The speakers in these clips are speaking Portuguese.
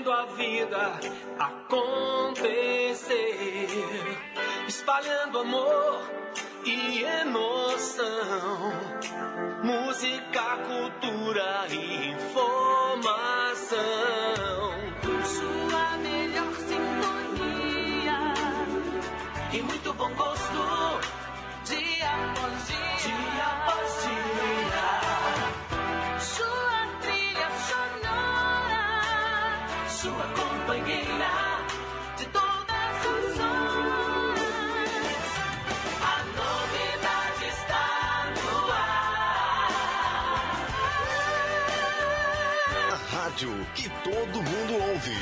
fazendo a vida acontecer, espalhando amor e emoção, música, cultura e informação. Sua melhor sintonia e muito bom gosto, dia após dia, dia após dia. Sua trilha sonora, sua companheira de todas as horas. A novidade está no ar. A rádio que todo mundo ouve.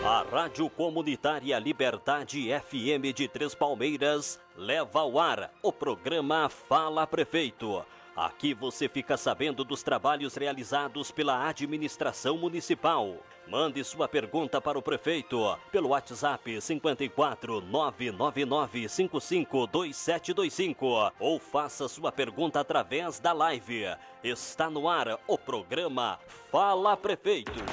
A Rádio Comunitária Liberdade FM de Três Palmeiras leva ao ar o programa Fala Prefeito. Aqui você fica sabendo dos trabalhos realizados pela administração municipal. Mande sua pergunta para o prefeito pelo WhatsApp 54 999 55 2725 ou faça sua pergunta através da live. Está no ar o programa Fala Prefeito.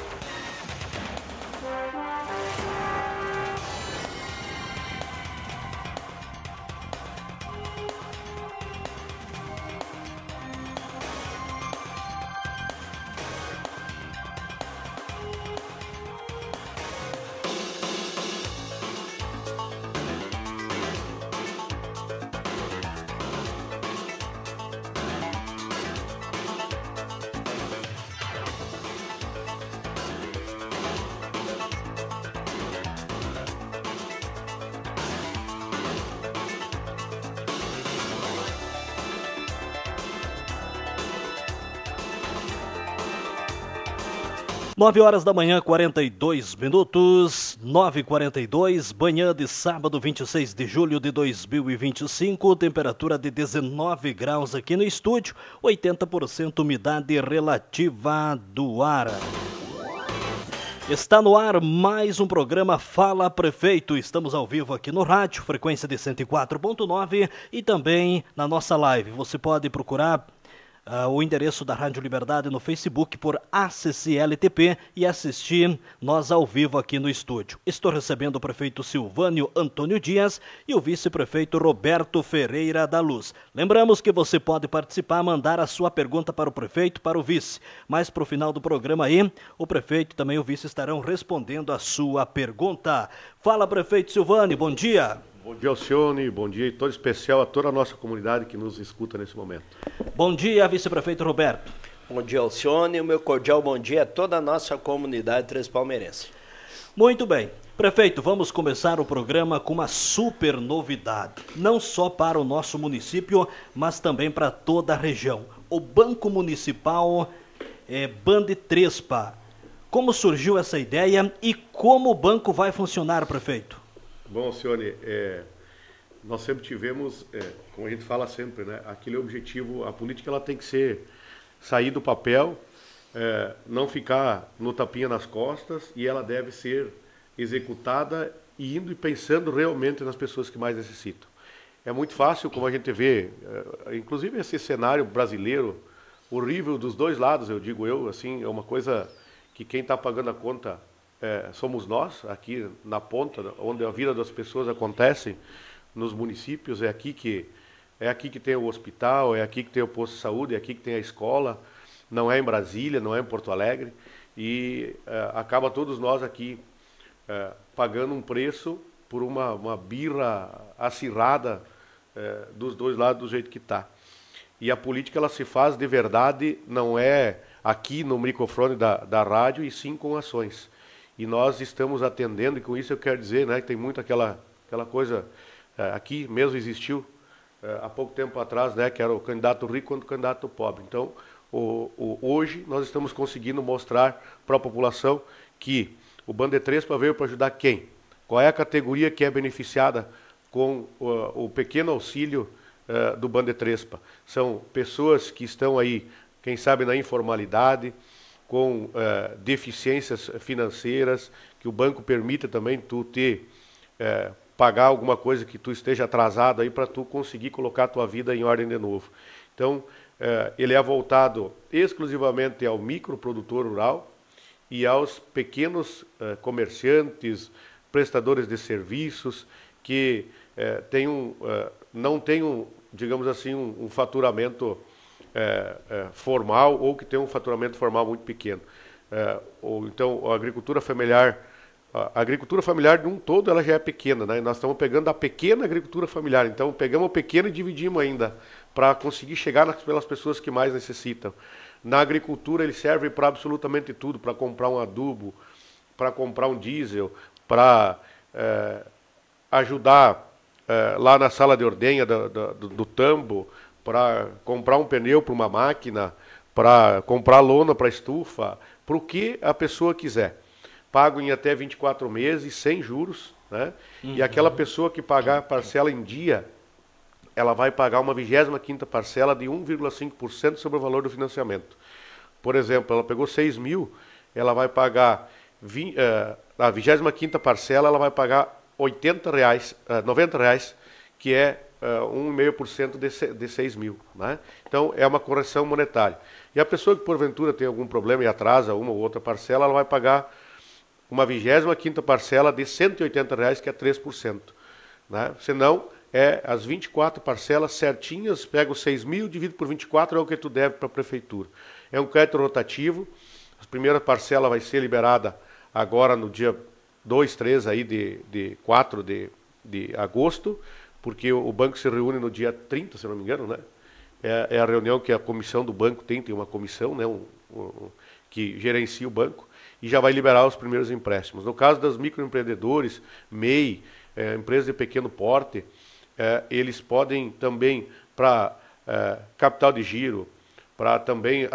Nove horas da manhã, 42 minutos, 9h42, manhã de sábado, 26 de julho de 2025, temperatura de 19 graus aqui no estúdio, 80% umidade relativa do ar. Está no ar mais um programa Fala Prefeito. Estamos ao vivo aqui no rádio, frequência de 104.9 e também na nossa live. Você pode procurar o endereço da Rádio Liberdade no Facebook por ACCLTP e assistir nós ao vivo aqui no estúdio. Estou recebendo o prefeito Silvânio Antônio Dias e o vice-prefeito Roberto Ferreira da Luz. Lembramos que você pode participar, mandar a sua pergunta para o prefeito, para o vice. Mas para o final do programa aí, o prefeito e também o vice estarão respondendo a sua pergunta. Fala, prefeito Silvânio, bom dia. Bom dia, Alcione, bom dia e todo especial a toda a nossa comunidade que nos escuta nesse momento. Bom dia, vice-prefeito Roberto. Bom dia, Alcione, o meu cordial bom dia a toda a nossa comunidade três palmeirense. Muito bem. Prefeito, vamos começar o programa com uma super novidade, não só para o nosso município, mas também para toda a região. O Banco Municipal Bandetrespa. Como surgiu essa ideia e como o banco vai funcionar, prefeito? Bom, Alcione, nós sempre tivemos, como a gente fala sempre, né, aquele objetivo, a política ela tem que sair do papel, não ficar no tapinha nas costas, e ela deve ser executada indo e pensando realmente nas pessoas que mais necessitam. É muito fácil, como a gente vê, inclusive esse cenário brasileiro horrível dos dois lados, eu digo assim, é uma coisa que quem está pagando a conta somos nós, aqui na ponta, onde a vida das pessoas acontece, nos municípios, é aqui que tem o hospital, é aqui que tem o posto de saúde, é aqui que tem a escola, não é em Brasília, não é em Porto Alegre, e acaba todos nós aqui pagando um preço por uma birra acirrada dos dois lados do jeito que está. E a política ela se faz de verdade, não é aqui no microfone da rádio, e sim com ações. E nós estamos atendendo, e com isso eu quero dizer, né, que tem muito aquela coisa, aqui mesmo existiu, há pouco tempo atrás, né, que era o candidato rico contra o candidato pobre. Então, hoje nós estamos conseguindo mostrar para a população que o Bandetrespa veio para ajudar quem? Qual é a categoria que é beneficiada com o pequeno auxílio do Bandetrespa? São pessoas que estão aí, quem sabe, na informalidade, com deficiências financeiras, que o banco permita também tu ter pagar alguma coisa que tu esteja atrasado aí para tu conseguir colocar a tua vida em ordem de novo. Então, ele é voltado exclusivamente ao microprodutor rural e aos pequenos comerciantes, prestadores de serviços que não têm, digamos assim, um faturamento formal ou que tem um faturamento formal muito pequeno. Então, a agricultura familiar de um todo ela já é pequena, né? Nós estamos pegando a pequena agricultura familiar, então pegamos o pequeno e dividimos ainda para conseguir chegar pelas pessoas que mais necessitam. Na agricultura ele serve para absolutamente tudo, para comprar um adubo, para comprar um diesel, para ajudar lá na sala de ordenha do tambo, para comprar um pneu para uma máquina, para comprar lona para estufa, para o que a pessoa quiser. Pago em até 24 meses, sem juros, né? E aquela pessoa que pagar a parcela em dia, ela vai pagar uma 25ª parcela de 1,5% sobre o valor do financiamento. Por exemplo, ela pegou 6 mil, ela vai pagar, a 25ª parcela, ela vai pagar R$90, que é 1,5% de 6 mil. Né? Então, é uma correção monetária. E a pessoa que, porventura, tem algum problema e atrasa uma ou outra parcela, ela vai pagar uma 25ª parcela de R$180, que é 3%. Né? Senão, as 24 parcelas certinhas, pega os 6 mil, divide por 24, é o que tu deve para a prefeitura. É um crédito rotativo, a primeira parcela vai ser liberada agora no dia 2, 3 aí de 4 de agosto, porque o banco se reúne no dia 30, se não me engano, né? É a reunião que a comissão do banco tem uma comissão, né, que gerencia o banco, e já vai liberar os primeiros empréstimos. No caso das microempreendedores, MEI, empresas de pequeno porte, eles podem também, para capital de giro, para também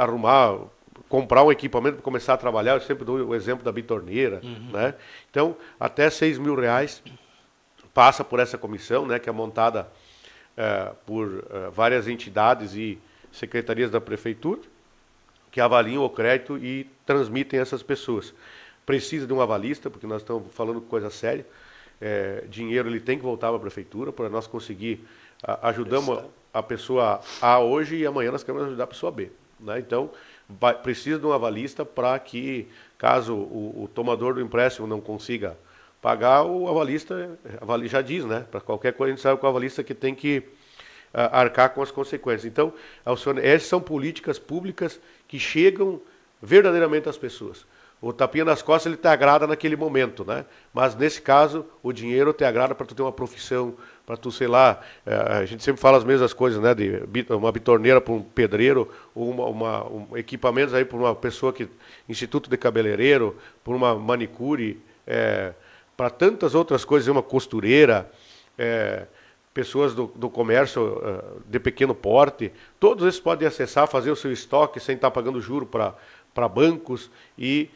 comprar um equipamento para começar a trabalhar. Eu sempre dou o exemplo da bitorneira. Né? Então, até R$6 mil passa por essa comissão, né, que é montada por várias entidades e secretarias da prefeitura, que avaliam o crédito e transmitem essas pessoas. Precisa de um avalista, porque nós estamos falando de coisa séria. Dinheiro ele tem que voltar para a prefeitura para nós conseguir. Ajudamos a pessoa A hoje e amanhã nós queremos ajudar a pessoa B. Né? Então, precisa de um avalista para que, caso o tomador do empréstimo não consiga pagar, o avalista já diz, né? Para qualquer coisa a gente sabe que o avalista que tem que arcar com as consequências. Então, essas são políticas públicas que chegam verdadeiramente às pessoas. O tapinha nas costas ele te agrada naquele momento, né? Mas nesse caso o dinheiro te agrada para tu ter uma profissão, para tu, sei lá, a gente sempre fala as mesmas coisas, né? De uma bitorneira para um pedreiro, ou equipamentos aí para uma pessoa instituto de cabeleireiro, por uma manicure, para tantas outras coisas, uma costureira, pessoas do comércio de pequeno porte, todos esses podem acessar, fazer o seu estoque sem estar pagando juro para bancos e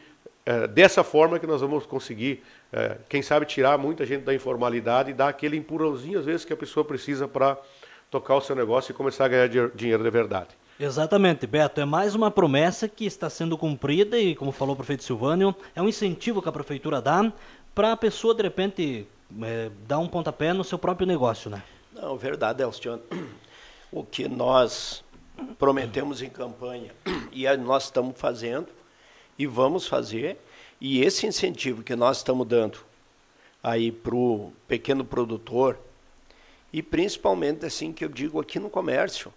dessa forma que nós vamos conseguir, quem sabe, tirar muita gente da informalidade e dar aquele empurrãozinho, às vezes, que a pessoa precisa para tocar o seu negócio e começar a ganhar dinheiro de verdade. Exatamente, Beto. É mais uma promessa que está sendo cumprida e, como falou o prefeito Silvânio, é um incentivo que a prefeitura dá para a pessoa, de repente, dar um pontapé no seu próprio negócio, né? Não, verdade, Alcione. O que nós prometemos em campanha e nós estamos fazendo e vamos fazer, e esse incentivo que nós estamos dando aí para o pequeno produtor, e principalmente assim que eu digo aqui no comércio,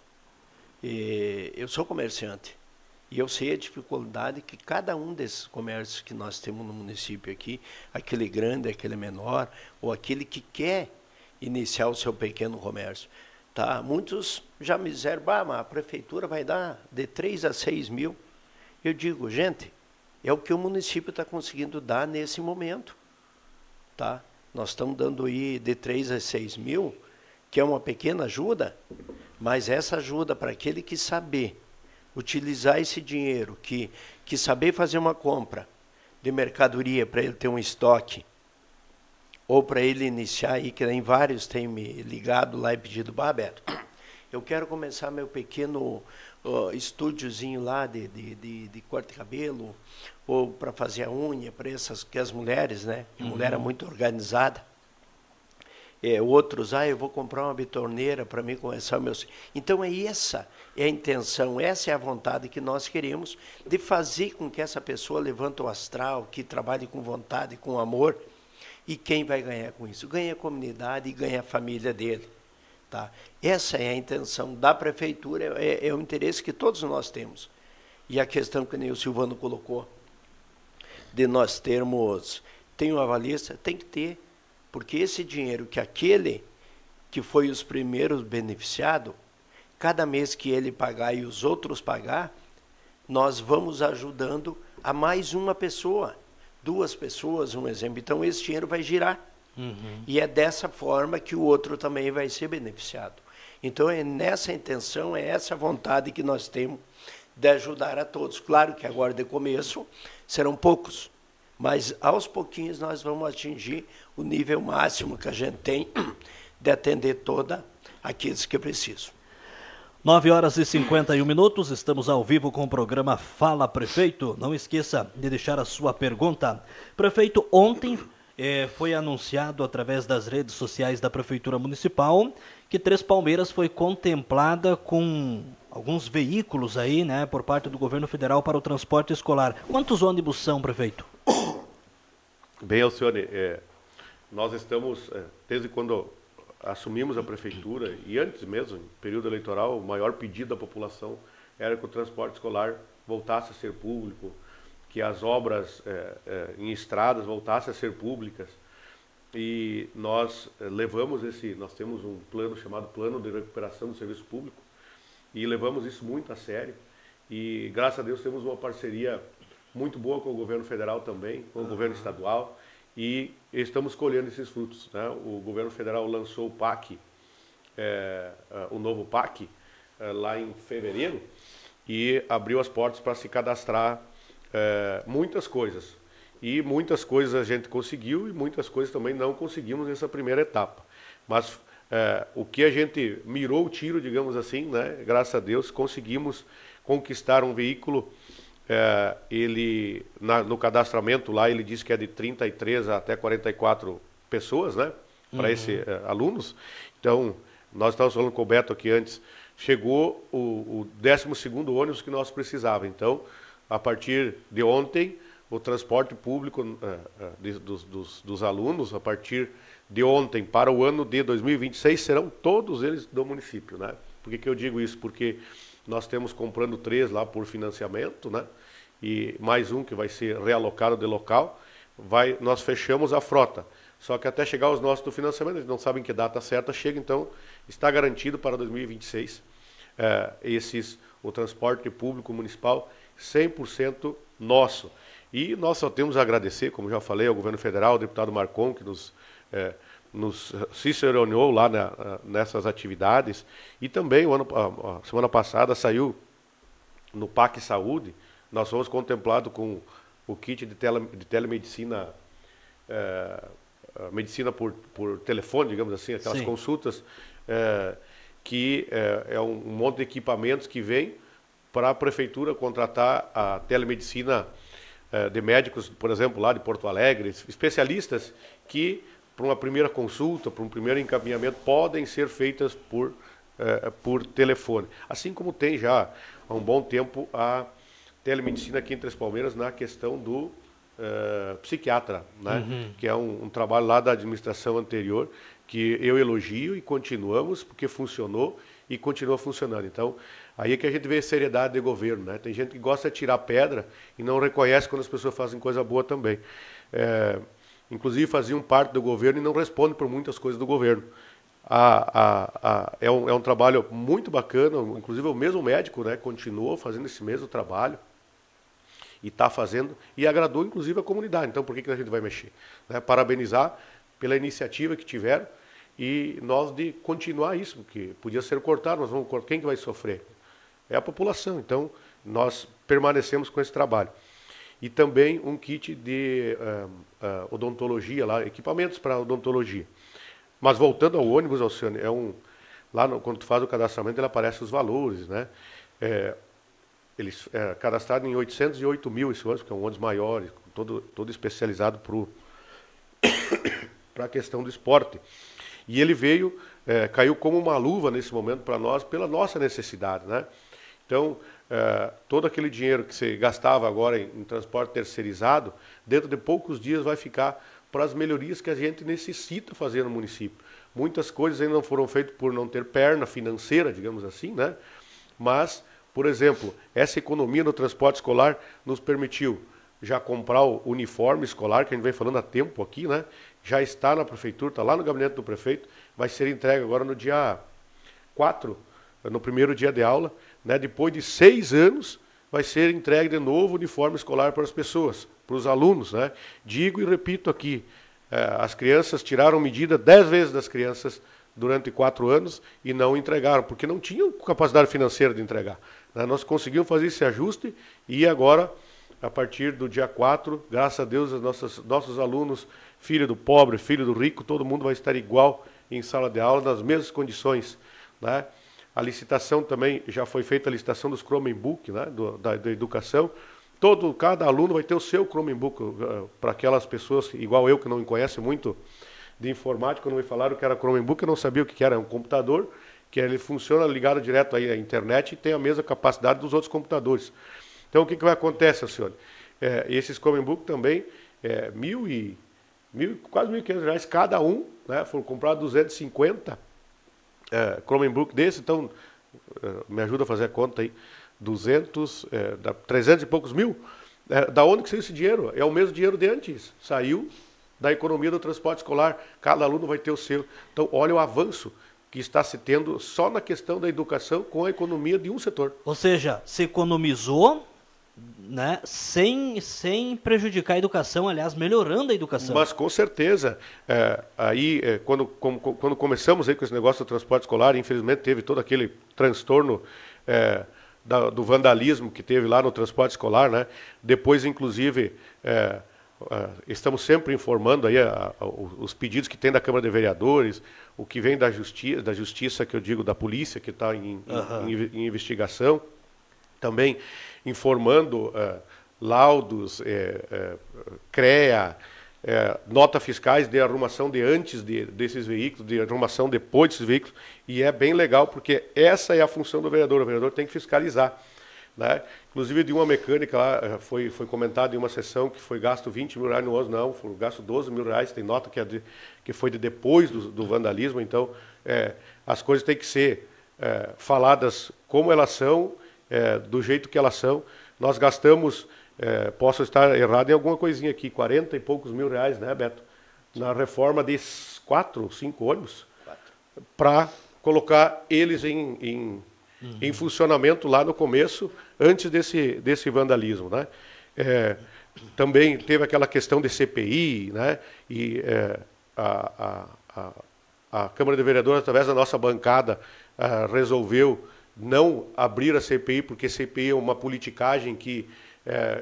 eu sou comerciante, e eu sei a dificuldade que cada um desses comércios que nós temos no município aqui, aquele grande, aquele menor, ou aquele que quer iniciar o seu pequeno comércio, tá? Muitos já me disseram, mas a prefeitura vai dar de 3 a 6 mil. Eu digo, gente, é o que o município está conseguindo dar nesse momento. Tá? Nós estamos dando aí de 3 a 6 mil, que é uma pequena ajuda, mas essa ajuda para aquele que saber utilizar esse dinheiro, que saber fazer uma compra de mercadoria para ele ter um estoque, ou para ele iniciar aí, que nem vários têm me ligado lá e pedido, Beto, eu quero começar meu pequeno estúdiozinho lá de corte de cabelo, ou para fazer a unha, para essas que as mulheres, né? A mulher é muito organizada. outros, eu vou comprar uma bitorneira para mim começar o meu... Então, essa é a intenção, essa é a vontade que nós queremos de fazer com que essa pessoa levante o astral, que trabalhe com vontade, com amor. E quem vai ganhar com isso? Ganha a comunidade e ganha a família dele. Tá? Essa é a intenção da prefeitura, é o interesse que todos nós temos. E a questão que nem o Silvano colocou, de nós termos... Tem um avalista? Tem que ter. Porque esse dinheiro que aquele que foi os primeiros beneficiado, cada mês que ele pagar e os outros pagar, nós vamos ajudando a mais uma pessoa, 2 pessoas, um exemplo. Então, esse dinheiro vai girar. E é dessa forma que o outro também vai ser beneficiado. Então, é nessa intenção, é essa vontade que nós temos de ajudar a todos. Claro que agora, de começo, serão poucos. Mas, aos pouquinhos, nós vamos atingir o nível máximo que a gente tem de atender toda aqueles que precisam. 9h51, estamos ao vivo com o programa Fala Prefeito. Não esqueça de deixar a sua pergunta. Prefeito, ontem foi anunciado através das redes sociais da Prefeitura Municipal que Três Palmeiras foi contemplada com alguns veículos aí, né, por parte do governo federal para o transporte escolar. Quantos ônibus são, prefeito? Bem, Alcione, nós estamos, desde quando assumimos a prefeitura, e antes mesmo, em período eleitoral, o maior pedido da população era que o transporte escolar voltasse a ser público, que as obras em estradas voltassem a ser públicas. E nós nós temos um plano chamado Plano de Recuperação do Serviço Público, e levamos isso muito a sério. E, graças a Deus, temos uma parceria muito boa com o governo federal também, com o governo estadual, e estamos colhendo esses frutos, né? O governo federal lançou o PAC, o novo PAC, lá em fevereiro, e abriu as portas para se cadastrar muitas coisas. E muitas coisas a gente conseguiu e muitas coisas também não conseguimos nessa primeira etapa. Mas o que a gente mirou o tiro, digamos assim, né? Graças a Deus, conseguimos conquistar um veículo. No cadastramento lá, ele diz que é de 33 até 44 pessoas, né? Para esses alunos. Então, nós estávamos falando com o Beto aqui antes, chegou o 12º ônibus que nós precisávamos. Então, a partir de ontem, o transporte público dos alunos, a partir de ontem para o ano de 2026, serão todos eles do município, né? Por que eu digo isso? Porque nós temos comprando 3 lá por financiamento, né? E mais um que vai ser realocado de local, nós fechamos a frota. Só que até chegar os nossos do financiamento, eles não sabem que data certa chega, então está garantido para 2026 o transporte público municipal 100% nosso. E nós só temos a agradecer, como já falei, ao governo federal, ao deputado Marcon, que nos ciceroneou lá nessas atividades. E também, a semana passada, saiu no PAC Saúde, nós fomos contemplados com o kit de telemedicina, medicina por telefone, digamos assim, aquelas Sim. consultas, que é um monte de equipamentos que vem para a prefeitura contratar a telemedicina de médicos, por exemplo, lá de Porto Alegre, especialistas que, para uma primeira consulta, para um primeiro encaminhamento, podem ser feitas por telefone. Assim como tem já há um bom tempo a telemedicina aqui em Três Palmeiras na questão do psiquiatra, né? Que é um trabalho lá da administração anterior, que eu elogio e continuamos, porque funcionou e continua funcionando. Então, aí é que a gente vê a seriedade de governo, né? Tem gente que gosta de tirar pedra e não reconhece quando as pessoas fazem coisa boa também. Inclusive faziam parte do governo e não respondem por muitas coisas do governo. É um trabalho muito bacana, inclusive o mesmo médico, né, continuou fazendo esse mesmo trabalho e está fazendo, e agradou inclusive a comunidade. Então por que a gente vai mexer? Né? Parabenizar pela iniciativa que tiveram e nós de continuar isso, porque podia ser cortado, nós vamos cortar. Quem que vai sofrer? É a população. Então nós permanecemos com esse trabalho. E também um kit de odontologia, lá, equipamentos para odontologia. Mas voltando ao ônibus, Alcione, quando tu faz o cadastramento, ele aparece os valores, né? Eles cadastraram em 808 mil esse ônibus, que é um ônibus maior, todo especializado para a questão do esporte. E ele veio, caiu como uma luva nesse momento para nós, pela nossa necessidade, né? Então, todo aquele dinheiro que você gastava agora em transporte terceirizado, dentro de poucos dias vai ficar para as melhorias que a gente necessita fazer no município. Muitas coisas ainda não foram feitas por não ter perna financeira, digamos assim, né? Mas, por exemplo, essa economia no transporte escolar nos permitiu já comprar o uniforme escolar, que a gente vem falando há tempo aqui, né? Já está na prefeitura, está lá no gabinete do prefeito, vai ser entregue agora no dia 4, no primeiro dia de aula, né? Depois de 6 anos, vai ser entregue de novo o uniforme escolar para as pessoas, para os alunos, né? Digo e repito aqui, as crianças tiraram medida 10 vezes das crianças durante 4 anos e não entregaram, porque não tinham capacidade financeira de entregar, né? Nós conseguimos fazer esse ajuste e agora, a partir do dia 4, graças a Deus, os nossos alunos, filho do pobre, filho do rico, todo mundo vai estar igual em sala de aula, nas mesmas condições, né? A licitação também, já foi feita a licitação dos Chromebook, né? da educação. Cada aluno vai ter o seu Chromebook, para aquelas pessoas, igual eu, que não conhecem muito de informática, quando me falaram que era Chromebook, eu não sabia o que era, um computador, que ele funciona ligado direto aí à internet e tem a mesma capacidade dos outros computadores. Então, o que vai acontecer, senhor? Esses Chromebook também, quase R$1.500 cada um, né? Foram comprados 250 Chromebook desse, então, me ajuda a fazer a conta aí, 300 e poucos mil. Da onde que saiu esse dinheiro? É o mesmo dinheiro de antes, saiu da economia do transporte escolar, cada aluno vai ter o seu. Então, olha o avanço que está se tendo só na questão da educação com a economia de um setor. Ou seja, se economizou, né, sem prejudicar a educação, aliás, melhorando a educação. Mas com certeza, quando começamos aí com esse negócio do transporte escolar, infelizmente teve todo aquele transtorno do vandalismo que teve lá no transporte escolar, né? Depois, inclusive, estamos sempre informando aí os pedidos que tem da Câmara de Vereadores, o que vem da justiça, que eu digo, da polícia, que está em investigação, também informando laudos, CREA, nota fiscais de arrumação de antes desses veículos, de arrumação depois desses veículos, e é bem legal, porque essa é a função do vereador. O vereador tem que fiscalizar, né? Inclusive, de uma mecânica lá, foi comentado em uma sessão que foi gasto R$20 mil no ano, não, foi gasto R$12 mil, tem nota que foi de depois do vandalismo. Então, as coisas têm que ser faladas como elas são, do jeito que elas são. Nós gastamos, posso estar errado em alguma coisinha aqui, 40 e poucos mil reais, né, Beto? Na reforma de 4 ou 5 ônibus, para colocar eles em funcionamento lá no começo, antes desse vandalismo, né? Também teve aquela questão de CPI, né? E a Câmara de Vereadores, através da nossa bancada, resolveu não abrir a CPI, porque CPI é uma politicagem que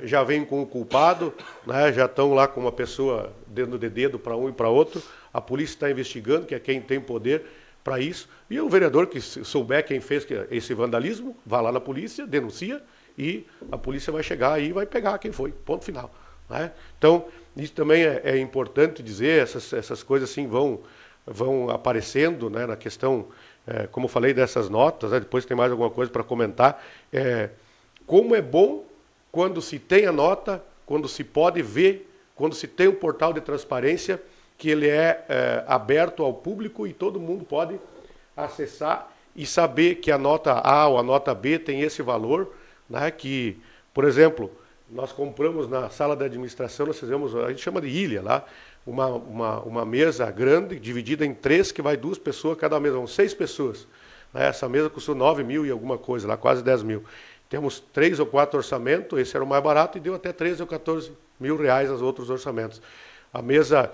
já vem com o culpado, né? Já estão lá com uma pessoa dando de dedo para um e para outro. A polícia está investigando, que é quem tem poder para isso. E o vereador que souber quem fez esse vandalismo, vai lá na polícia, denuncia, e a polícia vai chegar aí e vai pegar quem foi. Ponto final, né? Então, isso também é importante dizer, essas coisas assim vão aparecendo, né, na questão, como eu falei, dessas notas, né? Depois tem mais alguma coisa para comentar. Como é bom quando se tem a nota, quando se pode ver, quando se tem um portal de transparência, que ele é aberto ao público e todo mundo pode acessar e saber que a nota A ou a nota B tem esse valor, né? Que, por exemplo, nós compramos na sala de administração, nós fizemos, a gente chama de ilha lá, uma mesa grande, dividida em 3, que vai 2 pessoas, cada mesa, vão 6 pessoas. Essa mesa custou 9 mil e alguma coisa, lá quase 10 mil. Temos 3 ou 4 orçamentos, esse era o mais barato, e deu até 13 ou 14 mil reais os outros orçamentos. A mesa,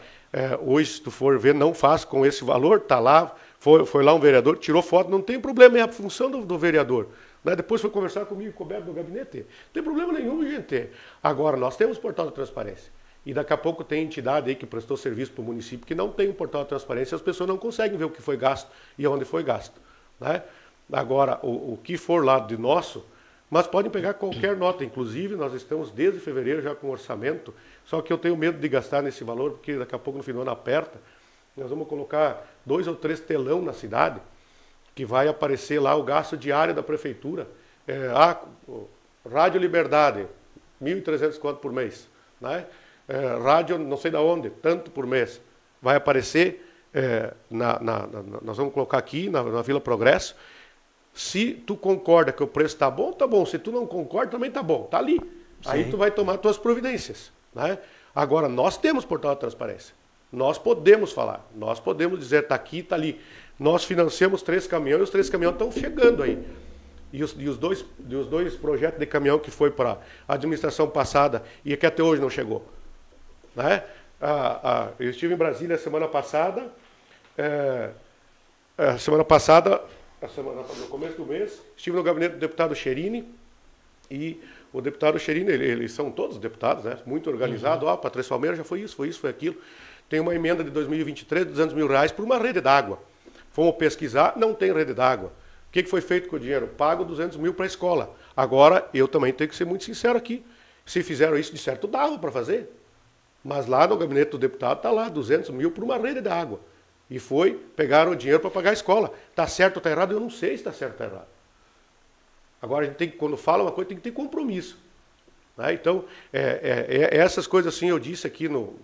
hoje, se tu for ver, não faz com esse valor, está lá, foi lá um vereador, tirou foto, não tem problema, é a função do vereador. Né? Depois foi conversar comigo, coberto no gabinete. Não tem problema nenhum, gente. Agora, nós temos portal de transparência. E daqui a pouco tem entidade aí que prestou serviço para o município que não tem um portal de transparência, as pessoas não conseguem ver o que foi gasto e onde foi gasto, né? Agora, o que for lá de nosso, mas podem pegar qualquer nota, inclusive nós estamos desde fevereiro já com orçamento, só que eu tenho medo de gastar nesse valor, porque daqui a pouco no final do ano aperta, Nós vamos colocar 2 ou 3 telão na cidade, que vai aparecer lá o gasto diário da prefeitura. Rádio Liberdade, 1.300 conto por mês. Né? Rádio não sei de onde, tanto por mês. Vai aparecer, nós vamos colocar aqui na Vila Progresso. Se tu concorda que o preço está bom, tá bom. Se tu não concorda, também tá bom. Tá ali. Sim. Aí tu vai tomar tuas providências. Né? Agora, nós temos portal de transparência. Nós podemos falar. Nós podemos dizer, tá aqui, tá ali. Nós financiamos 3 caminhões e os 3 caminhões estão chegando aí. E os dois projetos de caminhão que foi para a administração passada e que até hoje não chegou. Né? Eu estive em Brasília semana passada, no começo do mês, estive no gabinete do deputado Cherini, e o deputado Cherini, eles são todos deputados, né? Muito organizados. Patrícia Palmeira já foi isso, foi aquilo. Tem uma emenda de 2023 de R$200 mil por uma rede d'água. Fomos pesquisar, não tem rede d'água. O que foi feito com o dinheiro? Pago 200 mil para a escola. Agora, eu também tenho que ser muito sincero aqui. Se fizeram isso, de certo, dava para fazer. Mas lá no gabinete do deputado está lá, 200 mil por uma rede d'água. E pegaram o dinheiro para pagar a escola. Está certo ou está errado? Eu não sei se está certo ou está errado. Agora, a gente tem que, quando fala uma coisa, tem que ter compromisso. Né? Então, essas coisas assim, eu disse aqui no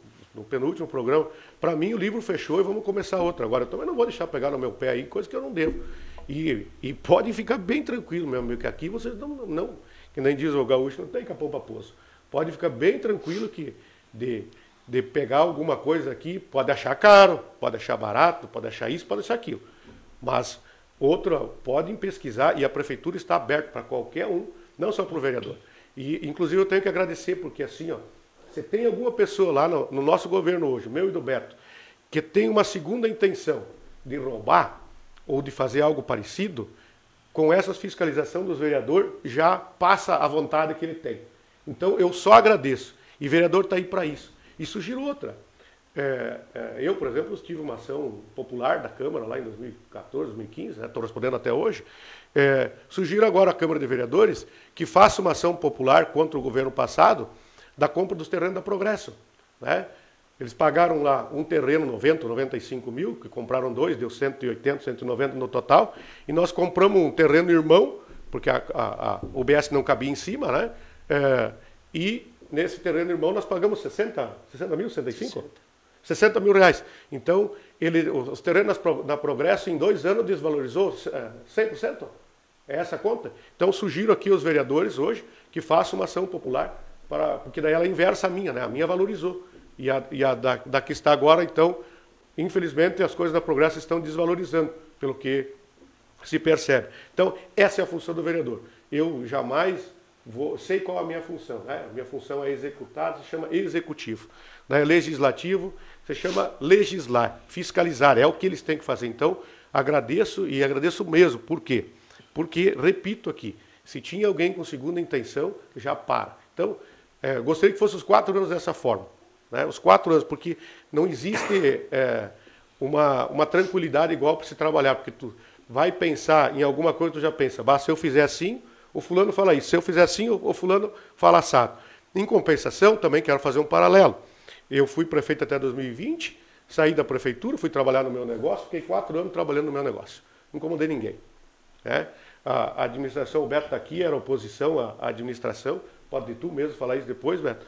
penúltimo programa, para mim o livro fechou e vamos começar outro. Agora, eu também não vou deixar pegar no meu pé aí, coisa que eu não devo. E podem ficar bem tranquilo, meu amigo, que aqui vocês não, que nem diz o gaúcho, não tem capão para poço. Pode ficar bem tranquilo que de pegar alguma coisa aqui, pode achar caro, pode achar barato, pode achar isso, pode achar aquilo. Mas podem pesquisar e a prefeitura está aberta para qualquer um, não só para o vereador. E, inclusive, eu tenho que agradecer, porque assim, você tem alguma pessoa lá no nosso governo hoje, meu e do Beto, que tem uma segunda intenção de roubar ou de fazer algo parecido, com essa fiscalização dos vereadores, já passa a vontade que ele tem. Então, eu só agradeço. E o vereador está aí para isso. E sugiro outra. Eu, por exemplo, tive uma ação popular da Câmara lá em 2014, 2015, estou respondendo até hoje. Sugiro agora à Câmara de Vereadores que faça uma ação popular contra o governo passado da compra dos terrenos da Progresso. Né? Eles pagaram lá um terreno 90, 95 mil, que compraram 2, deu 180, 190 no total, e nós compramos um terreno irmão, porque o BS não cabia em cima, né? E nesse terreno irmão nós pagamos 60 mil, 65? 60 mil reais. Então, os terrenos na Progresso em 2 anos desvalorizou 100%. É essa a conta. Então, sugiro aqui aos vereadores hoje que façam uma ação popular, porque daí ela inversa a minha, né? A minha valorizou. E a da que está agora, então, infelizmente, as coisas da Progresso estão desvalorizando, pelo que se percebe. Então, essa é a função do vereador. Eu jamais sei qual é a minha função. Né? A minha função é executar, se chama executivo. Né? Legislativo, se chama legislar, fiscalizar, é o que eles têm que fazer. Então, agradeço e agradeço mesmo. Por quê? Porque, repito aqui, se tinha alguém com segunda intenção, já para. Então, gostaria que fosse os 4 anos dessa forma. Né? Os 4 anos, porque não existe uma tranquilidade igual para se trabalhar, porque tu vai pensar em alguma coisa, tu já pensa, se eu fizer assim, o fulano fala isso, se eu fizer assim, o fulano fala assado. Em compensação, também quero fazer um paralelo. Eu fui prefeito até 2020, saí da prefeitura, fui trabalhar no meu negócio, fiquei 4 anos trabalhando no meu negócio. Não incomodei ninguém. Né? A administração, o Beto está aqui, era oposição à administração, pode tu mesmo falar isso depois, Beto.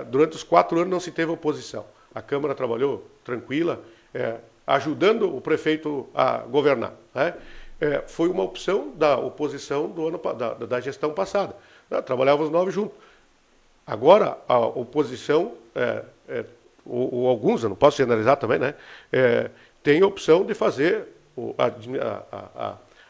Durante os 4 anos não se teve oposição. A Câmara trabalhou tranquila, ajudando o prefeito a governar. Né? Foi uma opção da oposição da gestão passada. Trabalhávamos 9 juntos. Agora, a oposição, ou alguns, eu não posso generalizar também, né? Tem a opção de fazer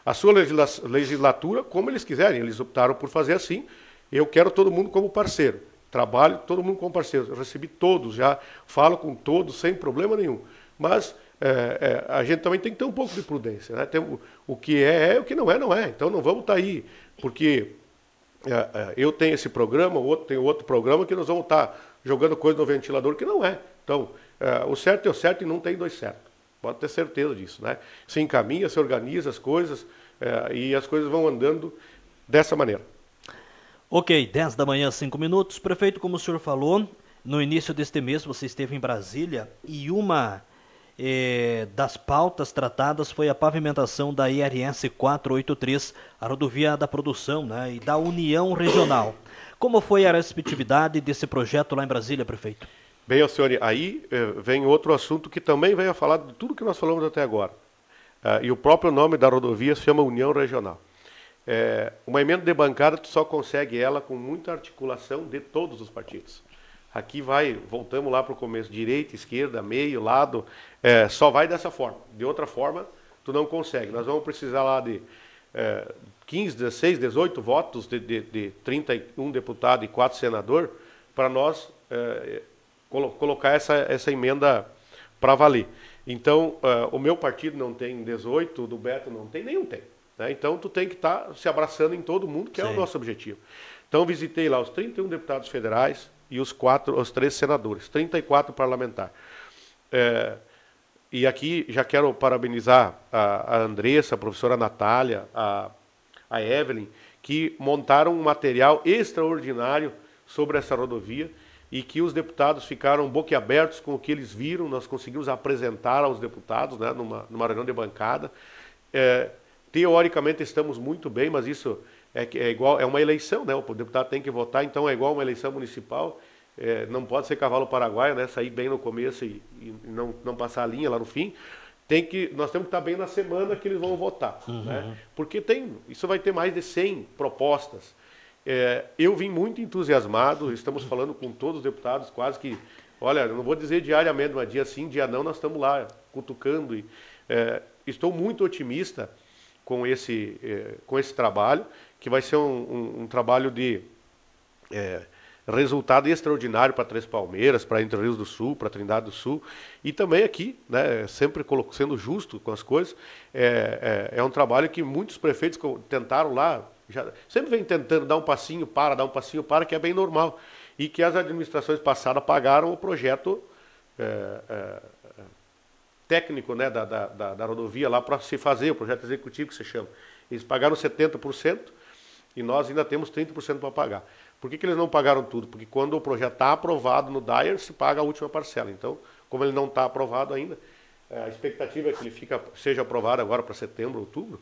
a sua legislatura como eles quiserem. Eles optaram por fazer assim. Eu quero todo mundo como parceiro. Trabalho todo mundo como parceiro. Eu recebi todos, já falo com todos sem problema nenhum. Mas a gente também tem que ter um pouco de prudência. Né? O que é, o que não é. Então não vamos estar aí, porque eu tenho esse programa, o outro tem outro programa, que nós vamos estar jogando coisa no ventilador que não é. Então, o certo é o certo e não tem 2 certos. Pode ter certeza disso. Né? Se encaminha, se organiza as coisas e as coisas vão andando dessa maneira. Ok, 10 da manhã, 5 minutos. Prefeito, como o senhor falou, no início deste mês você esteve em Brasília e uma das pautas tratadas foi a pavimentação da IRS 483, a rodovia da produção, né, e da União Regional. Como foi a receptividade desse projeto lá em Brasília, prefeito? Bem, Alcione, aí vem outro assunto que também vem a falar de tudo que nós falamos até agora. E o próprio nome da rodovia se chama União Regional. Uma emenda de bancada, tu só consegue ela com muita articulação de todos os partidos. Aqui voltamos lá para o começo, direita, esquerda, meio, lado, só vai dessa forma. De outra forma, tu não consegue. Nós vamos precisar lá de 15, 16, 18 votos de 31 deputados e 4 senadores para nós colocar essa emenda para valer. Então, o meu partido não tem 18, o do Beto não tem, nenhum tem. Né? Então, tu tem que estar se abraçando em todo mundo, que Sim. É o nosso objetivo. Então, visitei lá os 31 deputados federais e os 3 senadores, 34 parlamentares. E aqui já quero parabenizar a Andressa, a professora Natália, a Evelyn, que montaram um material extraordinário sobre essa rodovia e que os deputados ficaram boquiabertos com o que eles viram. Nós conseguimos apresentar aos deputados, né, numa reunião de bancada. Teoricamente estamos muito bem, mas isso é uma eleição, né? O deputado tem que votar, então é igual uma eleição municipal. Não pode ser cavalo paraguaio, né? Sair bem no começo e não passar a linha lá no fim. Nós temos que estar bem na semana que eles vão votar. Uhum. Né? Porque isso vai ter mais de 100 propostas. Eu vim muito entusiasmado, estamos falando com todos os deputados, quase que, olha, eu não vou dizer diariamente, mas dia sim, dia não, nós estamos lá cutucando. Estou muito otimista com esse trabalho, que vai ser um trabalho de resultado extraordinário para Três Palmeiras, para Entre Rios do Sul, para Trindade do Sul, e também aqui, né, sempre sendo justo com as coisas, é um trabalho que muitos prefeitos tentaram lá, sempre vem tentando dar um passinho para, que é bem normal, e que as administrações passadas pagaram o projeto técnico, né, da rodovia lá para se fazer, o projeto executivo que se chama. Eles pagaram 70% e nós ainda temos 30% para pagar. Por que eles não pagaram tudo? Porque quando o projeto está aprovado no DAER, se paga a última parcela. Então, como ele não está aprovado ainda, a expectativa é que ele seja aprovado agora para setembro, outubro,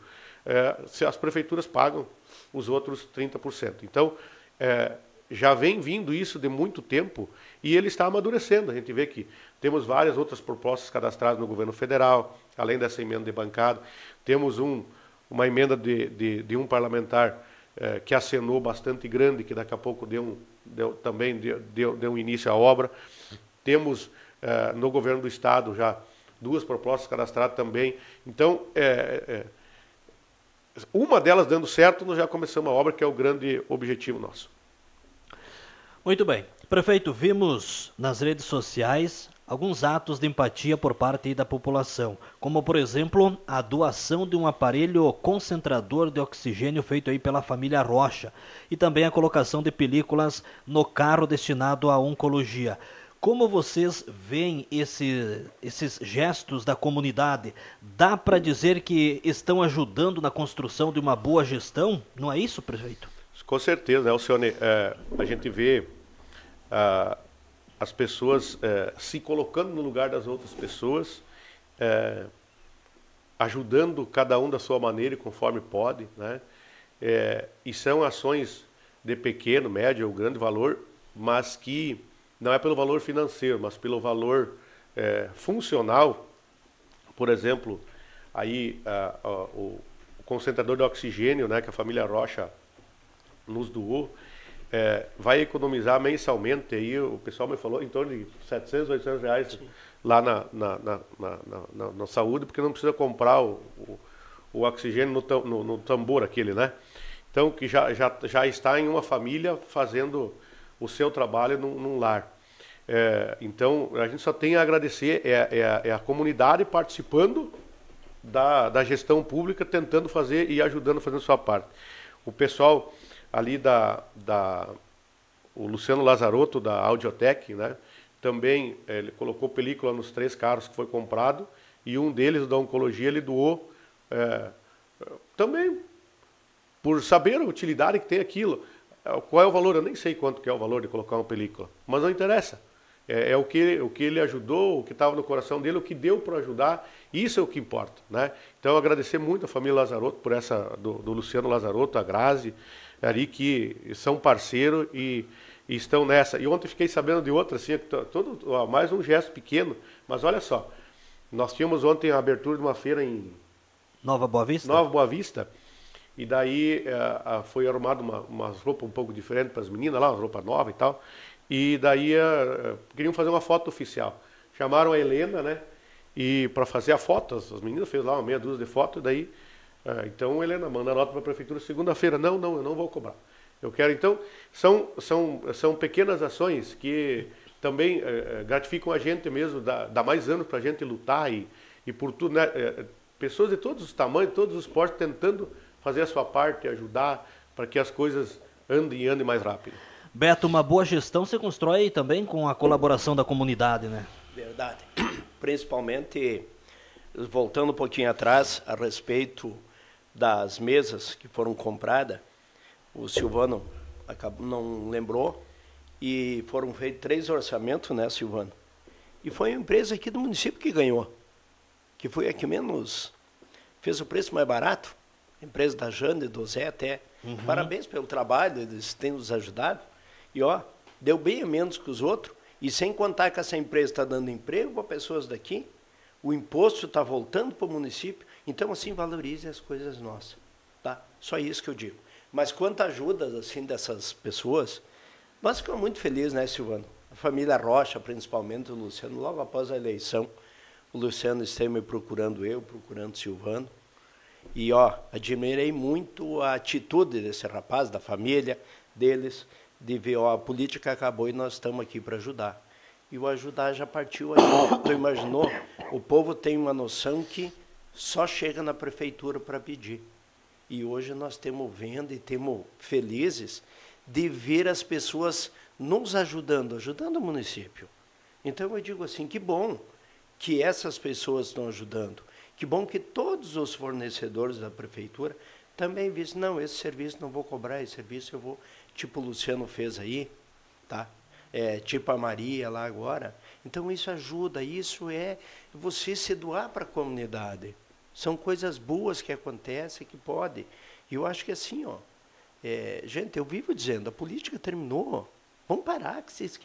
se as prefeituras pagam os outros 30%. Então, já vem vindo isso de muito tempo e ele está amadurecendo. A gente vê que temos várias outras propostas cadastradas no governo federal, além dessa emenda de bancada. Temos uma emenda de um parlamentar que acenou bastante grande, que daqui a pouco deu um início à obra. Temos no governo do estado já 2 propostas cadastradas também. Então, uma delas dando certo, nós já começamos a obra, que é o grande objetivo nosso. Muito bem. Prefeito, vimos nas redes sociais alguns atos de empatia por parte da população, como, por exemplo, a doação de um aparelho concentrador de oxigênio feito aí pela família Rocha e também a colocação de películas no carro destinado à oncologia. Como vocês veem esses gestos da comunidade? Dá para dizer que estão ajudando na construção de uma boa gestão? Não é isso, prefeito? Com certeza, né, Alcione? A gente vê as pessoas se colocando no lugar das outras pessoas, ajudando cada um da sua maneira e conforme pode, né? E são ações de pequeno, médio ou grande valor, mas que não é pelo valor financeiro, mas pelo valor funcional. Por exemplo, aí o concentrador de oxigênio, né, que a família Rocha nos doou, vai economizar mensalmente, aí o pessoal me falou, em torno de 700, 800 reais Sim. lá na saúde, porque não precisa comprar o oxigênio no tambor aquele, né? Então, que já está em uma família fazendo o seu trabalho num lar. Então, a gente só tem a agradecer, a comunidade participando da gestão pública, tentando fazer e ajudando, fazendo sua parte. O pessoal ali o Luciano Lazarotto, da Audiotec, né? Também ele colocou película nos 3 carros que foi comprado, e um deles, o da oncologia, ele doou também por saber a utilidade que tem aquilo. Qual é o valor? Eu nem sei quanto que é o valor de colocar uma película, mas não interessa. É o que ele ajudou, o que estava no coração dele, o que deu para ajudar, isso é o que importa, né? Então, agradecer muito a família Lazarotto por essa, do Luciano Lazarotto, a Grazi, ali que são parceiros e estão nessa. E ontem fiquei sabendo de outra, assim, mais um gesto pequeno, mas olha só, nós tínhamos ontem a abertura de uma feira em Nova Boa Vista? Nova Boa Vista, e daí foi arrumado umas roupas um pouco diferentes para as meninas lá, uma roupa nova e tal, e daí queriam fazer uma foto oficial. Chamaram a Helena, né, e para fazer a foto, as meninas fez lá uma meia dúzia de fotos, e daí, então Helena, manda a nota para a prefeitura segunda-feira. Não, eu não vou cobrar. Eu quero, então, são pequenas ações que também gratificam a gente mesmo, dá mais anos para a gente lutar e por tudo, né, pessoas de todos os tamanhos, todos os portes, tentando fazer a sua parte, ajudar para que as coisas andem mais rápido. Beto, uma boa gestão se constrói também com a colaboração da comunidade, né? Verdade. Principalmente, voltando um pouquinho atrás, a respeito das mesas que foram compradas, o Silvano não lembrou, e foram feitos 3 orçamentos, né, Silvano? E foi a empresa aqui do município que ganhou, que foi a que menos fez o preço mais barato, a empresa da Jane, do Zé até. Uhum. Parabéns pelo trabalho, eles têm nos ajudado. E ó, deu bem a menos que os outros, e sem contar que essa empresa está dando emprego para pessoas daqui, o imposto está voltando para o município, então assim valorize as coisas nossas, tá? Só isso que eu digo. Mas quanto à ajuda assim, dessas pessoas, nós ficamos muito felizes, né, Silvano? A família Rocha, principalmente o Luciano, logo após a eleição, o Luciano esteve me procurando procurando o Silvano, e ó, admirei muito a atitude desse rapaz, da família deles, de ver, ó, a política acabou e nós estamos aqui para ajudar. E o ajudar já partiu aí. Tu imaginou? O povo tem uma noção que só chega na prefeitura para pedir. E hoje nós estamos vendo e estamos felizes de ver as pessoas nos ajudando o município. Então eu digo assim, que bom que essas pessoas estão ajudando. Que bom que todos os fornecedores da prefeitura também dizem, não, esse serviço não vou cobrar, esse serviço eu vou, tipo o Luciano fez aí, tá? Tipo a Maria lá agora. Então isso ajuda, isso é você se doar para a comunidade. São coisas boas que acontecem, que pode. E eu acho que assim, ó, gente, eu vivo dizendo, a política terminou. Vamos parar com vocês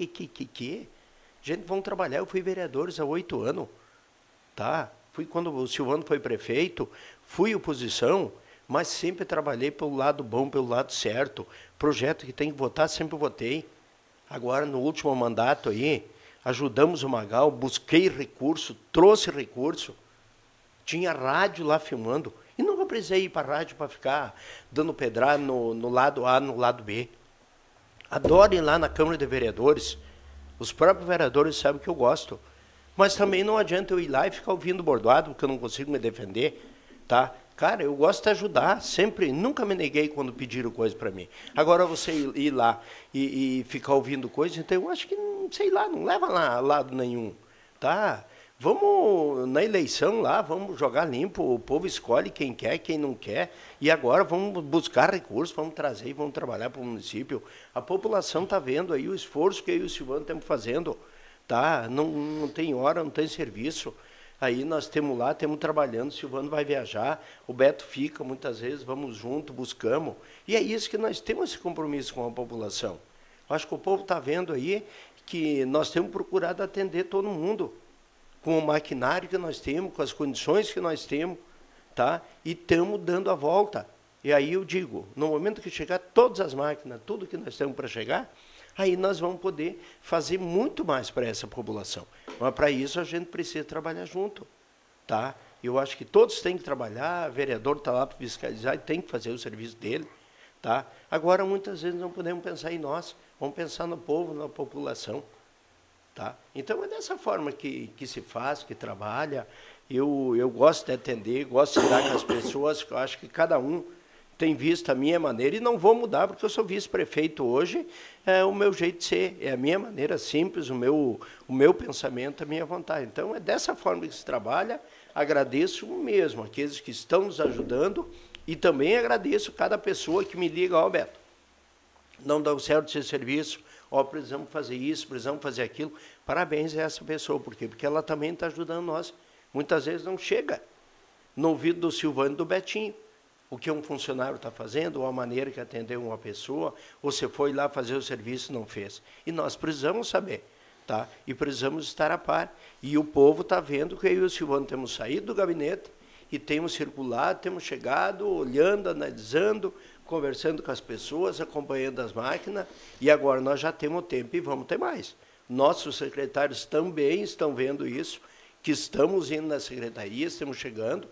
Gente, vamos trabalhar. Eu fui vereador há 8 anos, tá? Fui quando o Silvano foi prefeito, fui oposição, mas sempre trabalhei pelo lado bom, pelo lado certo. Projeto que tem que votar, sempre votei. Agora, no último mandato aí, ajudamos o Magal, busquei recurso, trouxe recurso. Tinha rádio lá filmando. E nunca precisei ir para a rádio para ficar dando pedrada no lado A, no lado B. Adoro ir lá na Câmara de Vereadores. Os próprios vereadores sabem que eu gosto. Mas também não adianta eu ir lá e ficar ouvindo bordoado, porque eu não consigo me defender, tá? Cara, eu gosto de ajudar, sempre, nunca me neguei quando pediram coisa para mim. Agora você ir lá e ficar ouvindo coisa, então eu acho que, sei lá, não leva a lado nenhum, tá? Vamos na eleição lá, vamos jogar limpo, o povo escolhe quem quer, quem não quer, e agora vamos buscar recursos, vamos trazer e vamos trabalhar para o município. A população está vendo aí o esforço que eu e o Silvano estamos fazendo, tá? Não tem hora, não tem serviço. Aí nós temos lá, temos trabalhando, o Silvano vai viajar, o Beto fica muitas vezes, vamos junto, buscamos. E é isso que nós temos esse compromisso com a população. Acho que o povo está vendo aí que nós temos procurado atender todo mundo, com o maquinário que nós temos, com as condições que nós temos, tá? E estamos dando a volta. E aí eu digo, no momento que chegar todas as máquinas, tudo que nós temos para chegar, aí nós vamos poder fazer muito mais para essa população. Mas para isso a gente precisa trabalhar junto, tá? Eu acho que todos têm que trabalhar, o vereador está lá para fiscalizar e tem que fazer o serviço dele, tá? Agora, muitas vezes não podemos pensar em nós, vamos pensar no povo, na população, tá? Então é dessa forma que se faz, que trabalha. Eu gosto de atender, gosto de estar com as pessoas, eu acho que cada um tem visto a minha maneira e não vou mudar, porque eu sou vice-prefeito hoje, é o meu jeito de ser, é a minha maneira simples, o meu pensamento, a minha vontade. Então, é dessa forma que se trabalha. Agradeço mesmo aqueles que estão nos ajudando e também agradeço cada pessoa que me liga, ó, Beto, não dá certo esse serviço, ó, precisamos fazer isso, precisamos fazer aquilo. Parabéns a essa pessoa, por quê? Porque ela também está ajudando nós. Muitas vezes não chega no ouvido do Silvano e do Betinho o que um funcionário está fazendo, ou a maneira que atendeu uma pessoa, ou você foi lá fazer o serviço e não fez. E nós precisamos saber, tá? E precisamos estar a par. E o povo está vendo que eu e o Silvano temos saído do gabinete e temos circulado, temos chegado, olhando, analisando, conversando com as pessoas, acompanhando as máquinas, e agora nós já temos tempo e vamos ter mais. Nossos secretários também estão vendo isso, que estamos indo nas secretarias, estamos chegando,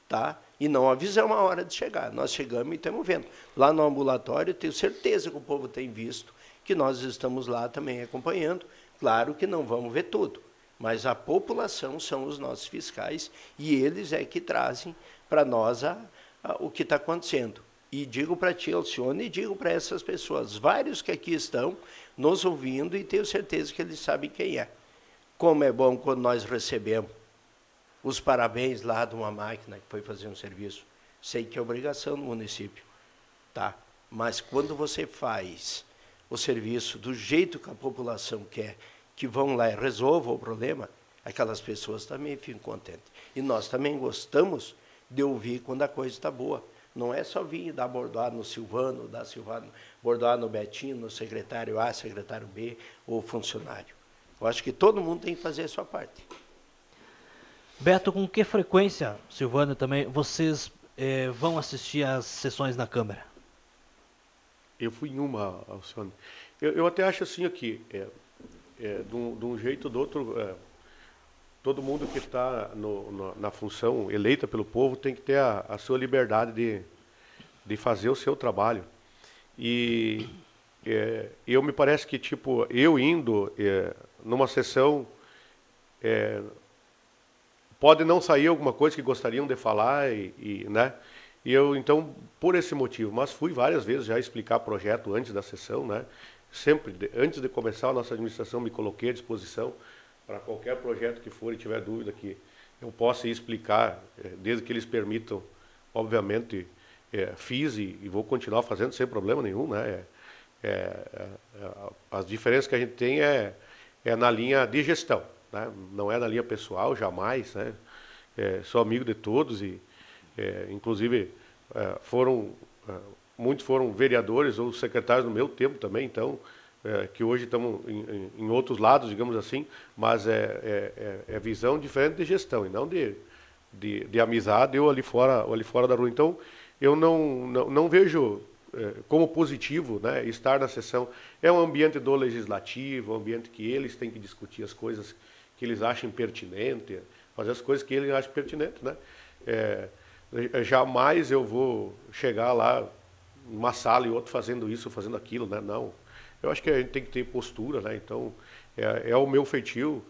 tá? E não avisamos a hora de chegar. Nós chegamos e estamos vendo. Lá no ambulatório, tenho certeza que o povo tem visto, que nós estamos lá também acompanhando. Claro que não vamos ver tudo, mas a população são os nossos fiscais e eles é que trazem para nós o que está acontecendo. E digo para ti, Alcione, e digo para essas pessoas, vários que aqui estão nos ouvindo, e tenho certeza que eles sabem quem é. Como é bom quando nós recebemos os parabéns lá de uma máquina que foi fazer um serviço. Sei que é obrigação do município, tá? Mas quando você faz o serviço do jeito que a população quer, que vão lá e resolvam o problema, aquelas pessoas também ficam contentes. E nós também gostamos de ouvir quando a coisa está boa. Não é só vir dar bordoar no Silvano, dar bordoar no Betinho, no secretário A, secretário B ou funcionário. Eu acho que todo mundo tem que fazer a sua parte. Beto, com que frequência, Silvano também, vocês vão assistir às sessões na Câmara? Eu fui em uma, Alcione. Eu até acho assim aqui, de um jeito ou do outro, todo mundo que está na função eleita pelo povo tem que ter a sua liberdade de fazer o seu trabalho. E eu me parece que, tipo, eu indo numa sessão, pode não sair alguma coisa que gostariam de falar, né? E eu, então, por esse motivo, mas fui várias vezes já explicar projeto antes da sessão, né? Sempre, antes de começar a nossa administração, me coloquei à disposição para qualquer projeto que for e tiver dúvida que eu possa explicar, desde que eles permitam, obviamente, fiz e vou continuar fazendo sem problema nenhum, né? As diferenças que a gente tem é na linha de gestão, né? Não é na linha pessoal, jamais, né? Sou amigo de todos e, inclusive, muitos foram vereadores ou secretários no meu tempo também, então, que hoje estamos em outros lados, digamos assim, mas é visão diferente de gestão e não de amizade ou ali fora da rua. Então, eu não vejo como positivo, né, estar na sessão. É um ambiente do legislativo, um ambiente que eles têm que discutir as coisas que eles acham pertinentes, fazer as coisas que eles acham pertinentes, né? Jamais eu vou chegar lá numa sala e outro fazendo isso, fazendo aquilo, né? Não. Eu acho que a gente tem que ter postura, né? Então, é o meu feitio.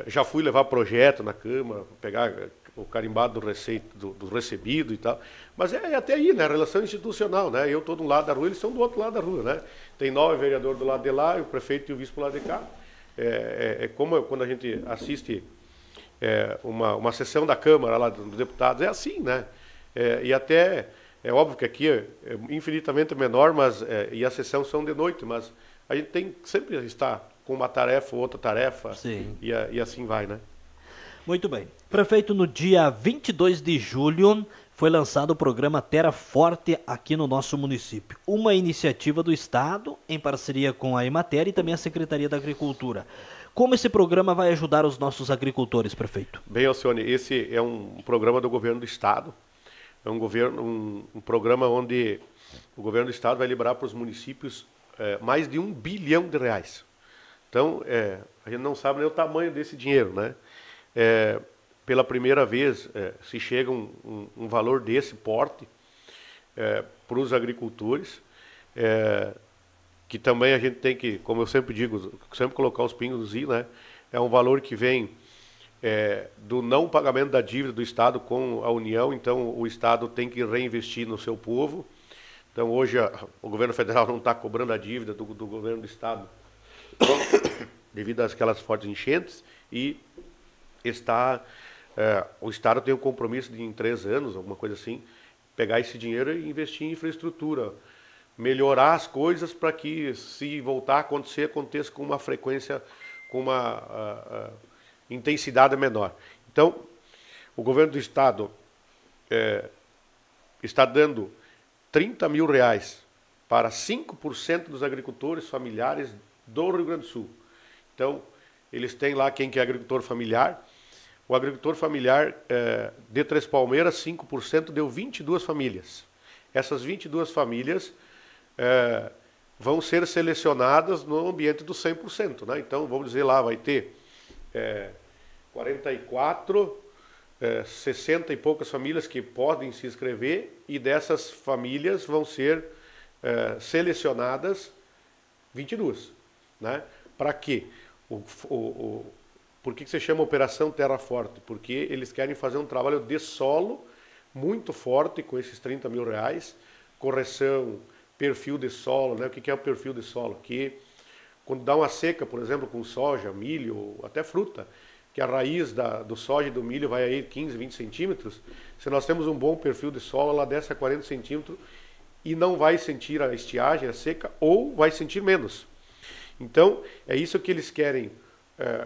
Já fui levar projeto na Câmara, pegar o carimbado do recebido e tal. Mas até aí, né? Relação institucional, né? Eu estou de um lado da rua, eles são do outro lado da rua, né? Tem 9 vereadores do lado de lá, o prefeito e o vice do lado de cá. Como quando a gente assiste uma sessão da Câmara lá dos deputados, é assim, né? E até, é óbvio que aqui é infinitamente menor, mas, e a sessão são de noite, mas a gente tem que sempre estar com uma tarefa ou outra tarefa, e assim vai, né? Muito bem. Prefeito, no dia 22 de julho foi lançado o programa Terra Forte aqui no nosso município. Uma iniciativa do Estado, em parceria com a Emater e também a Secretaria da Agricultura. Como esse programa vai ajudar os nossos agricultores, prefeito? Bem, Alcione, esse é um programa do governo do Estado. É um programa onde o governo do Estado vai liberar para os municípios mais de R$1 bilhão. Então, a gente não sabe nem o tamanho desse dinheiro, né? Pela primeira vez se chega um valor desse porte para os agricultores, que também a gente tem que, como eu sempre digo, sempre colocar os pingos nos i, né? É um valor que vem do não pagamento da dívida do Estado com a União, então o Estado tem que reinvestir no seu povo. Então hoje o governo federal não está cobrando a dívida do governo do Estado devido àquelas fortes enchentes e o Estado tem o compromisso de, em 3 anos, alguma coisa assim, pegar esse dinheiro e investir em infraestrutura, melhorar as coisas para que, se voltar a acontecer, aconteça com uma frequência, com uma intensidade menor. Então, o governo do estado está dando R$30 mil para 5% dos agricultores familiares do Rio Grande do Sul. Então, eles têm lá quem que é agricultor familiar. O agricultor familiar de Três Palmeiras, 5%, deu 22 famílias. Essas 22 famílias vão ser selecionadas no ambiente do 100%. Né? Então, vamos dizer lá, vai ter 44, 60 e poucas famílias que podem se inscrever, e dessas famílias vão ser selecionadas 22. Né? Para quê? Por que se chama Operação Terra Forte? Porque eles querem fazer um trabalho de solo muito forte com esses R$30 mil, correção, perfil de solo. Né? O que é o perfil de solo? Que quando dá uma seca, por exemplo, com soja, milho, até fruta, que a raiz do soja e do milho vai aí 15, 20 centímetros, se nós temos um bom perfil de solo, ela desce a 40 centímetros e não vai sentir a estiagem, a seca, ou vai sentir menos. Então, é isso que eles querem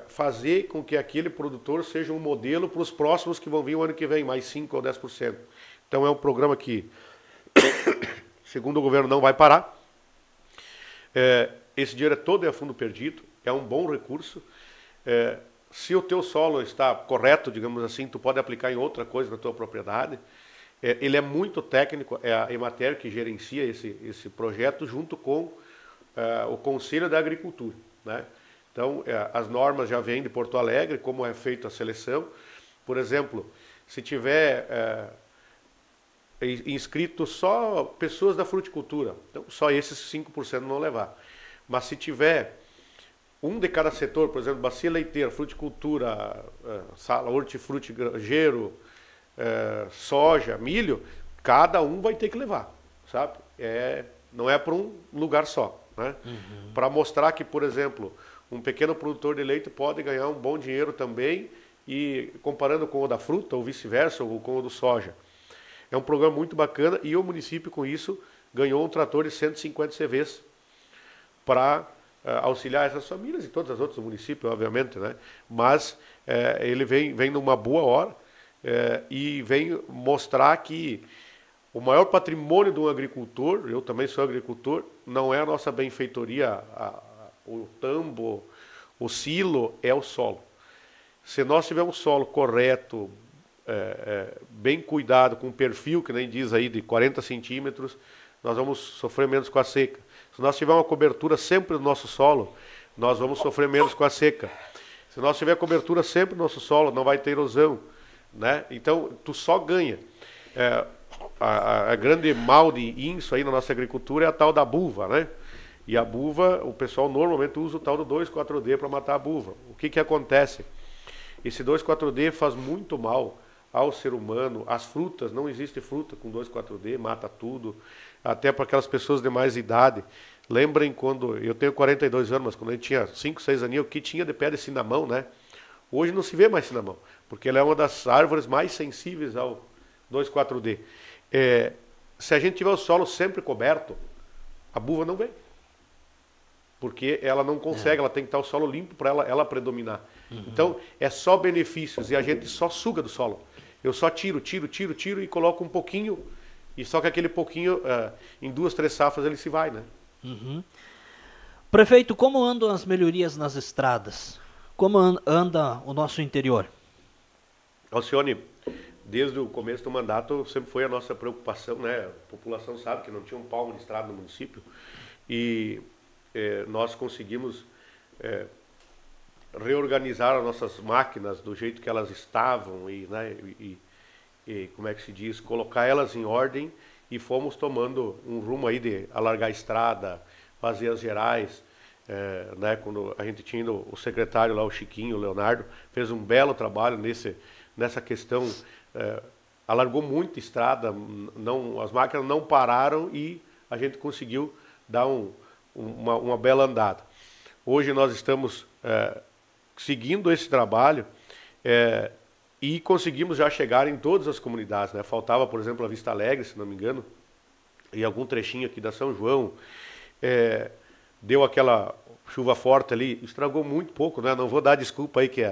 fazer com que aquele produtor seja um modelo para os próximos que vão vir o ano que vem, mais 5 ou 10%. Então, é um programa que, segundo o governo, não vai parar. Esse dinheiro todo é a fundo perdido, é um bom recurso. Se o teu solo está correto, digamos assim, tu pode aplicar em outra coisa na tua propriedade. Ele é muito técnico, é a Emater que gerencia esse projeto junto com o Conselho da Agricultura. Né? Então, as normas já vêm de Porto Alegre, como é feita a seleção. Por exemplo, se tiver inscrito só pessoas da fruticultura, então só esses 5% vão levar. Mas se tiver um de cada setor, por exemplo, bacia leiteira, fruticultura, hortifruti, granjeiro, soja, milho, cada um vai ter que levar, sabe? Não é para um lugar só. Né? Uhum. Para mostrar que, por exemplo, um pequeno produtor de leite pode ganhar um bom dinheiro também, e comparando com o da fruta, ou vice-versa, ou com o do soja. É um programa muito bacana, e o município, com isso, ganhou um trator de 150 CVs para auxiliar essas famílias e todas as outras do município, obviamente. Né? Mas ele vem numa boa hora e vem mostrar que o maior patrimônio de um agricultor, eu também sou agricultor, não é a nossa benfeitoria, o tambo, o silo, é o solo. Se nós tivermos um solo correto, bem cuidado, com um perfil, que nem diz aí, de 40 centímetros, nós vamos sofrer menos com a seca. Se nós tivermos uma cobertura sempre no nosso solo, nós vamos sofrer menos com a seca. Se nós tivermos cobertura sempre no nosso solo, não vai ter erosão. Né? Então, tu só ganha. A grande mal de isso aí na nossa agricultura é a tal da buva, né? E a buva, o pessoal normalmente usa o tal do 2,4-D para matar a buva. O que acontece? Esse 2,4-D faz muito mal ao ser humano, às frutas. Não existe fruta com 2,4-D, mata tudo, até para aquelas pessoas de mais idade. Lembrem quando, eu tenho 42 anos, mas quando a gente tinha 5, 6 aninhos, o que tinha de pé de cinamão, né? Hoje não se vê mais cinamão, porque ela é uma das árvores mais sensíveis ao 2,4-D. Se a gente tiver o solo sempre coberto, a buva não vem. Porque ela não consegue, ela tem que estar o solo limpo para ela predominar. Uhum. Então, é só benefícios e a gente só suga do solo. Eu só tiro e coloco um pouquinho, e só que aquele pouquinho, em 2, 3 safras, ele se vai, né? Uhum. Prefeito, como andam as melhorias nas estradas? Como anda o nosso interior? Alcione, desde o começo do mandato sempre foi a nossa preocupação, né? A população sabe que não tinha um palmo de estrada no município, e nós conseguimos reorganizar as nossas máquinas do jeito que elas estavam e como é que se diz, colocar elas em ordem, e fomos tomando um rumo aí de alargar a estrada, fazer as gerais. Né, quando a gente tinha o secretário lá, o Chiquinho, o Leonardo, fez um belo trabalho nessa questão, alargou muito a estrada, as máquinas não pararam e a gente conseguiu dar uma bela andada. Hoje nós estamos seguindo esse trabalho e conseguimos já chegar em todas as comunidades. Né? Faltava, por exemplo, a Vista Alegre, se não me engano, e algum trechinho aqui da São João, deu aquela chuva forte ali, estragou muito pouco, né? Não vou dar desculpa aí que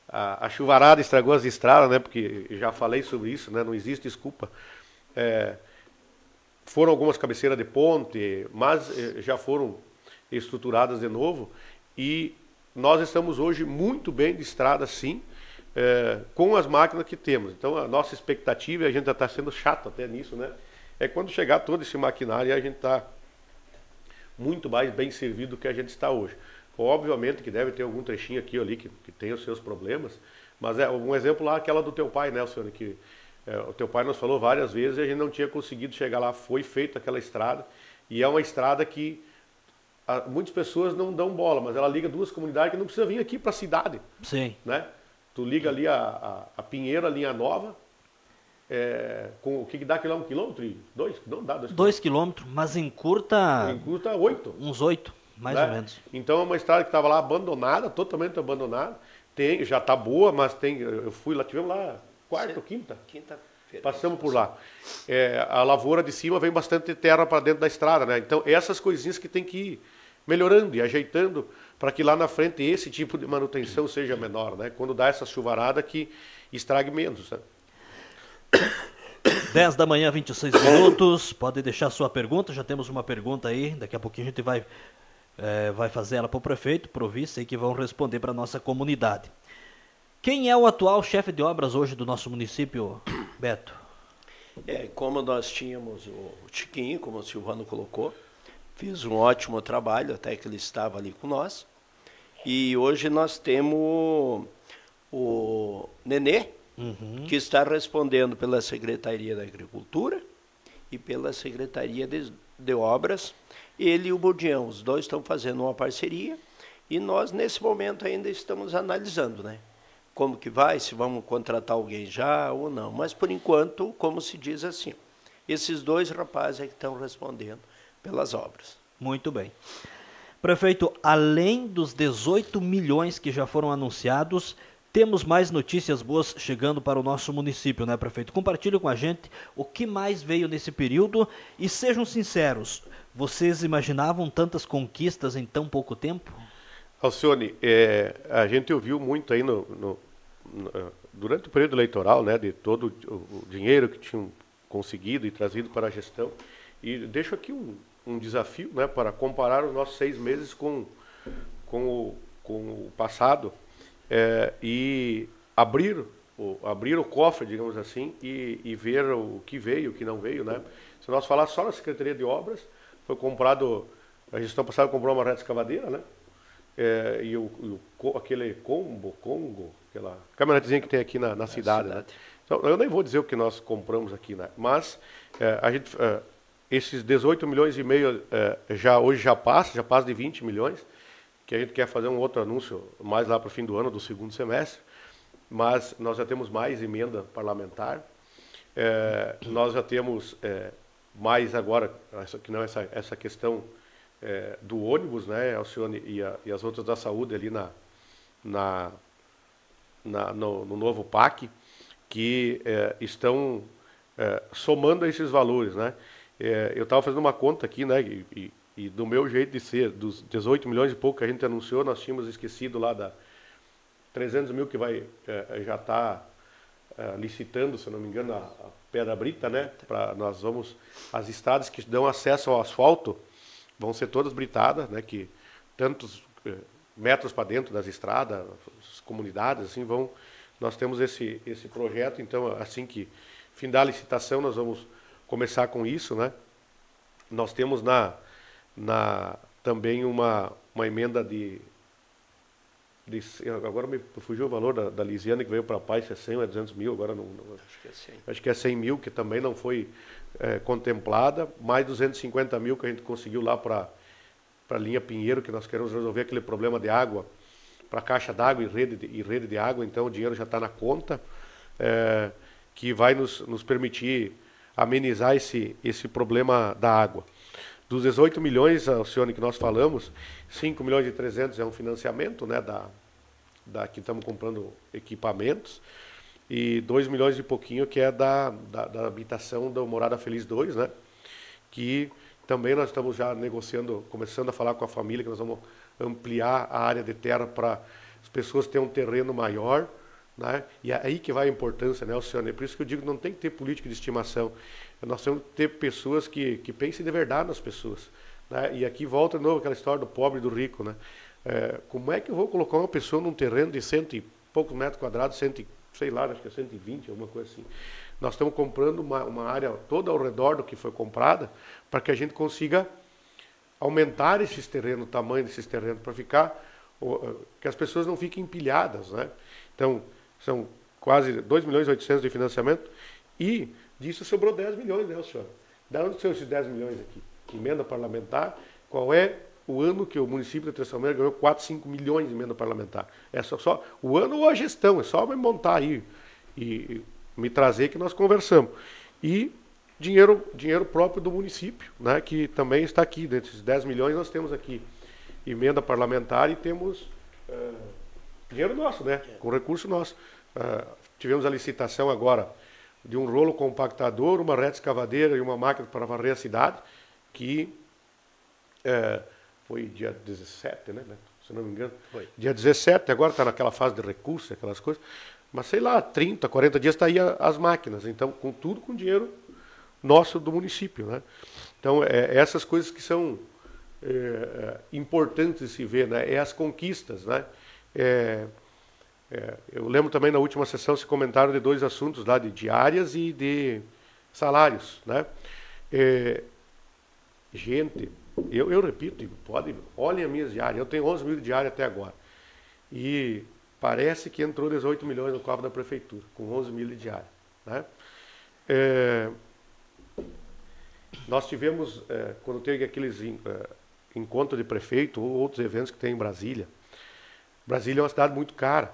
a chuvarada estragou as estradas, né? Porque já falei sobre isso, né? Não existe desculpa. Foram algumas cabeceiras de ponte, mas já foram estruturadas de novo, e nós estamos hoje muito bem de estrada, sim, com as máquinas que temos. Então a nossa expectativa, e a gente já está sendo chato até nisso, né? É quando chegar todo esse maquinário, a gente está muito mais bem servido do que a gente está hoje. Obviamente que deve ter algum trechinho aqui ou ali que tem os seus problemas, mas um exemplo lá, aquela do teu pai, né, Alcione, que o teu pai nos falou várias vezes e a gente não tinha conseguido chegar lá. Foi feita aquela estrada, e é uma estrada que muitas pessoas não dão bola, mas ela liga duas comunidades que não precisa vir aqui para a cidade. Sim. Né? Tu liga ali a Pinheiro, a linha nova, com o que dá aquilo lá, 1 quilômetro? Dois? Não dá 2 quilômetros, mas encurta... Encurta 8. Uns 8, mais ou menos. Então é uma estrada que estava lá abandonada, totalmente abandonada. Já está boa, mas eu fui lá, tivemos lá quarta ou quinta? Quinta-feira. Passamos por lá. A lavoura de cima vem bastante terra para dentro da estrada, né? Então essas coisinhas que tem que ir melhorando e ajeitando para que lá na frente esse tipo de manutenção seja menor, né? Quando dá essa chuvarada que estrague menos, né? 10 da manhã, 26 minutos. Pode deixar sua pergunta. Já temos uma pergunta aí. Daqui a pouquinho a gente vai fazer ela para o prefeito, para o vice, aí que vão responder para a nossa comunidade. Quem é o atual chefe de obras hoje do nosso município, Beto? Como nós tínhamos o Chiquinho, como o Silvano colocou, fez um ótimo trabalho, até que ele estava ali com nós. E hoje nós temos o Nenê, que está respondendo pela Secretaria da Agricultura e pela Secretaria de Obras. Ele e o Budião, os dois estão fazendo uma parceria, e nós nesse momento ainda estamos analisando, né? Como que vai, se vamos contratar alguém já ou não. Mas por enquanto, como se diz assim, esses dois rapazes é que estão respondendo pelas obras. Muito bem. Prefeito, além dos 18 milhões que já foram anunciados, temos mais notícias boas chegando para o nosso município, né, prefeito? Compartilhe com a gente o que mais veio nesse período e sejam sinceros, vocês imaginavam tantas conquistas em tão pouco tempo? Alcione, a gente ouviu muito aí durante o período eleitoral, né, de todo o dinheiro que tinham conseguido e trazido para a gestão. E deixo aqui um desafio, né, para comparar os nossos 6 meses com o passado. E abrir o cofre, digamos assim, e ver o que veio, o que não veio, né? Se nós falar só na Secretaria de Obras, foi comprado, a gestão passada comprou uma reta escavadeira, né? Aquele Congo, aquela caminhonetezinha que tem aqui na cidade, né? Então, eu nem vou dizer o que nós compramos aqui, né? Mas esses 18 milhões e meio hoje já passa de 20 milhões, que a gente quer fazer um outro anúncio mais lá para o fim do ano, do segundo semestre, mas nós já temos mais emenda parlamentar, nós já temos mais agora, essa questão do ônibus, né, Alcione, e as outras da saúde ali no novo PAC, que estão somando esses valores, né. Eu estava fazendo uma conta aqui, né, e do meu jeito de ser, dos 18 milhões e pouco que a gente anunciou, nós tínhamos esquecido lá da 300 mil que já está licitando, se não me engano, a pedra brita, né? As estradas que dão acesso ao asfalto vão ser todas britadas, né? Que tantos metros para dentro das estradas, as comunidades, assim, nós temos esse projeto, então, assim que findar a licitação, nós vamos começar com isso, né? Nós temos também uma emenda agora me fugiu o valor da Lisiane, que veio para a Paz, é 100 ou é 200 mil, agora não acho que é 100 mil, que também não foi contemplada, mais 250 mil que a gente conseguiu lá para a linha Pinheiro, que nós queremos resolver aquele problema de água, para a caixa d'água e rede de água, então o dinheiro já está na conta, que vai nos permitir amenizar esse problema da água. Dos 18 milhões, Alcione, que nós falamos, 5 milhões e 300 é um financiamento, né, que estamos comprando equipamentos. e 2 milhões e pouquinho que é da habitação da Morada Feliz 2, né? Que também nós estamos já negociando, começando a falar com a família, que nós vamos ampliar a área de terra para as pessoas terem um terreno maior, né? E é aí que vai a importância, né, Alcione? É por isso que eu digo que não tem que ter política de estimação. Nós temos que ter pessoas que pensem de verdade nas pessoas, né? E aqui volta de novo aquela história do pobre e do rico, né? Como é que eu vou colocar uma pessoa num terreno de 100 e poucos metros quadrados, sei lá, acho que é 120, alguma coisa assim. Nós estamos comprando uma área toda ao redor do que foi comprada para que a gente consiga aumentar esses terrenos, o tamanho desses terrenos, para que as pessoas não fiquem empilhadas, né? Então, são quase 2 milhões e 800 de financiamento e disso sobrou 10 milhões, né, senhor? Da onde são esses 10 milhões aqui? Emenda parlamentar, qual é o ano que o município de Três Palmeiras ganhou 4, 5 milhões de emenda parlamentar? É só o ano ou a gestão, é só me montar aí e me trazer que nós conversamos. E dinheiro próprio do município, né, que também está aqui. Desses 10 milhões nós temos aqui emenda parlamentar e temos dinheiro nosso, né, com recurso nosso. Tivemos a licitação agora de um rolo compactador, uma reta escavadeira e uma máquina para varrer a cidade, que foi dia 17, né, se não me engano. Foi. Dia 17, agora está naquela fase de recurso, aquelas coisas. Mas sei lá, 30, 40 dias está aí as máquinas. Então, tudo com dinheiro nosso do município, né? Então, essas coisas que são importantes de se ver, né? As conquistas, né? Eu lembro também na última sessão se comentaram de 2 assuntos lá, de diárias e de salários, né? Gente, eu repito, olhem as minhas diárias, eu tenho 11 mil de diária até agora. E parece que entrou 18 milhões no cofre da prefeitura, com 11 mil de diária, né? Nós tivemos, quando teve aqueles encontros de prefeito ou outros eventos que tem em Brasília. Brasília é uma cidade muito cara.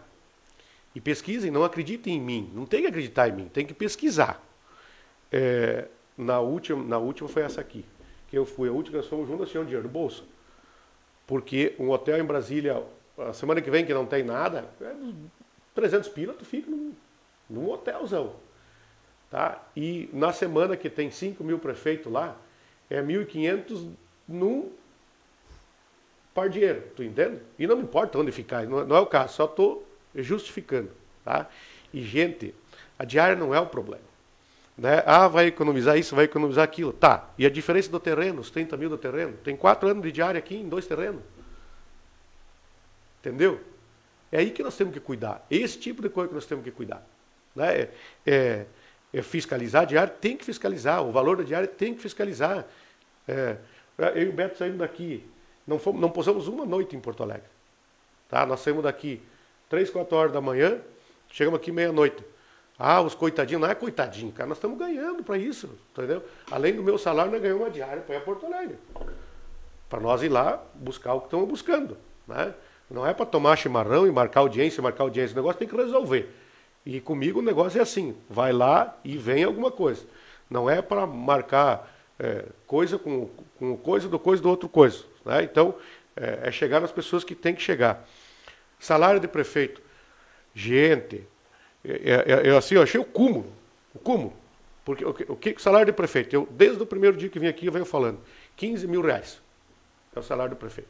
E pesquisem, não acreditem em mim. Não tem que acreditar em mim, tem que pesquisar. Na última foi essa aqui. Que eu fui, a última nós fomos juntos, nós tínhamos dinheiro no bolso. Porque um hotel em Brasília, a semana que vem que não tem nada, 300 pila, tu fica num hotelzão. Tá? E na semana que tem 5 mil prefeitos lá, 1.500 num par de dinheiro, tu entende? E não me importa onde ficar, não é o caso, só estou justificando. Tá? E, gente, a diária não é o problema. Né? Vai economizar isso, vai economizar aquilo. Tá, e a diferença do terreno, os 30 mil do terreno? Tem 4 anos de diária aqui em 2 terrenos. Entendeu? É aí que nós temos que cuidar. Esse tipo de coisa que nós temos que cuidar. Né? Fiscalizar a diária, tem que fiscalizar. O valor da diária tem que fiscalizar. Eu e o Beto saímos daqui, não pousamos uma noite em Porto Alegre. Tá? Nós saímos daqui 3, 4 horas da manhã, chegamos aqui meia-noite. Os coitadinhos, não é coitadinho, cara, nós estamos ganhando para isso, entendeu? Além do meu salário, nós ganhamos uma diária para ir a Porto Alegre. Para nós ir lá buscar o que estamos buscando. Né? Não é para tomar chimarrão e marcar audiência. O negócio tem que resolver. E comigo o negócio é assim, vai lá e vem alguma coisa. Não é para marcar coisa com coisa do outro coisa. Né? Então, é chegar nas pessoas que tem que chegar. Salário de prefeito. Gente, eu achei o cúmulo. Porque o que salário de prefeito? Eu, desde o primeiro dia que vim aqui, eu venho falando. 15 mil reais é o salário do prefeito.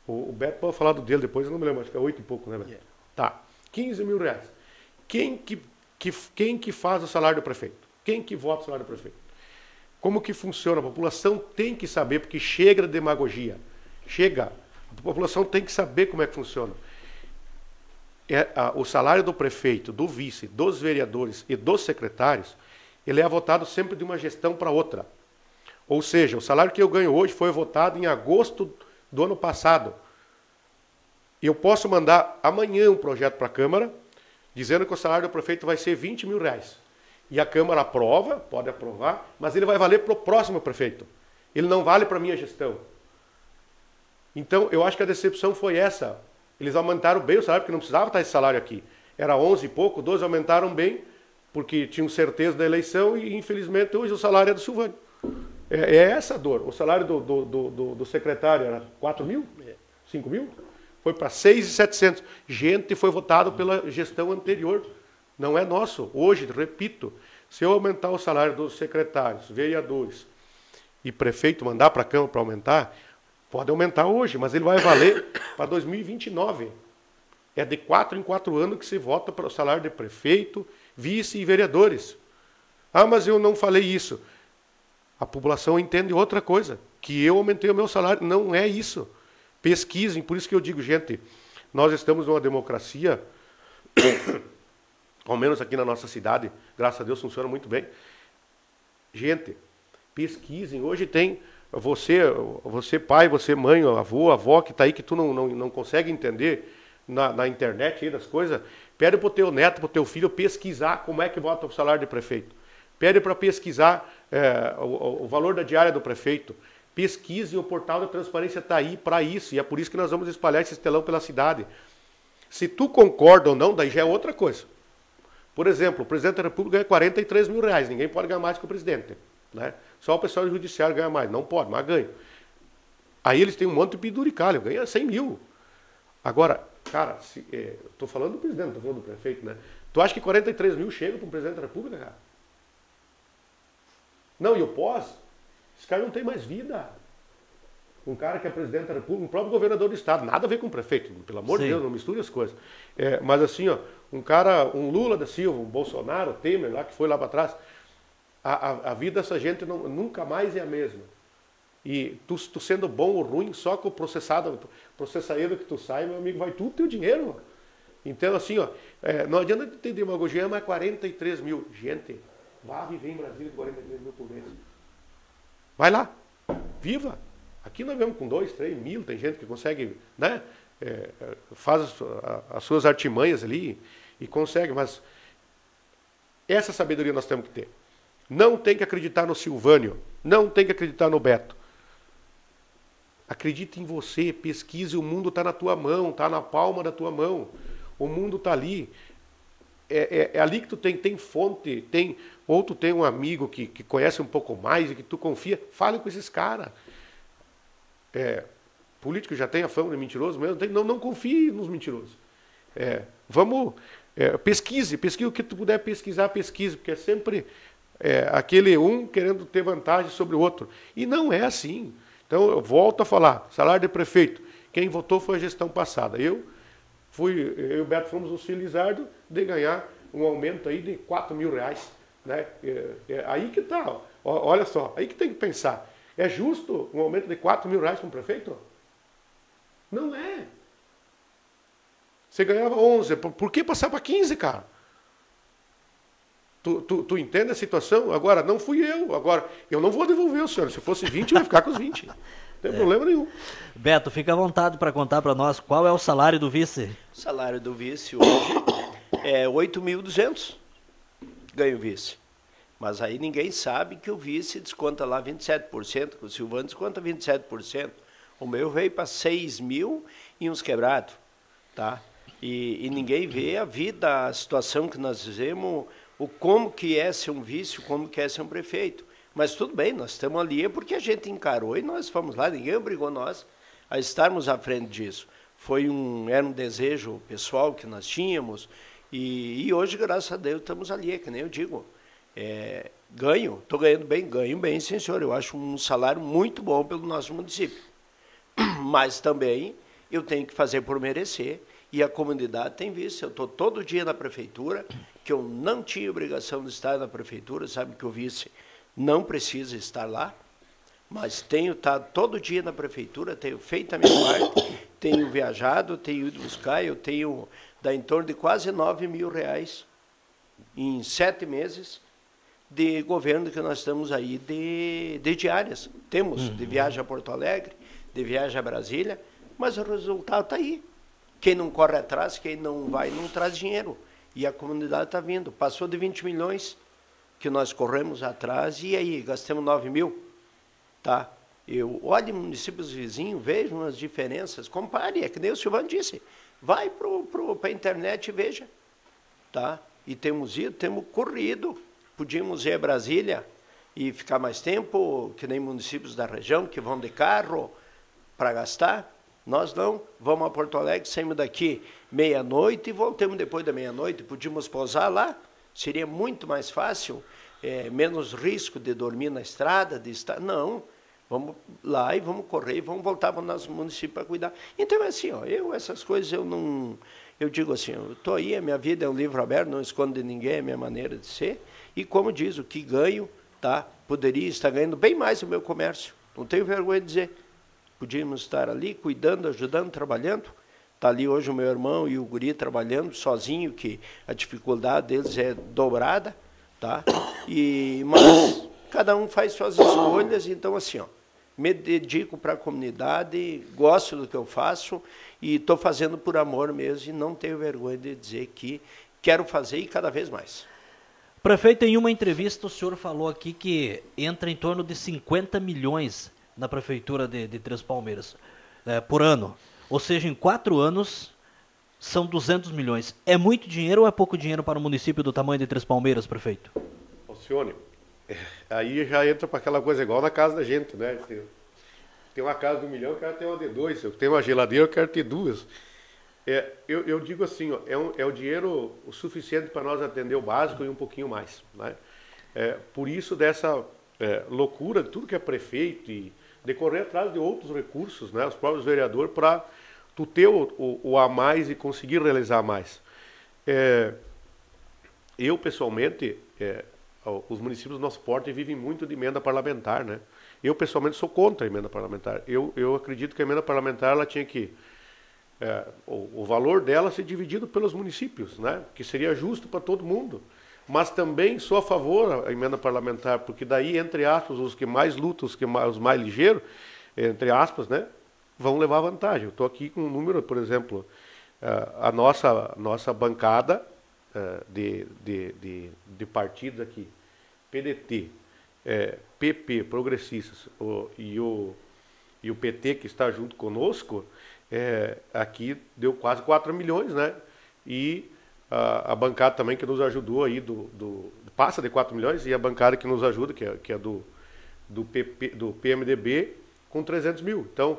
O Beto pode falar do dele depois, eu não me lembro, acho que é 8 e pouco, né, Beto? Yeah. Tá, 15 mil reais. Quem que faz o salário do prefeito? Quem que vota o salário do prefeito? Como que funciona? A população tem que saber, porque chega de demagogia. Chega. A população tem que saber como é que funciona. O salário do prefeito, do vice, dos vereadores e dos secretários, ele é votado sempre de uma gestão para outra. Ou seja, o salário que eu ganho hoje foi votado em agosto do ano passado. Eu posso mandar amanhã um projeto para a Câmara, dizendo que o salário do prefeito vai ser 20 mil reais. E a Câmara aprova, pode aprovar, mas ele vai valer para o próximo prefeito. Ele não vale para a minha gestão. Então, eu acho que a decepção foi essa. Eles aumentaram bem o salário, porque não precisava estar esse salário aqui. Era 11 e pouco, 12 aumentaram bem, porque tinham certeza da eleição e, infelizmente, hoje o salário é do Silvânio. É essa a dor. O salário do secretário era 4 mil? 5 mil? Foi para 6.700. Gente, foi votado pela gestão anterior. Não é nosso. Hoje, repito, se eu aumentar o salário dos secretários, vereadores e prefeito mandar para a Câmara para aumentar, pode aumentar hoje, mas ele vai valer para 2029. É de 4 em 4 anos que se vota para o salário de prefeito, vice e vereadores. Ah, mas eu não falei isso. A população entende outra coisa, que eu aumentei o meu salário. Não é isso. Pesquisem, por isso que eu digo, gente, nós estamos numa democracia, ao menos aqui na nossa cidade, graças a Deus funciona muito bem. Gente, pesquisem. Hoje tem você pai, você mãe, avô, avó, que está aí, que tu não consegue entender na internet aí das coisas, pede para o teu neto, para o teu filho pesquisar como é que vota o salário de prefeito. Pede para pesquisar o valor da diária do prefeito. Pesquise, o portal da transparência está aí para isso, e é por isso que nós vamos espalhar esse estelão pela cidade. Se tu concorda ou não, daí já é outra coisa. Por exemplo, o presidente da República ganha 43 mil reais, ninguém pode ganhar mais que o presidente. Né? Só o pessoal do judiciário ganha mais, não pode, mas ganha. Aí eles têm um monte de penduricalho, ganha 100 mil. Agora, cara, estou falando do presidente, não estou falando do prefeito, né? Tu acha que 43 mil chega para um presidente da República, cara? Não, e o pós? Esse cara não tem mais vida. Um cara que é presidente da República, um próprio governador do estado, nada a ver com o prefeito, pelo amor de Deus, não misture as coisas. Mas assim, ó, um Lula da Silva, um Bolsonaro, Temer, lá que foi lá para trás, a vida dessa gente nunca mais é a mesma. E tu sendo bom ou ruim, só com o processaído que tu sai, meu amigo, vai tudo teu dinheiro. Então, assim, ó, não adianta ter demagogia, mas 43 mil. Gente, vá viver em Brasília com 43 mil por mês. Vai lá, viva. Aqui nós vemos com 2, 3 mil, tem gente que consegue, né? Faz as suas artimanhas ali e consegue, mas essa sabedoria nós temos que ter. Não tem que acreditar no Silvânio, não tem que acreditar no Beto. Acredite em você, pesquise, o mundo está na tua mão, está na palma da tua mão. O mundo está ali. É ali que tu tem fonte, ou tu tem um amigo que conhece um pouco mais e que tu confia, fale com esses caras. Político já tem a fama de mentiroso mesmo, não confie nos mentirosos. Pesquise o que tu puder pesquisar, pesquise, porque é sempre aquele um querendo ter vantagem sobre o outro. E não é assim. Então, eu volto a falar, salário de prefeito, quem votou foi a gestão passada. Eu e o Beto fomos os felizardos de ganhar um aumento aí de 4 mil reais. Né? Aí que está, olha só, aí que tem que pensar. É justo um aumento de 4 mil reais para um prefeito? Não é. Você ganhava 11, por que passar para 15, cara? Tu entende a situação? Agora, não fui eu. Agora, eu não vou devolver o senhor. Se fosse 20, eu ia ficar com os 20. Não tem problema nenhum. Beto, fica à vontade para contar para nós qual é o salário do vice. O salário do vice hoje é 8.200. Ganho o vice. Mas aí ninguém sabe que o vice desconta lá 27%, que o Silvano desconta 27%. O meu veio para 6 mil e uns quebrados. Tá? E ninguém vê a vida, a situação que nós fizemos, como que é ser um vice, como que é ser um prefeito. Mas tudo bem, nós estamos ali porque a gente encarou e nós fomos lá, ninguém obrigou nós a estarmos à frente disso. Era um desejo pessoal que nós tínhamos e hoje, graças a Deus, estamos ali, é que nem eu digo. Estou ganho bem, sim senhor, eu acho um salário muito bom pelo nosso município. Mas também eu tenho que fazer por merecer e a comunidade tem visto. Eu estou todo dia na prefeitura, que eu não tinha obrigação de estar na prefeitura, sabe que o vice não precisa estar lá, mas tenho estado todo dia na prefeitura, tenho feito a minha parte, tenho viajado, tenho ido buscar, eu tenho dá em torno de quase 9 mil reais em 7 meses de governo que nós estamos aí de diárias. Temos de viagem a Porto Alegre, de viagem a Brasília, mas o resultado está aí. Quem não corre atrás, quem não vai, não traz dinheiro. E a comunidade está vindo. Passou de 20 milhões que nós corremos atrás e aí gastamos 9 mil. Tá? Eu olho municípios vizinhos, vejo as diferenças, compare, é que nem o Silvano disse. Vai para a internet e veja. Tá? E temos ido, temos corrido. Podíamos ir a Brasília e ficar mais tempo, que nem municípios da região que vão de carro para gastar. Nós não, vamos a Porto Alegre, saímos daqui meia-noite e voltamos depois da meia-noite. Podíamos pousar lá, seria muito mais fácil, menos risco de dormir na estrada, de estar... Não, vamos lá e vamos correr e vamos voltar para o nosso município para cuidar. Então, é assim, ó, essas coisas eu não... Eu digo assim, eu estou aí, a minha vida é um livro aberto, não escondo de ninguém, é a minha maneira de ser. E como diz, o que ganho, tá, poderia estar ganhando bem mais o meu comércio. Não tenho vergonha de dizer. Podíamos estar ali cuidando, ajudando, trabalhando. Está ali hoje o meu irmão e o guri trabalhando sozinho, que a dificuldade deles é dobrada. Tá? Mas cada um faz suas escolhas, então assim, ó, me dedico para a comunidade, gosto do que eu faço e estou fazendo por amor mesmo e não tenho vergonha de dizer que quero fazer e cada vez mais. Prefeito, em uma entrevista o senhor falou aqui que entra em torno de 50 milhões na prefeitura de Três Palmeiras por ano. Ou seja, em 4 anos são 200 milhões. É muito dinheiro ou é pouco dinheiro para um município do tamanho de Três Palmeiras, prefeito? Alcione, aí já entra para aquela coisa igual na casa da gente, né? Tem uma casa de 1 milhão, eu quero ter uma de 2. Eu tenho uma geladeira, eu quero ter 2. Eu digo assim, ó, é o dinheiro o suficiente para nós atender o básico e um pouquinho mais, né? Por isso dessa loucura de tudo que é prefeito e decorrer atrás de outros recursos, né? Os próprios vereadores, para tu ter o a mais e conseguir realizar mais. Eu, pessoalmente, os municípios do nosso porte vivem muito de emenda parlamentar, né? Eu, pessoalmente, sou contra a emenda parlamentar. Eu acredito que a emenda parlamentar ela tinha que... o valor dela ser dividido pelos municípios, né? Que seria justo para todo mundo. Mas também sou a favor da emenda parlamentar, porque daí, entre aspas, os que mais lutam, os mais ligeiros, entre aspas, né? Vão levar vantagem. Eu estou aqui com um número, por exemplo, a nossa bancada de partidos aqui, PDT, PP, Progressistas, e o PT, que está junto conosco, aqui deu quase 4 milhões, né? E a bancada também que nos ajudou aí, passa de 4 milhões, e a bancada que nos ajuda, que é do PMDB, com 300 mil. Então,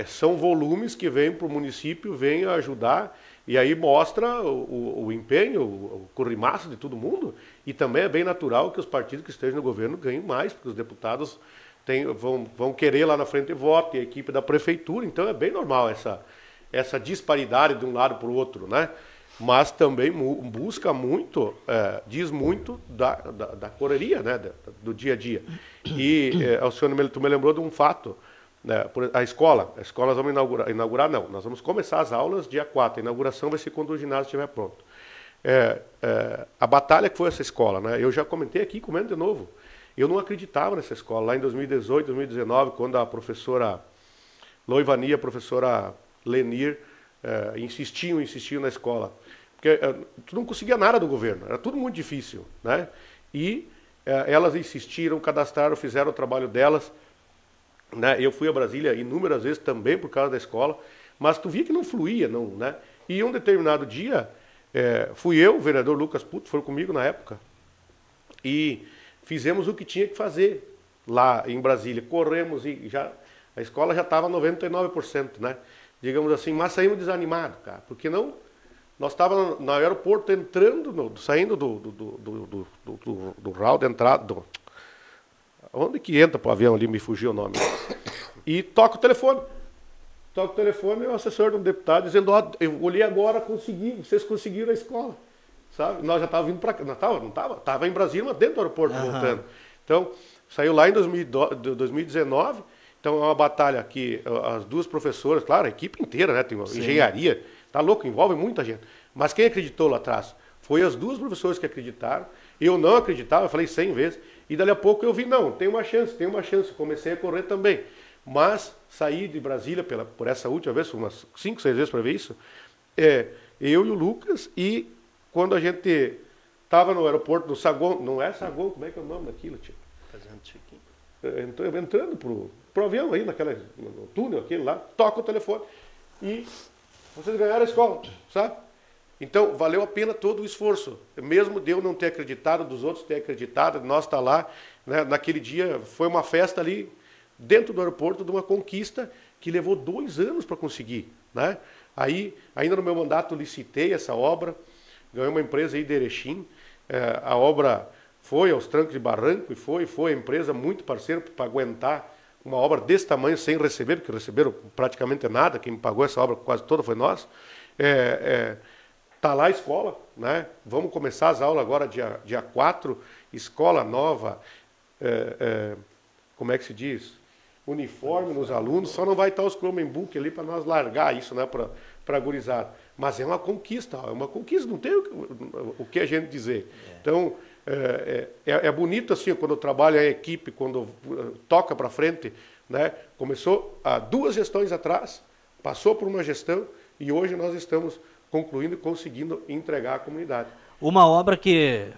são volumes que vêm para o município, vêm ajudar, e aí mostra o empenho, o corrimaço de todo mundo, e também é bem natural que os partidos que estejam no governo ganhem mais, porque os deputados vão querer lá na frente voto, e a equipe da prefeitura, então é bem normal essa disparidade de um lado para o outro, né? Mas também busca muito, diz muito da correria, né? Do dia a dia. E, Alcione, tu me lembrou de um fato, né? A escola nós vamos inaugurar não, nós vamos começar as aulas dia 4, a inauguração vai ser quando o ginásio estiver pronto. A batalha que foi essa escola, né? Eu já comentei aqui, comento de novo, eu não acreditava nessa escola, lá em 2018, 2019, quando a professora Loivani e a professora Lenir insistiam na escola, porque tu não conseguia nada do governo, era tudo muito difícil, né? E elas insistiram, cadastraram, fizeram o trabalho delas, né? Eu fui a Brasília inúmeras vezes também por causa da escola, mas tu via que não fluía, não, né? E um determinado dia, fui eu, o vereador Lucas Puto, foi comigo na época, e fizemos o que tinha que fazer lá em Brasília, corremos e a escola já estava 99%, né? Digamos assim, mas saímos desanimados, cara, porque não... Nós estávamos no aeroporto entrando, saindo do hall de entrada, onde que entra para o avião ali, me fugiu o nome, e toca o telefone e o assessor do deputado dizendo, eu olhei agora, vocês conseguiram a escola, sabe? Nós já estávamos vindo para cá, estava em Brasília, mas dentro do aeroporto, voltando. Então, saiu lá em 2019, então é uma batalha que as duas professoras, claro, a equipe inteira, né? Tem uma engenharia, tá louco, envolve muita gente. Mas quem acreditou lá atrás? Foi as duas professoras que acreditaram. Eu não acreditava, eu falei 100 vezes. E dali a pouco eu vi, não, tem uma chance. Comecei a correr também. Mas saí de Brasília por essa última vez, umas 5, 6 vezes para ver isso. Eu e o Lucas, e quando a gente estava no aeroporto do Saguão, não é Saguão, como é que é o nome daquilo, tio? Fazendo check-in. Entrando pro avião aí, no túnel, aquele lá, toca o telefone e vocês ganharam a escola, sabe? Então, valeu a pena todo o esforço. Mesmo de eu não ter acreditado, dos outros ter acreditado, nós estar lá, né? Naquele dia foi uma festa ali, dentro do aeroporto, de uma conquista que levou 2 anos para conseguir, né? Aí, ainda no meu mandato, licitei essa obra, ganhei uma empresa aí de Erechim, a obra foi aos trancos de barranco e foi a empresa muito parceira para aguentar uma obra desse tamanho sem receber, porque receberam praticamente nada, quem pagou essa obra quase toda foi nós. Tá lá a escola, né? Vamos começar as aulas agora dia 4, escola nova, como é que se diz? Uniforme nos alunos, só não vai estar os Chromebook ali para nós largar isso, né, para a gurizada. Mas é uma conquista, não tem o que a gente dizer. Então, é bonito assim, quando trabalha a equipe, quando toca para frente, né? Começou há 2 gestões atrás, passou por uma gestão e hoje nós estamos concluindo e conseguindo entregar à comunidade. Uma obra que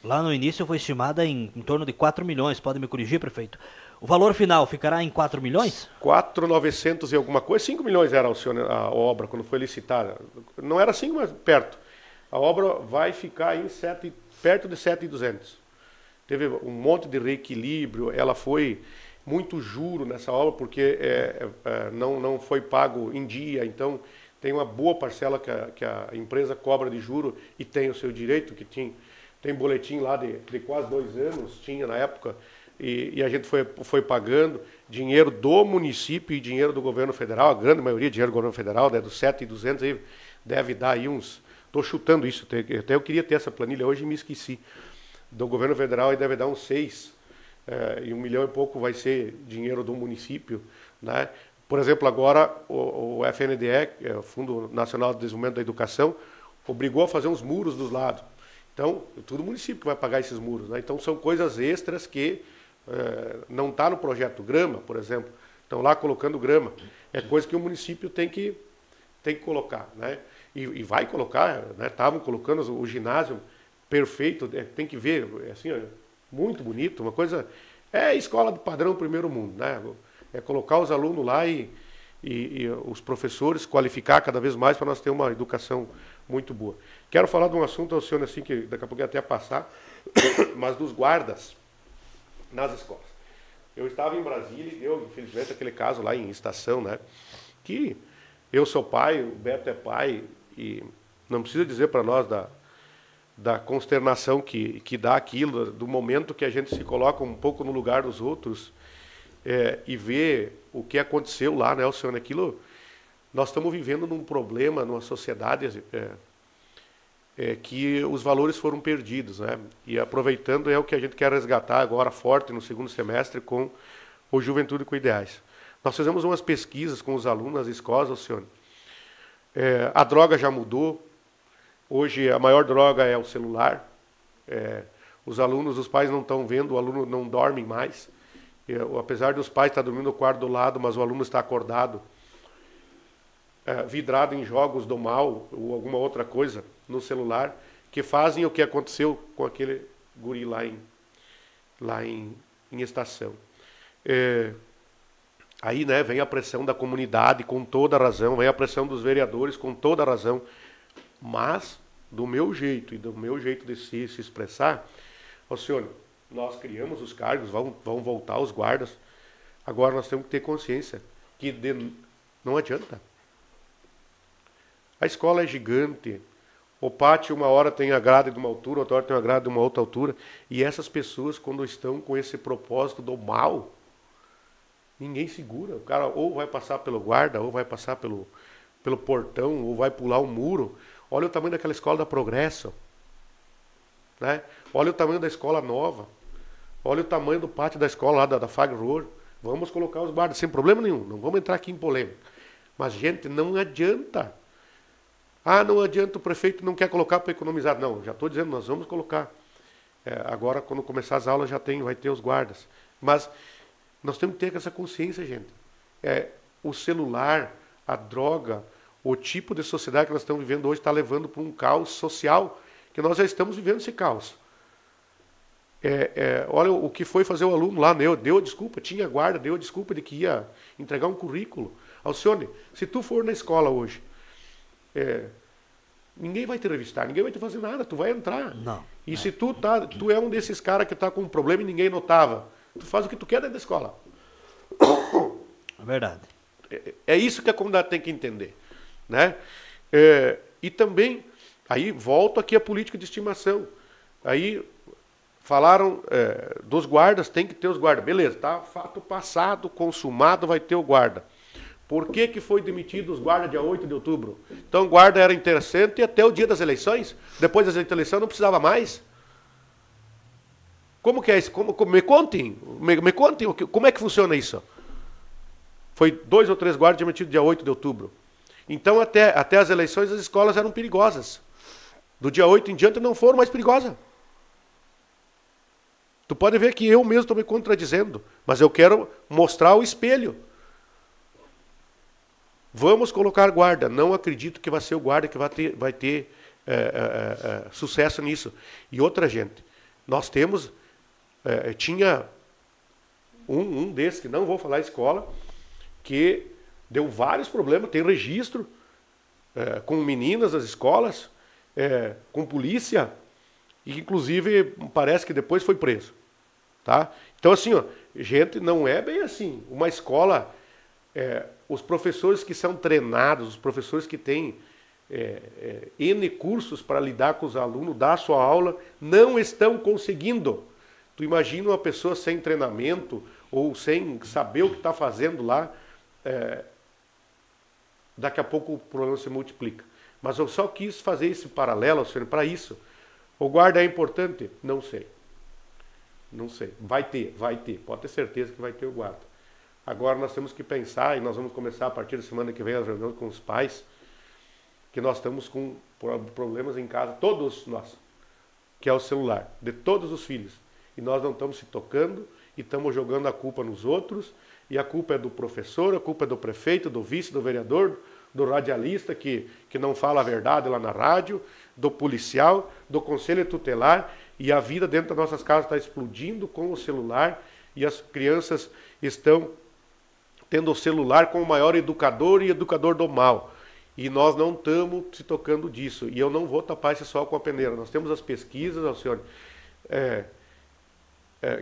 lá no início foi estimada em torno de 4 milhões, pode me corrigir, prefeito? O valor final ficará em 4 milhões? 4.900 e alguma coisa, 5 milhões era a obra quando foi licitada. Não era 5, mas perto. A obra vai ficar em perto de 7.200. Teve um monte de reequilíbrio, ela foi muito juro nessa obra, porque não foi pago em dia, então tem uma boa parcela que a empresa cobra de juro e tem o seu direito, que tem boletim lá de quase 2 anos, tinha na época, e a gente foi pagando dinheiro do município e dinheiro do governo federal, a grande maioria dinheiro do governo federal, né, dos 7.200 aí deve dar aí uns, estou chutando isso, até eu queria ter essa planilha hoje e me esqueci, do governo federal aí deve dar uns 6, e 1 milhão e pouco vai ser dinheiro do município, né? Por exemplo, agora o FNDE, que é o Fundo Nacional de Desenvolvimento da Educação, obrigou a fazer uns muros dos lados. Então, é tudo o município que vai pagar esses muros, né? Então, são coisas extras que não está no projeto. Grama, por exemplo, estão lá colocando grama. É coisa que o município tem que colocar, né? E vai colocar, né? Estavam colocando o ginásio perfeito, tem que ver, assim, muito bonito, uma coisa... É escola de padrão primeiro mundo, né? É colocar os alunos lá e os professores qualificar cada vez mais para nós ter uma educação muito boa. Quero falar de um assunto, Alcione, assim, que daqui a pouco ia até passar, mas dos guardas nas escolas. Eu estava em Brasília e deu, infelizmente, aquele caso lá em Estação, né? Que eu sou pai, o Beto é pai, e não precisa dizer para nós da consternação que dá aquilo, do momento que a gente se coloca um pouco no lugar dos outros, e ver o que aconteceu lá, né, Alcione? Aquilo, nós estamos vivendo num problema, numa sociedade que os valores foram perdidos, né? E aproveitando é o que a gente quer resgatar agora forte no segundo semestre com o Juventude com Ideais. Nós fizemos umas pesquisas com os alunos nas escolas, Alcione. A droga já mudou. Hoje a maior droga é o celular. Os alunos, os pais não estão vendo, o aluno não dorme mais. Apesar dos pais estar dormindo no quarto do lado, mas o aluno está acordado, vidrado em jogos do mal ou alguma outra coisa no celular, que fazem o que aconteceu com aquele guri lá em Estação. Aí, né, vem a pressão da comunidade com toda a razão, vem a pressão dos vereadores com toda a razão, mas do meu jeito e do meu jeito de se expressar, Alcione, nós criamos os cargos, vão voltar os guardas. Agora nós temos que ter consciência que não adianta. A escola é gigante. O pátio uma hora tem a grade de uma altura, outra hora tem a grade de uma outra altura. E essas pessoas, quando estão com esse propósito do mal, ninguém segura. O cara ou vai passar pelo guarda, ou vai passar pelo portão, ou vai pular um muro. Olha o tamanho daquela escola da Progresso, né? Olha o tamanho da escola nova. Olha o tamanho do pátio da escola lá da Fag Road. Vamos colocar os guardas sem problema nenhum. Não vamos entrar aqui em polêmica. Mas, gente, não adianta. Não adianta, o prefeito não quer colocar para economizar. Não, já estou dizendo, nós vamos colocar. Agora, quando começar as aulas, vai ter os guardas. Mas nós temos que ter essa consciência, gente. O celular, a droga, o tipo de sociedade que nós estamos vivendo hoje está levando para um caos social, que nós já estamos vivendo esse caos. Olha o que foi fazer o aluno lá, deu a desculpa, tinha guarda, deu a desculpa de que ia entregar um currículo. Alcione, se tu for na escola hoje, ninguém vai te revistar, ninguém vai te fazer nada, tu vai entrar. Não. E se tu é um desses caras que está com um problema e ninguém notava, tu faz o que tu quer dentro da escola. É verdade. É isso que a comunidade tem que entender, né? E também, aí volto aqui a política de estimação. Aí falaram dos guardas, tem que ter os guardas. Beleza, tá? Fato passado, consumado, vai ter o guarda. Por que foi demitido os guardas dia 8 de outubro? Então o guarda era interessante até o dia das eleições. Depois das eleições não precisava mais. Como que é isso? Me contem, como é que funciona isso? Foi 2 ou 3 guardas demitidos dia 8 de outubro. Então até as eleições as escolas eram perigosas. Do dia 8 em diante não foram mais perigosas. Tu pode ver que eu mesmo estou me contradizendo, mas eu quero mostrar o espelho. Vamos colocar guarda. Não acredito que vai ser o guarda que vai ter sucesso nisso. E outra, gente, nós temos... tinha um desses, que não vou falar escola, que deu vários problemas, tem registro com meninas das escolas, com polícia, e inclusive parece que depois foi preso. Tá? Então assim, ó, gente, não é bem assim. Uma escola, os professores que são treinados, os professores que têm N cursos para lidar com os alunos, dar a sua aula, não estão conseguindo. Tu imagina uma pessoa sem treinamento ou sem saber o que está fazendo lá, daqui a pouco o problema se multiplica. Mas eu só quis fazer esse paralelo, senhor, para isso. O guarda é importante? Não sei. Não sei. Vai ter. Pode ter certeza que vai ter o guarda. Agora nós temos que pensar, e nós vamos começar a partir da semana que vem as reuniões com os pais, que nós estamos com problemas em casa, todos nós, que é o celular, de todos os filhos. E nós não estamos se tocando e estamos jogando a culpa nos outros, e a culpa é do professor, a culpa é do prefeito, do vice, do vereador, do radialista que não fala a verdade lá na rádio, do policial, do conselho tutelar, e a vida dentro das nossas casas está explodindo com o celular, e as crianças estão tendo o celular como o maior educador e educador do mal. E nós não estamos se tocando disso, e eu não vou tapar esse sol com a peneira. Nós temos as pesquisas, Alcione,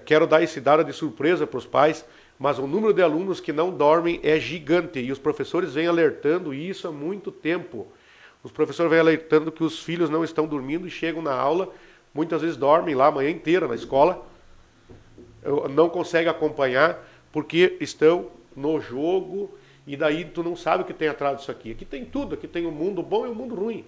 quero dar esse dado de surpresa para os pais, mas o número de alunos que não dormem é gigante, e os professores vêm alertando isso há muito tempo. Os professores vêm alertando que os filhos não estão dormindo e chegam na aula, muitas vezes dormem lá a manhã inteira na escola, não conseguem acompanhar porque estão no jogo, e daí tu não sabe o que tem atrás disso aqui. Aqui tem tudo, aqui tem o mundo bom e o mundo ruim.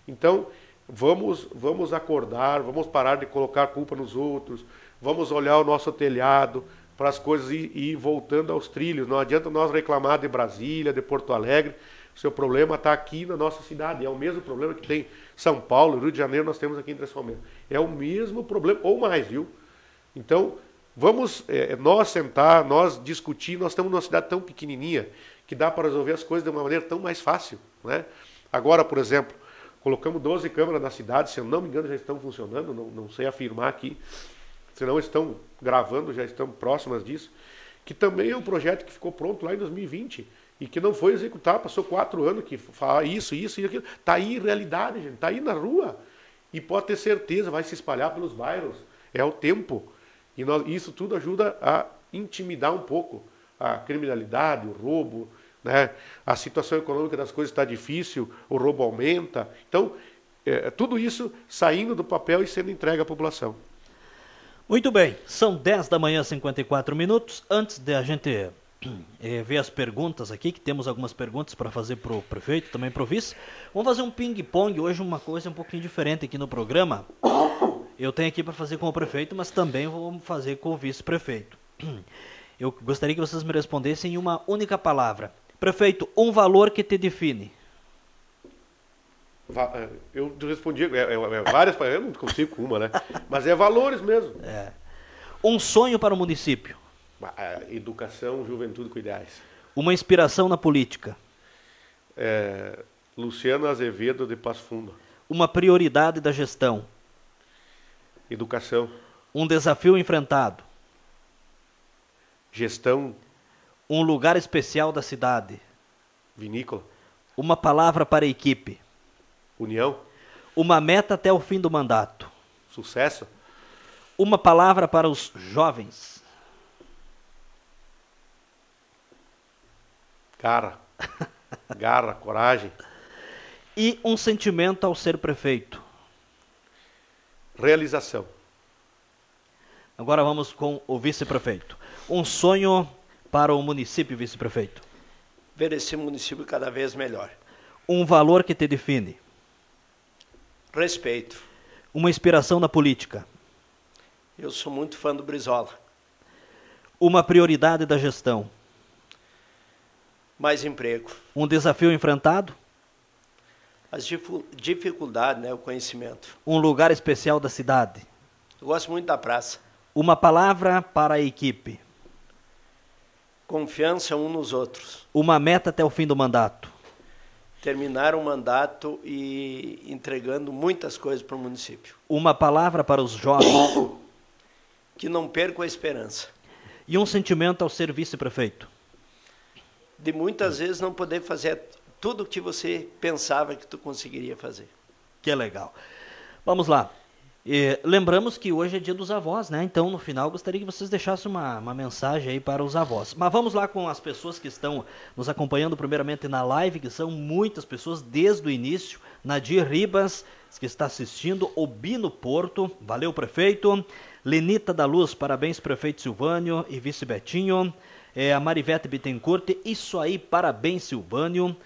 Então, vamos acordar, vamos parar de colocar culpa nos outros, vamos olhar o nosso telhado para as coisas ir voltando aos trilhos. Não adianta nós reclamar de Brasília, de Porto Alegre, o seu problema está aqui na nossa cidade. É o mesmo problema que tem São Paulo, Rio de Janeiro, nós temos aqui em Três Palmeiras. É o mesmo problema, ou mais, viu? Então, vamos nós sentar, nós discutir. Nós estamos numa cidade tão pequenininha que dá para resolver as coisas de uma maneira tão mais fácil, né? Agora, por exemplo, colocamos 12 câmeras na cidade, se eu não me engano já estão funcionando, não sei afirmar aqui, se não estão gravando, já estão próximas disso, que também é um projeto que ficou pronto lá em 2020 e que não foi executado, passou 4 anos que fala isso e aquilo. Está aí em realidade, gente, está aí na rua. E pode ter certeza, vai se espalhar pelos bairros. É o tempo. E isso tudo ajuda a intimidar um pouco a criminalidade, o roubo, né? A situação econômica das coisas está difícil, o roubo aumenta. Então, tudo isso saindo do papel e sendo entregue à população. Muito bem, são 10 da manhã, 54 minutos. Antes de a gente ver as perguntas aqui, que temos algumas perguntas para fazer para o prefeito, também para o vice, vamos fazer um ping-pong. Hoje uma coisa um pouquinho diferente aqui no programa. Eu tenho aqui para fazer com o prefeito, mas também vou fazer com o vice-prefeito. Eu gostaria que vocês me respondessem em uma única palavra. Prefeito, um valor que te define. Eu respondi várias, eu não consigo com uma, né? Mas é valores mesmo. Um sonho para o município. Educação, juventude com ideais. Uma inspiração na política. Luciano Azevedo de Passo Fundo. Uma prioridade da gestão. Educação. Um desafio enfrentado. Gestão. Um lugar especial da cidade. Vinícola. Uma palavra para a equipe. União. Uma meta até o fim do mandato. Sucesso. Uma palavra para os jovens. Garra, coragem. E um sentimento ao ser prefeito. Realização. Agora vamos com o vice-prefeito. Um sonho para o município, vice-prefeito. Ver esse município cada vez melhor. Um valor que te define. Respeito. Uma inspiração na política. Eu sou muito fã do Brizola. Uma prioridade da gestão. Mais emprego. Um desafio enfrentado. As dificuldades, né, o conhecimento. Um lugar especial da cidade. Eu gosto muito da praça. Uma palavra para a equipe. Confiança uns nos outros. Uma meta até o fim do mandato. Terminar o mandato e entregando muitas coisas para o município. Uma palavra para os jovens. Que não percam a esperança. E um sentimento ao ser vice-prefeito. De muitas vezes não poder fazer tudo o que você pensava que tu conseguiria fazer. Que legal. Vamos lá. Lembramos que hoje é dia dos avós, né? Então, no final, gostaria que vocês deixassem uma mensagem aí para os avós. Mas vamos lá com as pessoas que estão nos acompanhando primeiramente na live, que são muitas pessoas desde o início. Nadir Ribas, que está assistindo. Obino Porto, valeu, prefeito. Lenita da Luz, parabéns, prefeito Silvânio e vice Betinho. A Marivete Bittencourt, isso aí, parabéns, Silvânio.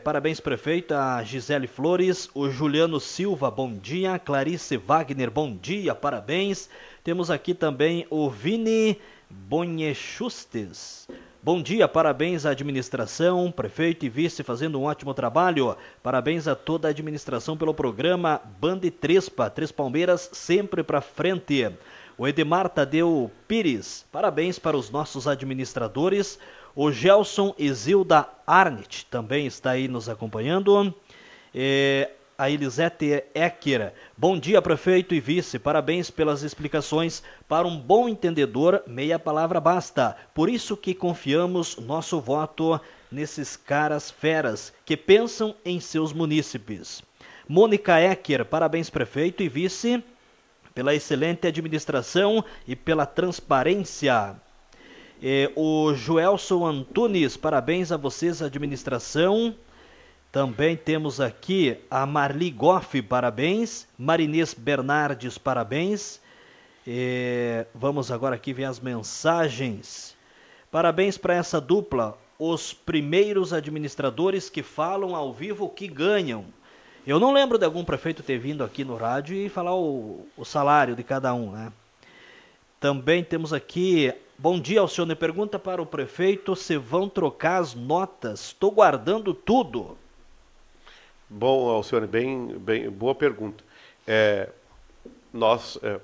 Parabéns, prefeito. A Gisele Flores, o Juliano Silva, bom dia. Clarice Wagner, bom dia, parabéns. Temos aqui também o Vini Bonhechustes. Bom dia, parabéns à administração, prefeito e vice fazendo um ótimo trabalho. Parabéns a toda a administração pelo programa Bande Trespa, Três Palmeiras sempre para frente. O Edmar Tadeu Pires, parabéns para os nossos administradores. O Gelson Isilda Arnett também está aí nos acompanhando. A Elisete Ecker, bom dia, prefeito e vice, parabéns pelas explicações. Para um bom entendedor, meia palavra basta. Por isso que confiamos nosso voto nesses caras feras que pensam em seus munícipes. Mônica Ecker, parabéns, prefeito e vice, pela excelente administração e pela transparência. O Joelson Antunes, parabéns a vocês, administração. Também temos aqui a Marli Goff, parabéns. Marinês Bernardes, parabéns. Vamos agora aqui ver as mensagens. Parabéns para essa dupla, os primeiros administradores que falam ao vivo que ganham. Eu não lembro de algum prefeito ter vindo aqui no rádio e falar o salário de cada um, né? Também temos aqui, bom dia, Alcione, pergunta para o prefeito se vão trocar as notas. Estou guardando tudo. Bom, Alcione, bem boa pergunta.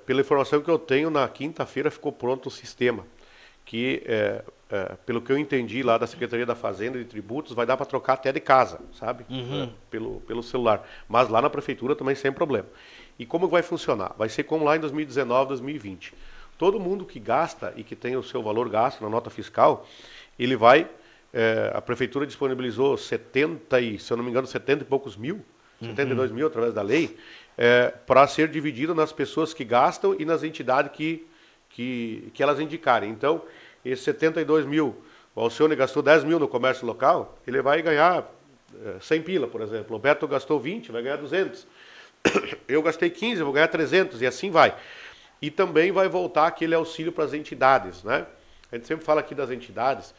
Pela informação que eu tenho, na quinta-feira ficou pronto o sistema, que, pelo que eu entendi lá da Secretaria da Fazenda e de Tributos, vai dar para trocar até de casa, sabe? Uhum. Pelo celular. Mas lá na Prefeitura também sem problema. E como vai funcionar? Vai ser como lá em 2019, 2020. Todo mundo que gasta e que tem o seu valor gasto na nota fiscal, ele vai... a Prefeitura disponibilizou 70 e poucos mil, 72 mil através da lei, para ser dividido nas pessoas que gastam e nas entidades que elas indicarem. Então, esses 72 mil, o Alcione gastou 10 mil no comércio local, ele vai ganhar 100 pila, por exemplo. O Beto gastou 20, vai ganhar 200. Eu gastei 15, vou ganhar 300, e assim vai. E também vai voltar aquele auxílio para as entidades, né? A gente sempre fala aqui das entidades.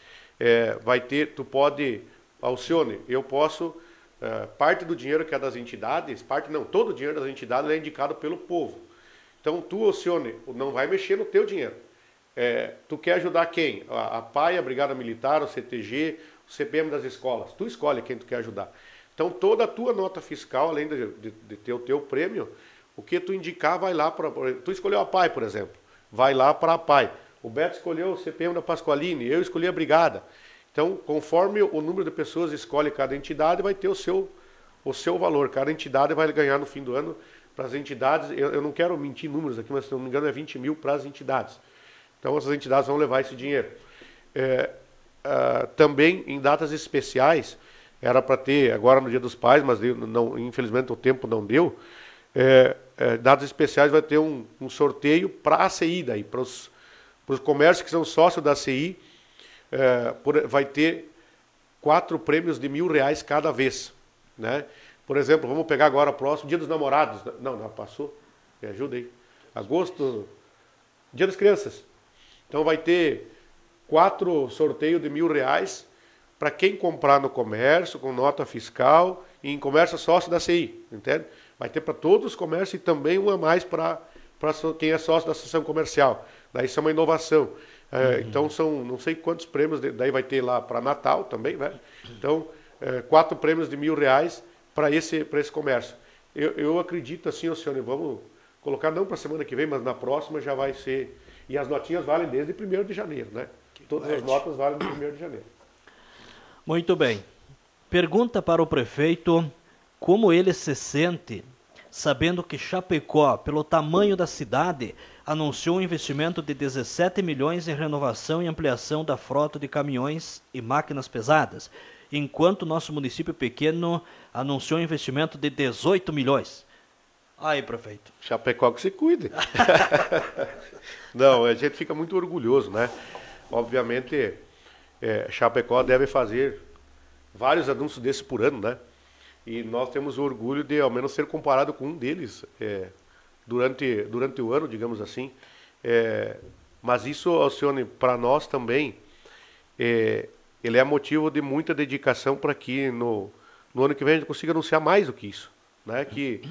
Vai ter, tu pode, Alcione, eu posso, parte do dinheiro que é das entidades, todo o dinheiro das entidades é indicado pelo povo. Então tu, Alcione, não vai mexer no teu dinheiro. Tu quer ajudar quem? A PAI, a Brigada Militar, o CTG, o CPM das escolas. Tu escolhe quem tu quer ajudar. Então toda a tua nota fiscal, além de ter o teu prêmio, o que tu indicar vai lá para... Tu escolheu a PAI, por exemplo, vai lá para a PAI. O Beto escolheu o CPM da Pasqualini, eu escolhi a Brigada. Então, conforme o número de pessoas escolhe cada entidade, vai ter o seu valor. Cada entidade vai ganhar no fim do ano. Para as entidades, eu não quero mentir números aqui, mas se não me engano é 20 mil para as entidades. Então, essas entidades vão levar esse dinheiro. Também, em datas especiais, era para ter, agora no Dia dos Pais, mas infelizmente o tempo não deu, datas especiais vai ter um sorteio para a CI, daí, para os comércios que são sócios da CI, vai ter 4 prêmios de R$1.000 cada vez, né? Por exemplo, vamos pegar agora o próximo Dia dos Namorados. Não passou. Me ajuda aí. Agosto, Dia das Crianças. Então vai ter 4 sorteios de R$1.000 para quem comprar no comércio, com nota fiscal, e em comércio sócio da CI, entende? Vai ter para todos os comércios e também um a mais para quem é sócio da associação comercial. Daí isso é uma inovação. Então são não sei quantos prêmios, daí vai ter lá para Natal também, né? Então, 4 prêmios de R$1.000 para esse comércio. Eu acredito assim, Alcione, vamos colocar não para a semana que vem, mas na próxima já vai ser. E as notinhas valem desde 1º de janeiro, né? Todas as notas valem de 1º de janeiro. Muito bem. Pergunta para o prefeito como ele se sente sabendo que Chapecó, pelo tamanho da cidade, anunciou um investimento de 17 milhões em renovação e ampliação da frota de caminhões e máquinas pesadas, enquanto nosso município pequeno anunciou um investimento de 18 milhões. Aí, prefeito. Chapecó que se cuide. Não, a gente fica muito orgulhoso, né? Obviamente, Chapecó deve fazer vários anúncios desses por ano, né? E nós temos o orgulho de, ao menos, ser comparado com um deles durante o ano, digamos assim. Mas isso, Alcione, para nós também, ele é motivo de muita dedicação para que no ano que vem a gente consiga anunciar mais do que isso, né? Que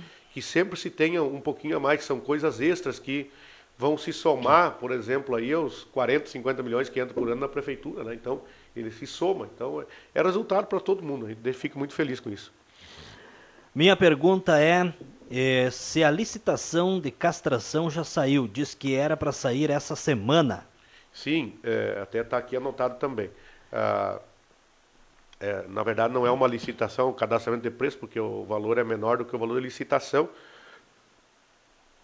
sempre se tenha um pouquinho a mais, que são coisas extras que vão se somar, por exemplo, aí aos 40, 50 milhões que entram por ano na prefeitura, né? Então, ele se soma. Então, é resultado para todo mundo. A gente fica muito feliz com isso. Minha pergunta é se a licitação de castração já saiu. Diz que era para sair essa semana. Sim, até está aqui anotado também. Na verdade, não é uma licitação, um cadastramento de preço, porque o valor é menor do que o valor de licitação.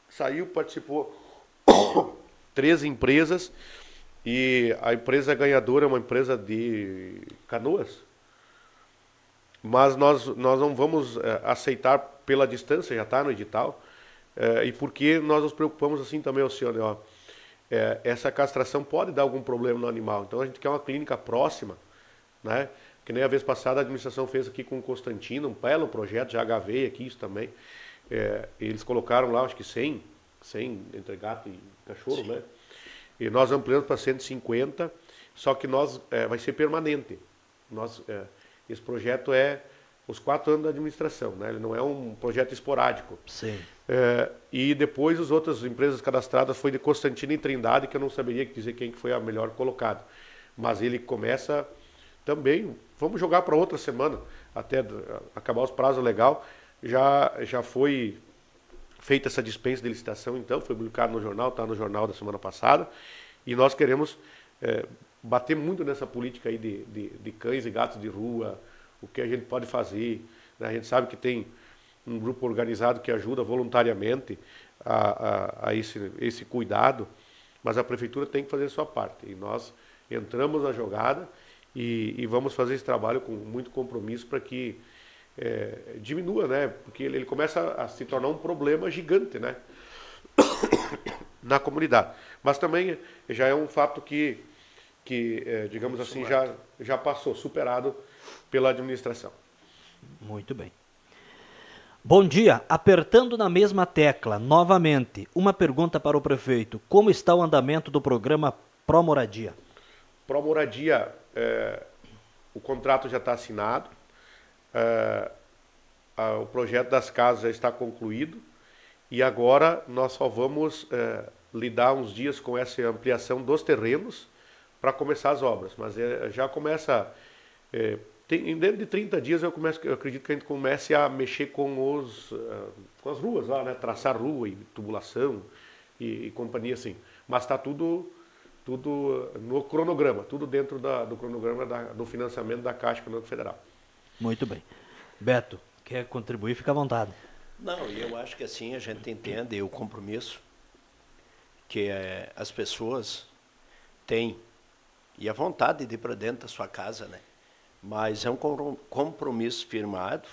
Saiu, participou 13 empresas, e a empresa ganhadora é uma empresa de Canoas, mas nós não vamos aceitar pela distância, já está no edital, e porque nós nos preocupamos assim também, Alcione, essa castração pode dar algum problema no animal, então a gente quer uma clínica próxima, né? Que nem a vez passada a administração fez aqui com o Constantino, um belo projeto, já gravei aqui isso também, eles colocaram lá, acho que 100 entre gato e cachorro, né? E nós ampliamos para 150, só que vai ser permanente. Esse projeto é os 4 anos da administração, né? Ele não é um projeto esporádico. Sim. E depois as outras empresas cadastradas foi de Constantino e Trindade, que eu não saberia dizer quem que foi a melhor colocada. Mas ele começa também, vamos jogar para outra semana, até acabar os prazos legal, já foi feita essa dispensa de licitação, então, foi publicado no jornal, está no jornal da semana passada, e nós queremos bater muito nessa política aí de cães e gatos de rua, o que a gente pode fazer, né? A gente sabe que tem um grupo organizado que ajuda voluntariamente a esse cuidado, mas a prefeitura tem que fazer a sua parte, e nós entramos na jogada e vamos fazer esse trabalho com muito compromisso para que diminua, né? Porque ele começa a se tornar um problema gigante, né? Na comunidade. Mas também já é um fato que digamos assim, já passou, superado pela administração. Muito bem. Bom dia. Apertando na mesma tecla, novamente, uma pergunta para o prefeito. Como está o andamento do programa Pró-Moradia? Pró-Moradia, o contrato já está assinado. O projeto das casas já está concluído e agora nós só vamos lidar uns dias com essa ampliação dos terrenos para começar as obras, mas já começa, dentro de 30 dias eu acredito que a gente comece a mexer com as ruas lá, né? Traçar rua e tubulação e companhia assim, mas está tudo no cronograma, tudo dentro do cronograma do financiamento da Caixa Econômica Federal. Muito bem. Beto, quer contribuir? Fica à vontade. Não, eu acho que assim a gente entende o compromisso que as pessoas têm e a vontade de ir para dentro da sua casa, né? Mas é um compromisso firmado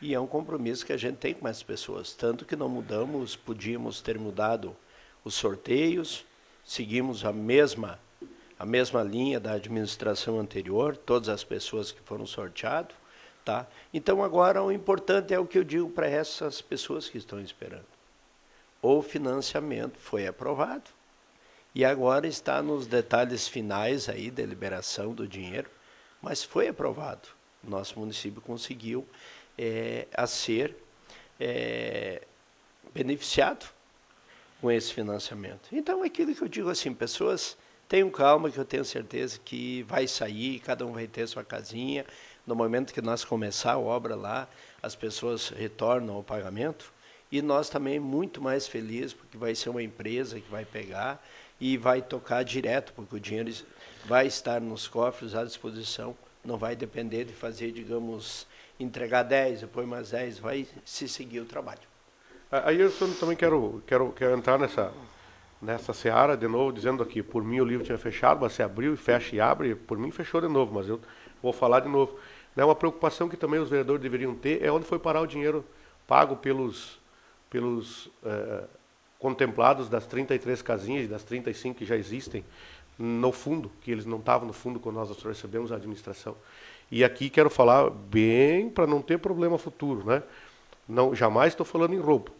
e é um compromisso que a gente tem com as pessoas. Tanto que não mudamos, podíamos ter mudado os sorteios, seguimos a mesma a mesma linha da administração anterior, todas as pessoas que foram sorteadas. Tá? Então, agora, o importante é o que eu digo para essas pessoas que estão esperando. O financiamento foi aprovado e agora está nos detalhes finais aí da liberação do dinheiro, mas foi aprovado. Nosso município conseguiu ser beneficiado com esse financiamento. Então, aquilo que eu digo assim, pessoas, tenham calma, que eu tenho certeza que vai sair, cada um vai ter sua casinha. No momento que nós começar a obra lá, as pessoas retornam ao pagamento. E nós também muito mais felizes, porque vai ser uma empresa que vai pegar e vai tocar direto, porque o dinheiro vai estar nos cofres à disposição, não vai depender de fazer, digamos, entregar 10, depois mais 10, vai se seguir o trabalho. Aí eu também quero entrar nessa seara de novo, dizendo aqui, por mim o livro tinha fechado, mas se abriu e fecha e abre, por mim fechou de novo, mas eu vou falar de novo. Uma preocupação que também os vereadores deveriam ter é onde foi parar o dinheiro pago pelos contemplados das 33 casinhas, das 35 que já existem no fundo, que eles não estavam no fundo quando nós recebemos a administração. E aqui quero falar bem para não ter problema futuro, né? Não, jamais estou falando em roubo,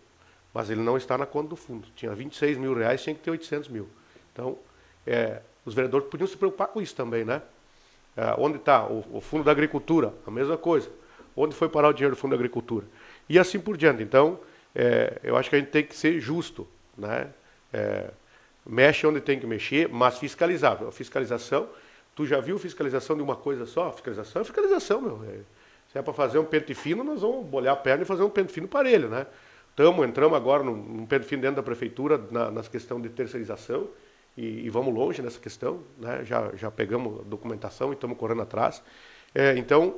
mas ele não está na conta do fundo. Tinha 26 mil reais, tinha que ter 800 mil. Então, os vereadores podiam se preocupar com isso também, né? Onde está o fundo da agricultura? A mesma coisa. Onde foi parar o dinheiro do fundo da agricultura? E assim por diante. Então, eu acho que a gente tem que ser justo, né? Mexe onde tem que mexer, mas fiscalizar. A fiscalização, tu já viu fiscalização de uma coisa só? Fiscalização é fiscalização, meu. Se é para fazer um pente fino, nós vamos bolhar a perna e fazer um pente fino parelho, né? Entramos agora num pente fino dentro da prefeitura, nas questões de terceirização, e vamos longe nessa questão, né? Já pegamos documentação e estamos correndo atrás. Então,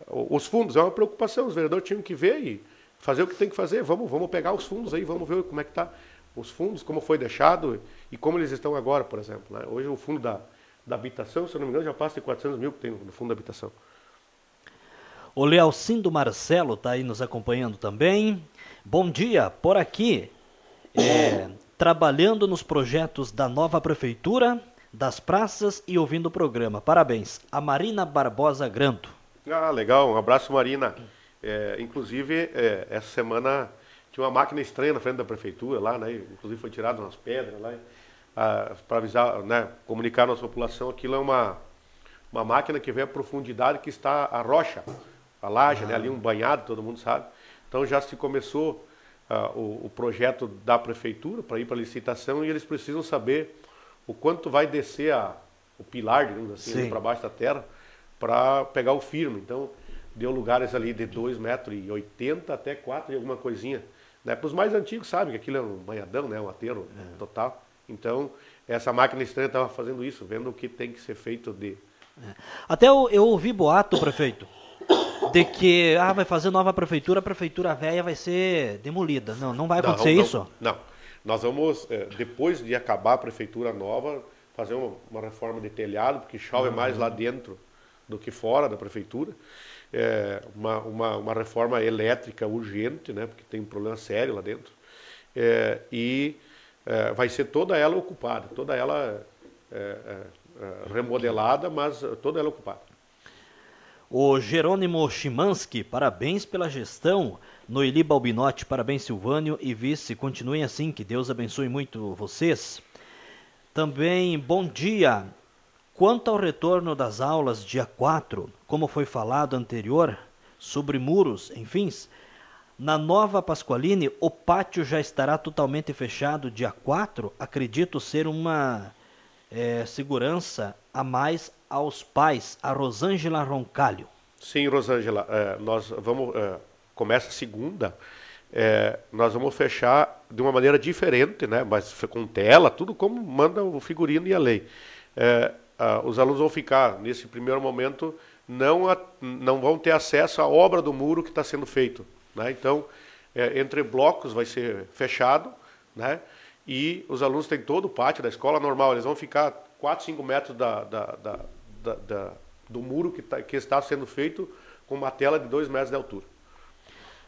os fundos é uma preocupação, os vereadores tinham que ver e fazer o que tem que fazer. Vamos pegar os fundos aí, vamos ver como é que está os fundos, como foi deixado e como eles estão agora, por exemplo, né? Hoje o fundo da habitação, se eu não me engano, já passa de 400 mil que tem no fundo da habitação. O Lealcindo Marcelo está aí nos acompanhando também. Bom dia, por aqui, trabalhando nos projetos da nova prefeitura, das praças e ouvindo o programa. Parabéns. A Marina Barbosa Granto. Legal, um abraço, Marina. Inclusive, essa semana tinha uma máquina estranha na frente da prefeitura lá, né? Inclusive foi tirado umas pedras lá, para avisar, né? Comunicar a nossa população. Aquilo é uma máquina que vem à profundidade que está a rocha, a laje, né? Ali um banhado, todo mundo sabe. Então já se começou o projeto da prefeitura para ir para licitação e eles precisam saber o quanto vai descer o pilar, digamos assim, para baixo da terra, para pegar o firme. Então, deu lugares ali de 2,80 metros até 4 e alguma coisinha. Né? Para os mais antigos sabem que aquilo é um banhadão, né? Um aterro total. Então, essa máquina estranha estava fazendo isso, vendo o que tem que ser feito de... Até eu ouvi boato, prefeito, de que vai fazer nova prefeitura, a prefeitura velha vai ser demolida. Não vai acontecer isso? Não. Nós vamos, depois de acabar a prefeitura nova, fazer uma reforma de telhado, porque chove mais lá dentro do que fora da prefeitura. Uma reforma elétrica urgente, né, porque tem um problema sério lá dentro. Vai ser toda ela ocupada, toda ela remodelada, mas toda ela ocupada. O Jerônimo Chimansky, parabéns pela gestão. Noeli Balbinotti, parabéns Silvânio e vice, continuem assim, que Deus abençoe muito vocês. Também, bom dia. Quanto ao retorno das aulas dia 4, como foi falado anterior, sobre muros, enfim, na Nova Pasqualine, o pátio já estará totalmente fechado dia 4, acredito ser uma segurança a mais aos pais, a Rosângela Roncalho. Sim, Rosângela, nós vamos, começa segunda, nós vamos fechar de uma maneira diferente, né? Mas com tela, tudo como manda o figurino e a lei. Os alunos vão ficar, nesse primeiro momento, não vão ter acesso à obra do muro que está sendo feito, né? Então, entre blocos vai ser fechado, né? E os alunos têm todo o pátio da escola normal, eles vão ficar 4, 5 metros do muro que está sendo feito com uma tela de 2 metros de altura.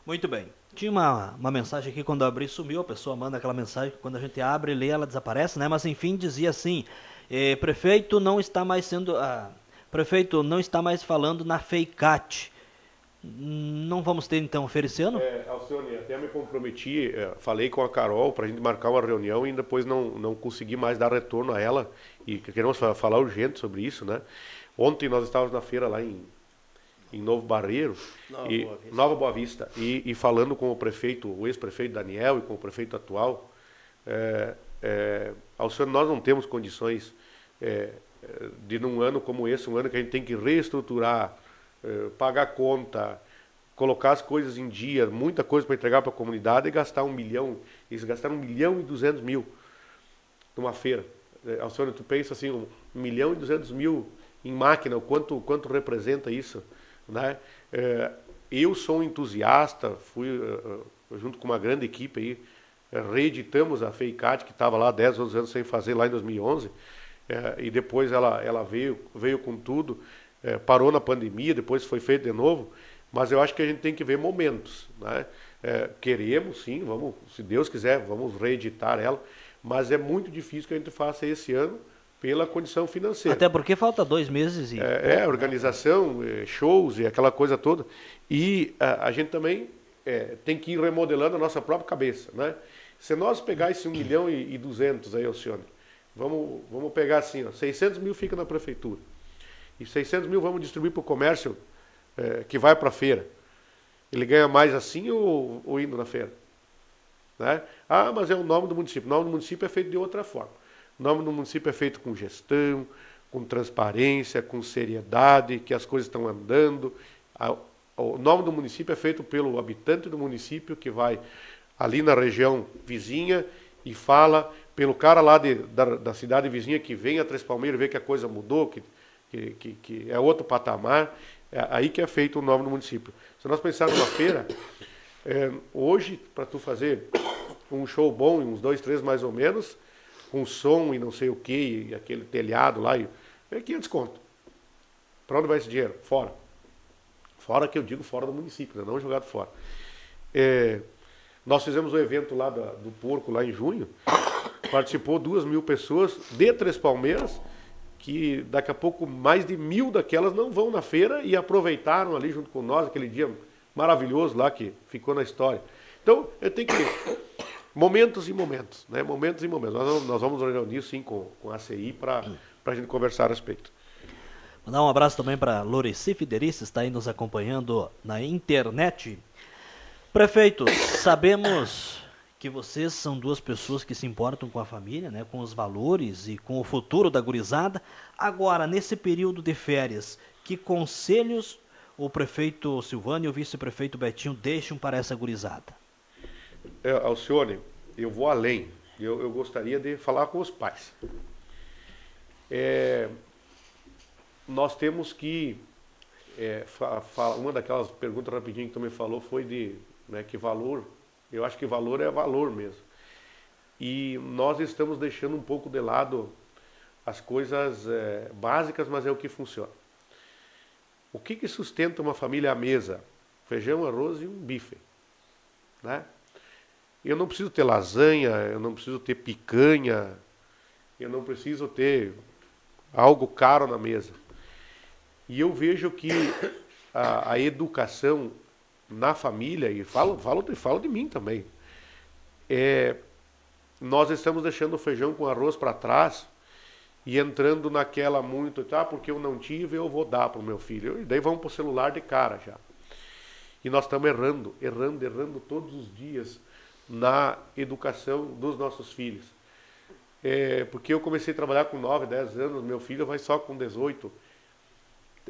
Muito bem. Tinha uma mensagem aqui, quando eu abri sumiu, a pessoa manda aquela mensagem que quando a gente abre e lê ela desaparece, né? Mas enfim, dizia assim: Prefeito não está mais sendo... prefeito não está mais falando na FEICAT. Não vamos ter então feira esse ano? Alcione, até me comprometi, falei com a Carol para a gente marcar uma reunião e depois não consegui mais dar retorno a ela e queremos falar urgente sobre isso, né? Ontem nós estávamos na feira lá em Novo Barreiro, Nova Boa Vista, e falando com o prefeito, o ex-prefeito Daniel e com o prefeito atual, Alcione, nós não temos condições de num ano como esse, um ano que a gente tem que reestruturar, pagar conta, colocar as coisas em dia, muita coisa para entregar para a comunidade e gastar 1 milhão. Eles gastaram 1.200.000 numa feira. Alcione, tu pensa assim, 1.200.000 em máquina, o quanto representa isso, né? Eu sou um entusiasta, fui junto com uma grande equipe aí, reeditamos a FEICAT, que estava lá 10, 12 anos sem fazer lá em 2011, e depois ela veio com tudo. Parou na pandemia, depois foi feito de novo, mas eu acho que a gente tem que ver momentos, né? Queremos sim, vamos, se Deus quiser, vamos reeditar ela, mas é muito difícil que a gente faça esse ano pela condição financeira. Até porque falta 2 meses. Organização, shows e aquela coisa toda, e a gente também tem que ir remodelando a nossa própria cabeça, né? Se nós pegar esse 1.200.000 aí, Alcione, vamos pegar assim, 600.000 fica na prefeitura, e 600.000 vamos distribuir para o comércio que vai para a feira. Ele ganha mais assim ou indo na feira? Né? Mas é o nome do município. O nome do município é feito de outra forma. O nome do município é feito com gestão, com transparência, com seriedade, que as coisas estão andando. O nome do município é feito pelo habitante do município que vai ali na região vizinha e fala pelo cara lá da cidade vizinha que vem a Três Palmeiras e vê que a coisa mudou, que é outro patamar, aí que é feito o nome do município. Se nós pensarmos numa feira, hoje, para tu fazer um show bom, uns 2, 3 mais ou menos, com som e não sei o que, e aquele telhado lá, é 500 conto. Para onde vai esse dinheiro? Fora. Fora que eu digo fora do município, né? Não jogado fora. Nós fizemos o evento lá do porco, lá em junho, participou 2.000 pessoas de Três Palmeiras, que daqui a pouco mais de 1.000 daquelas não vão na feira e aproveitaram ali junto com nós, aquele dia maravilhoso lá que ficou na história. Então, eu tenho que ter momentos e momentos, né? Momentos e momentos. Nós vamos reunir sim com a ACI para a gente conversar a respeito. Mandar um abraço também para Loreci Fiderici, está aí nos acompanhando na internet. Prefeito, sabemos que vocês são 2 pessoas que se importam com a família, né, com os valores e com o futuro da gurizada. Agora, nesse período de férias, que conselhos o prefeito Silvano e o vice-prefeito Betinho deixam para essa gurizada? Alcione, eu vou além. Eu gostaria de falar com os pais. Nós temos que... uma daquelas perguntas rapidinho que tu me falou foi de que valor... Eu acho que valor é valor mesmo. E nós estamos deixando um pouco de lado as coisas básicas, mas é o que funciona. O que sustenta uma família à mesa? Feijão, arroz e um bife. Né? Eu não preciso ter lasanha, eu não preciso ter picanha, eu não preciso ter algo caro na mesa. E eu vejo que a educação na família, e falo de mim também, nós estamos deixando o feijão com arroz para trás e entrando naquela muito, porque eu não tive, eu vou dar para o meu filho. E daí vamos para o celular de cara já. E nós estamos errando todos os dias na educação dos nossos filhos. Porque eu comecei a trabalhar com 9, 10 anos, meu filho vai só com 18.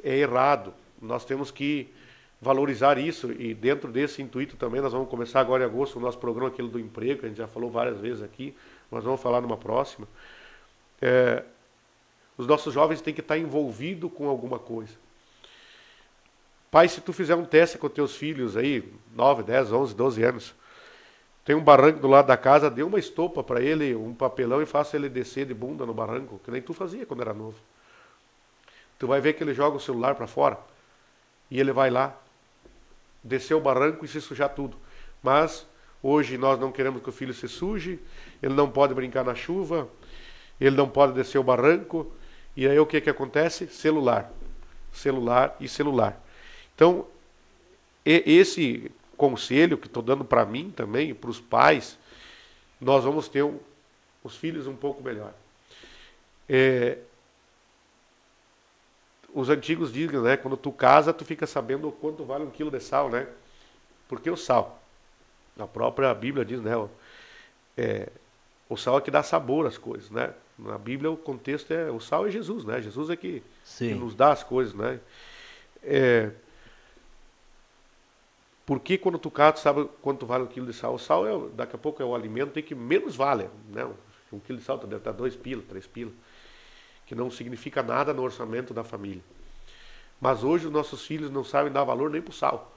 É errado. Nós temos que valorizar isso, e dentro desse intuito também nós vamos começar agora em agosto o nosso programa, aquele do emprego, que a gente já falou várias vezes aqui, nós vamos falar numa próxima. Os nossos jovens têm que estar envolvidos com alguma coisa. Pai, se tu fizer um teste com teus filhos aí, 9, 10, 11, 12 anos, tem um barranco do lado da casa, dê uma estopa para ele, um papelão, e faça ele descer de bunda no barranco, que nem tu fazia quando era novo. Tu vai ver que ele joga o celular para fora, e ele vai lá, descer o barranco e se sujar tudo. Mas hoje nós não queremos que o filho se suje, ele não pode brincar na chuva, ele não pode descer o barranco, e aí o que acontece? Celular. Celular e celular. Então, esse conselho que estou dando para mim também, para os pais, nós vamos ter os filhos um pouco melhor. Os antigos dizem, né? Quando tu casa, tu fica sabendo o quanto vale 1 quilo de sal, né? Porque o sal, a própria Bíblia diz, né? O sal é que dá sabor às coisas, né? Na Bíblia o contexto o sal é Jesus, né? Jesus é que nos dá as coisas, né? Porque quando tu casa, tu sabe quanto vale 1 quilo de sal. O sal, daqui a pouco, é o alimento que menos vale, né? 1 quilo de sal deve estar 2 pila, 3 pila. Que não significa nada no orçamento da família. Mas hoje os nossos filhos não sabem dar valor nem pro sal.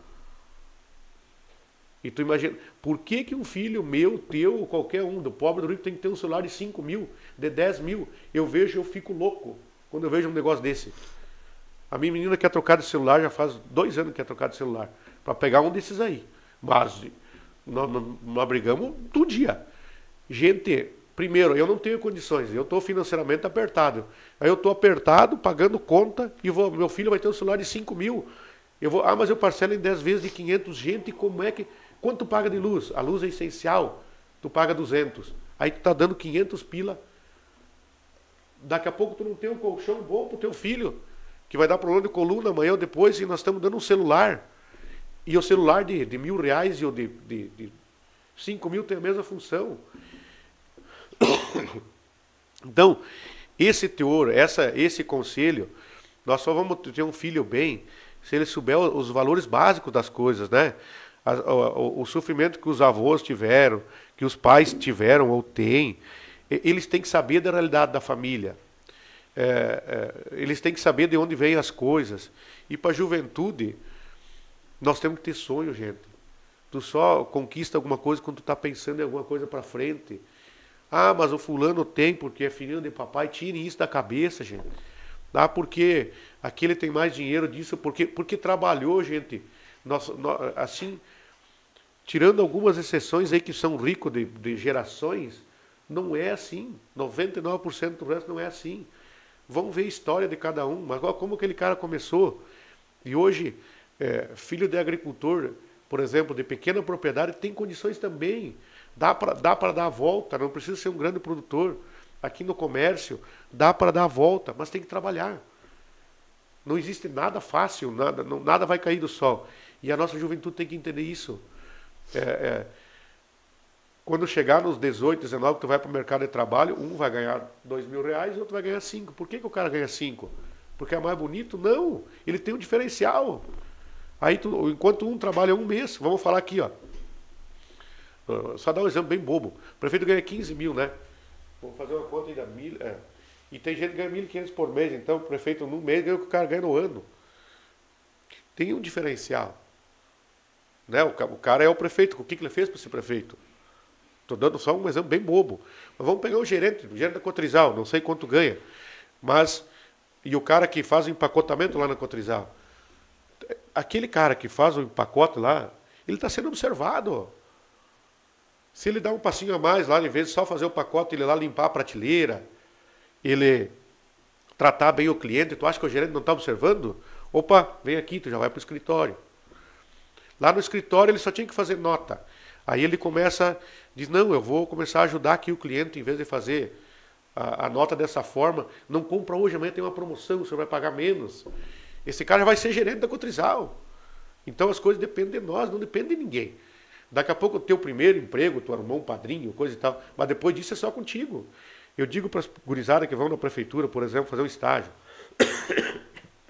E tu imagina, por que um filho meu, teu, qualquer um, do pobre, do rico, tem que ter um celular de 5 mil, de 10 mil? Eu vejo, eu fico louco quando eu vejo um negócio desse. A minha menina quer trocar de celular, já faz 2 anos que quer trocar de celular, para pegar um desses aí. Mas nós brigamos todo dia. Gente, primeiro, eu não tenho condições, eu estou financeiramente apertado. Aí eu estou apertado, pagando conta, e meu filho vai ter um celular de 5 mil. Mas eu parcelo em 10 vezes de 500. Gente, como é que... Quanto tu paga de luz? A luz é essencial, tu paga 200. Aí tu tá dando 500 pila. Daqui a pouco tu não tem um colchão bom pro teu filho, que vai dar problema de coluna amanhã ou depois, e nós estamos dando um celular. E o celular de R$1.000 e o de 5 mil tem a mesma função. Então, esse teor, esse conselho, nós só vamos ter um filho bem se ele souber os valores básicos das coisas, né? O sofrimento que os avós tiveram, que os pais tiveram ou têm, eles têm que saber da realidade da família. Eles têm que saber de onde vêm as coisas. E para a juventude, nós temos que ter sonho, gente. Tu só conquista alguma coisa quando tu está pensando em alguma coisa para frente. Ah, mas o fulano tem porque é filhinho de papai. Tirem isso da cabeça, gente. Porque aquele tem mais dinheiro disso, porque trabalhou, gente. Assim, tirando algumas exceções aí que são ricos de gerações, não é assim. 99% do resto não é assim. Vamos ver a história de cada um. Mas como aquele cara começou. E hoje, filho de agricultor, por exemplo, de pequena propriedade, tem condições também. Dá para dar a volta, não precisa ser um grande produtor. Aqui no comércio, dá para dar a volta, mas tem que trabalhar. Não existe nada fácil, nada vai cair do sol. E a nossa juventude tem que entender isso. Quando chegar nos 18, 19, tu vai para o mercado de trabalho, um vai ganhar R$2.000 e outro vai ganhar 5. Por que o cara ganha 5? Porque é mais bonito? Não, ele tem um diferencial. Aí enquanto um trabalha um mês, vamos falar aqui, ó. Só dar um exemplo bem bobo. O prefeito ganha 15 mil, né? Vamos fazer uma conta ainda, e tem gente que ganha 1.500 por mês, então o prefeito no mês ganha o que o cara ganha no ano. Tem um diferencial. Né? O cara é o prefeito, o que ele fez para ser prefeito? Estou dando só um exemplo bem bobo. Mas vamos pegar o gerente da Cotrizal, não sei quanto ganha. E o cara que faz o empacotamento lá na Cotrizal. Aquele cara que faz o empacote lá, ele está sendo observado. Se ele dá um passinho a mais lá, em vez de só fazer o pacote, ele lá limpar a prateleira, ele tratar bem o cliente, tu acha que o gerente não está observando? Opa, vem aqui, tu já vai para o escritório. Lá no escritório ele só tinha que fazer nota. Aí ele diz, não, eu vou começar a ajudar aqui o cliente, em vez de fazer a nota dessa forma, não compra hoje, amanhã tem uma promoção, o senhor vai pagar menos. Esse cara já vai ser gerente da Cotrizal. Então as coisas dependem de nós, não dependem de ninguém. Daqui a pouco o teu primeiro emprego, tu arrumou um padrinho, coisa e tal, mas depois disso é só contigo. Eu digo para as gurizadas que vão na prefeitura, por exemplo, fazer um estágio.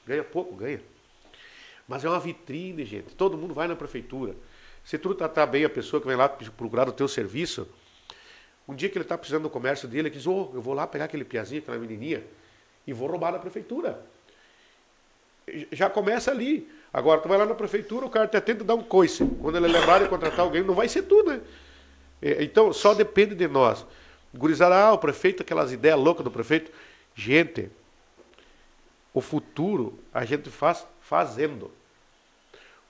Ganha pouco, ganha. Mas é uma vitrine, gente. Todo mundo vai na prefeitura. Se tu tratar bem a pessoa que vem lá procurar o teu serviço, um dia que ele está precisando do comércio dele, ele diz, eu vou lá pegar aquele piazinho, aquela menininha, e vou roubar na prefeitura. Já começa ali. Agora, tu vai lá na prefeitura, o cara até tenta dar um coice. Quando ele lembrar de contratar alguém, não vai ser tu, né? Então, só depende de nós. Gurizada, o prefeito, aquelas ideias loucas do prefeito. Gente, o futuro a gente faz fazendo.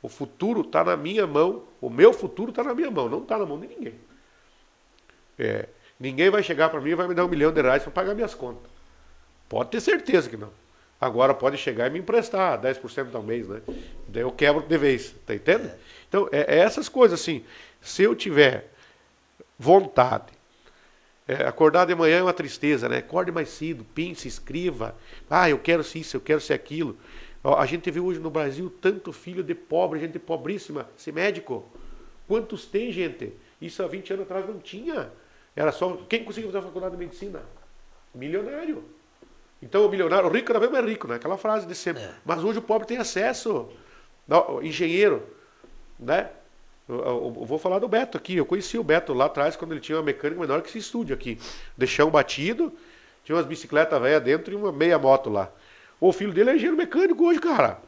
O futuro está na minha mão, o meu futuro está na minha mão, não está na mão de ninguém. Ninguém vai chegar para mim e vai me dar R$1 milhão para pagar minhas contas. Pode ter certeza que não. Agora pode chegar e me emprestar 10% ao mês, né? Daí eu quebro de vez, tá entendendo? Então, é essas coisas assim. Se eu tiver vontade, acordar de manhã é uma tristeza, né? Acorde mais cedo, pense, escreva. Ah, eu quero ser isso, eu quero ser aquilo. A gente vê hoje no Brasil tanto filho de pobre, gente pobríssima, ser médico. Quantos tem, gente? Isso há 20 anos atrás não tinha. Era só... Quem conseguia fazer a faculdade de medicina? Milionário. Então o milionário, o rico cada vez mais rico, né? Aquela frase de sempre. Mas hoje o pobre tem acesso. Engenheiro, né? Eu vou falar do Beto aqui. Eu conheci o Beto lá atrás quando ele tinha uma mecânica menor que esse estúdio aqui. De chão batido, tinha umas bicicletas velhas dentro e uma meia moto lá. O filho dele é engenheiro mecânico hoje, cara.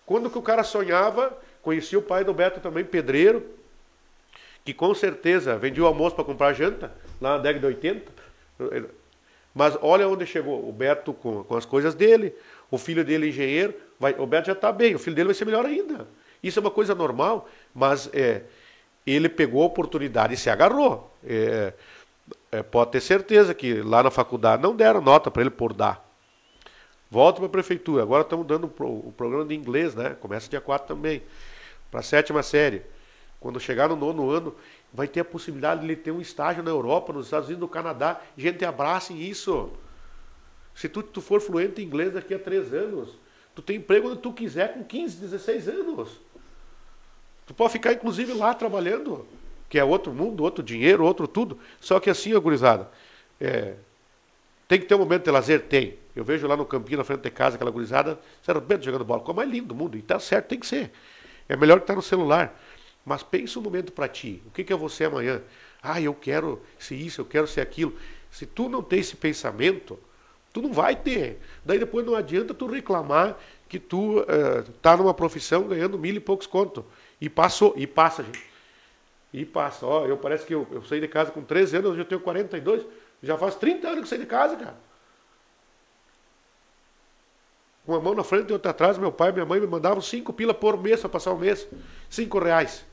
Quando que o cara sonhava, conheci o pai do Beto também, pedreiro, que com certeza vendia o almoço para comprar janta, lá na década de 80. Mas olha onde chegou. O Beto com as coisas dele, o filho dele engenheiro, o Beto já está bem, o filho dele vai ser melhor ainda. Isso é uma coisa normal, mas ele pegou a oportunidade e se agarrou. Pode ter certeza que lá na faculdade não deram nota para ele por dar. Volta para a prefeitura. Agora estamos dando o programa de inglês, né? Começa dia 4 também. Para a 7ª série. Quando chegar no 9º ano, vai ter a possibilidade de ele ter um estágio na Europa, nos Estados Unidos, no Canadá. Gente, abracem isso. Se tu for fluente em inglês daqui a 3 anos, tu tem emprego onde tu quiser com 15, 16 anos. Tu pode ficar, inclusive, lá trabalhando, que é outro mundo, outro dinheiro, outro tudo. Só que assim, ó, gurizada, tem que ter um momento de lazer? Tem. Eu vejo lá no campinho, na frente de casa, aquela gurizada, se arrebenta jogando bola. Como é lindo do mundo. E tá certo, tem que ser. É melhor que estar no celular. Mas pensa um momento para ti. O que é você amanhã? Ah, eu quero ser isso, eu quero ser aquilo. Se tu não tem esse pensamento, tu não vai ter. Daí depois não adianta tu reclamar que tu tá numa profissão ganhando 1.000 e poucos conto. E passa, gente. E passa. Ó, parece que eu saí de casa com 13 anos, hoje eu tenho 42. Já faz 30 anos que eu saí de casa, cara. Com uma mão na frente e outra atrás, meu pai e minha mãe me mandavam 5 pila por mês para passar o mês. R$5.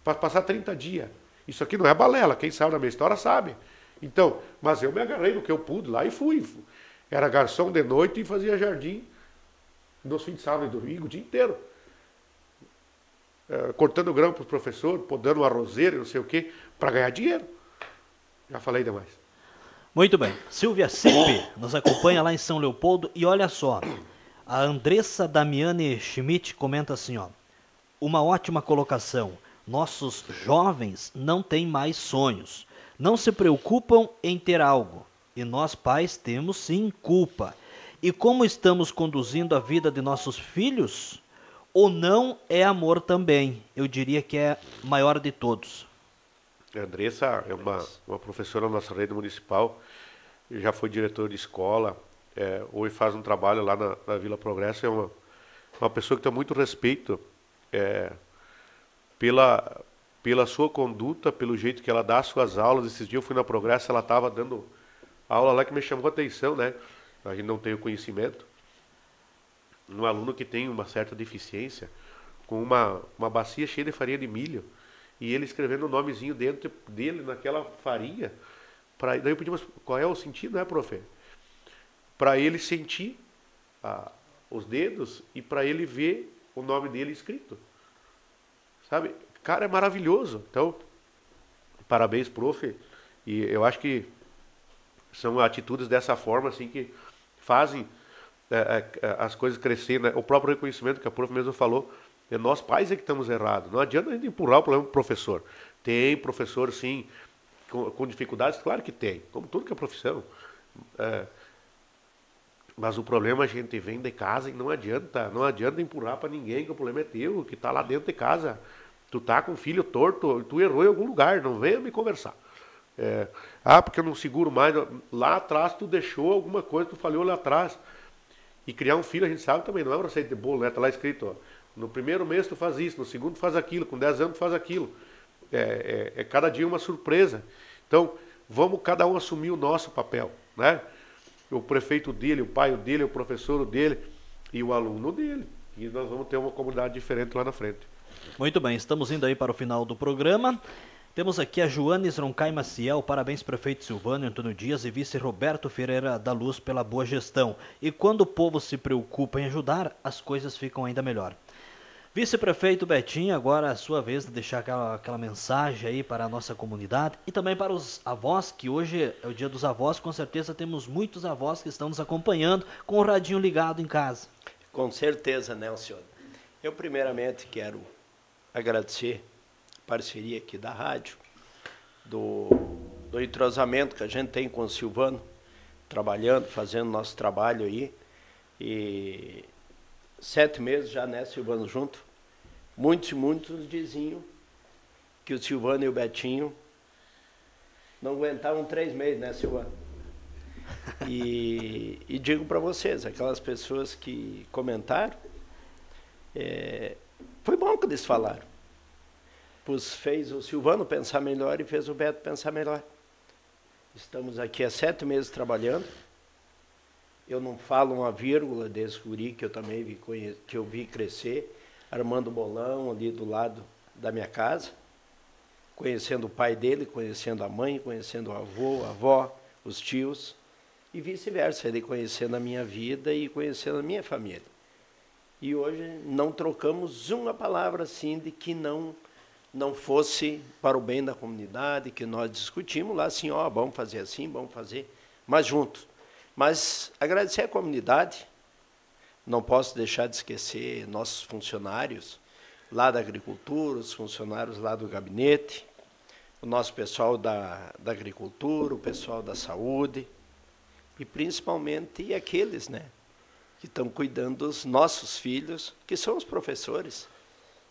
Para passar 30 dias. Isso aqui não é balela. Quem sabe da minha história sabe. Então, mas eu me agarrei no que eu pude lá e fui. Era garçom de noite e fazia jardim nos fins de sábado e domingo, o dia inteiro. Cortando grão para os professores, podando uma roseira, não sei o quê, para ganhar dinheiro. Já falei demais. Muito bem. Silvia Cipe nos acompanha lá em São Leopoldo e olha só, a Andressa Damiane Schmidt comenta assim, ó, uma ótima colocação. Nossos jovens não têm mais sonhos, não se preocupam em ter algo e nós pais temos sim culpa. E como estamos conduzindo a vida de nossos filhos? Ou não é amor também? Eu diria que é maior de todos. A Andressa é uma professora da nossa rede municipal, já foi diretora de escola, hoje faz um trabalho lá na Vila Progresso, é uma pessoa que tem muito respeito pela sua conduta, pelo jeito que ela dá as suas aulas. Esses dias eu fui na Progresso, ela estava dando aula lá que me chamou a atenção, né? A gente não tem o conhecimento. Um aluno que tem uma certa deficiência, com uma bacia cheia de farinha de milho, e ele escrevendo o nomezinho dentro dele naquela farinha. Daí eu pedi, mas qual é o sentido, né, profe? Para ele sentir os dedos e para ele ver o nome dele escrito. Sabe? Cara, é maravilhoso. Então, parabéns, profe. E eu acho que são atitudes dessa forma assim que fazem as coisas crescerem, né? O próprio reconhecimento que a prof mesmo falou, nós pais é que estamos errados. Não adianta a gente empurrar o problema para o professor. Tem professor, sim, com dificuldades, claro que tem, como tudo que é profissão. Mas o problema a gente vem de casa e não adianta empurrar para ninguém, que o problema é teu, que está lá dentro de casa. Tu tá com o filho torto, tu errou em algum lugar, não venha me conversar. Porque eu não seguro mais. Lá atrás tu deixou alguma coisa, tu falhou lá atrás. E criar um filho, a gente sabe também, não é uma receita de bolo, né? Tá lá escrito, ó, no primeiro mês tu faz isso, no segundo tu faz aquilo, com 10 anos tu faz aquilo. Cada dia uma surpresa. Então, vamos cada um assumir o nosso papel, né? O prefeito dele, o pai dele, o professor dele e o aluno dele. E nós vamos ter uma comunidade diferente lá na frente. Muito bem, estamos indo aí para o final do programa. Temos aqui a Joanes Roncai Maciel, parabéns prefeito Silvânio Antônio Dias e vice Roberto Ferreira da Luz pela boa gestão. E quando o povo se preocupa em ajudar, as coisas ficam ainda melhor. Vice-prefeito Betinho, agora é a sua vez de deixar aquela mensagem aí para a nossa comunidade e também para os avós, que hoje é o dia dos avós, com certeza temos muitos avós que estão nos acompanhando com o radinho ligado em casa. Com certeza, Nelson. Eu primeiramente quero agradecer a parceria aqui da rádio, do entrosamento que a gente tem com o Silvano, trabalhando, fazendo nosso trabalho aí. E 7 meses já, né, Silvano, junto. Muitos diziam que o Silvano e o Betinho não aguentavam 3 meses, né, Silvano? E digo para vocês, aquelas pessoas que comentaram, foi bom que eles falaram. Pois fez o Silvano pensar melhor e fez o Beto pensar melhor. Estamos aqui há 7 meses trabalhando. Eu não falo uma vírgula desse guri que eu também vi crescer, armando bolão ali do lado da minha casa, conhecendo o pai dele, conhecendo a mãe, conhecendo o avô, a avó, os tios, e vice-versa, ele conhecendo a minha vida e conhecendo a minha família. E hoje não trocamos uma palavra assim de que não fosse para o bem da comunidade, que nós discutimos lá assim, ó, vamos fazer assim, vamos fazer, mas juntos. Mas agradecer à comunidade, não posso deixar de esquecer nossos funcionários lá da agricultura, os funcionários lá do gabinete, o nosso pessoal da agricultura, o pessoal da saúde, e principalmente aqueles, né, que estão cuidando dos nossos filhos, que são os professores.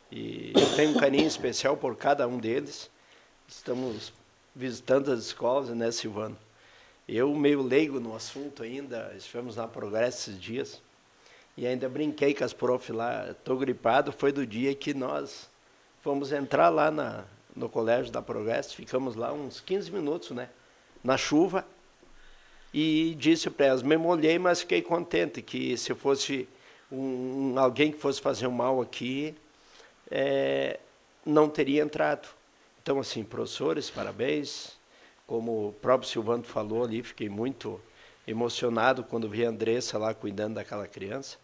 E eu tenho um carinho especial por cada um deles. Estamos visitando as escolas, né, Silvano? Eu, meio leigo no assunto ainda, estivemos na Progresso esses dias, e ainda brinquei com as prof lá, estou gripado, foi do dia que nós fomos entrar lá no colégio da Progresso, ficamos lá uns 15 minutos, né, na chuva, e disse para elas, me molhei, mas fiquei contente, que se fosse alguém que fosse fazer um mal aqui, não teria entrado. Então, assim, professores, parabéns. Como o próprio Silvano falou ali, fiquei muito emocionado quando vi a Andressa lá cuidando daquela criança.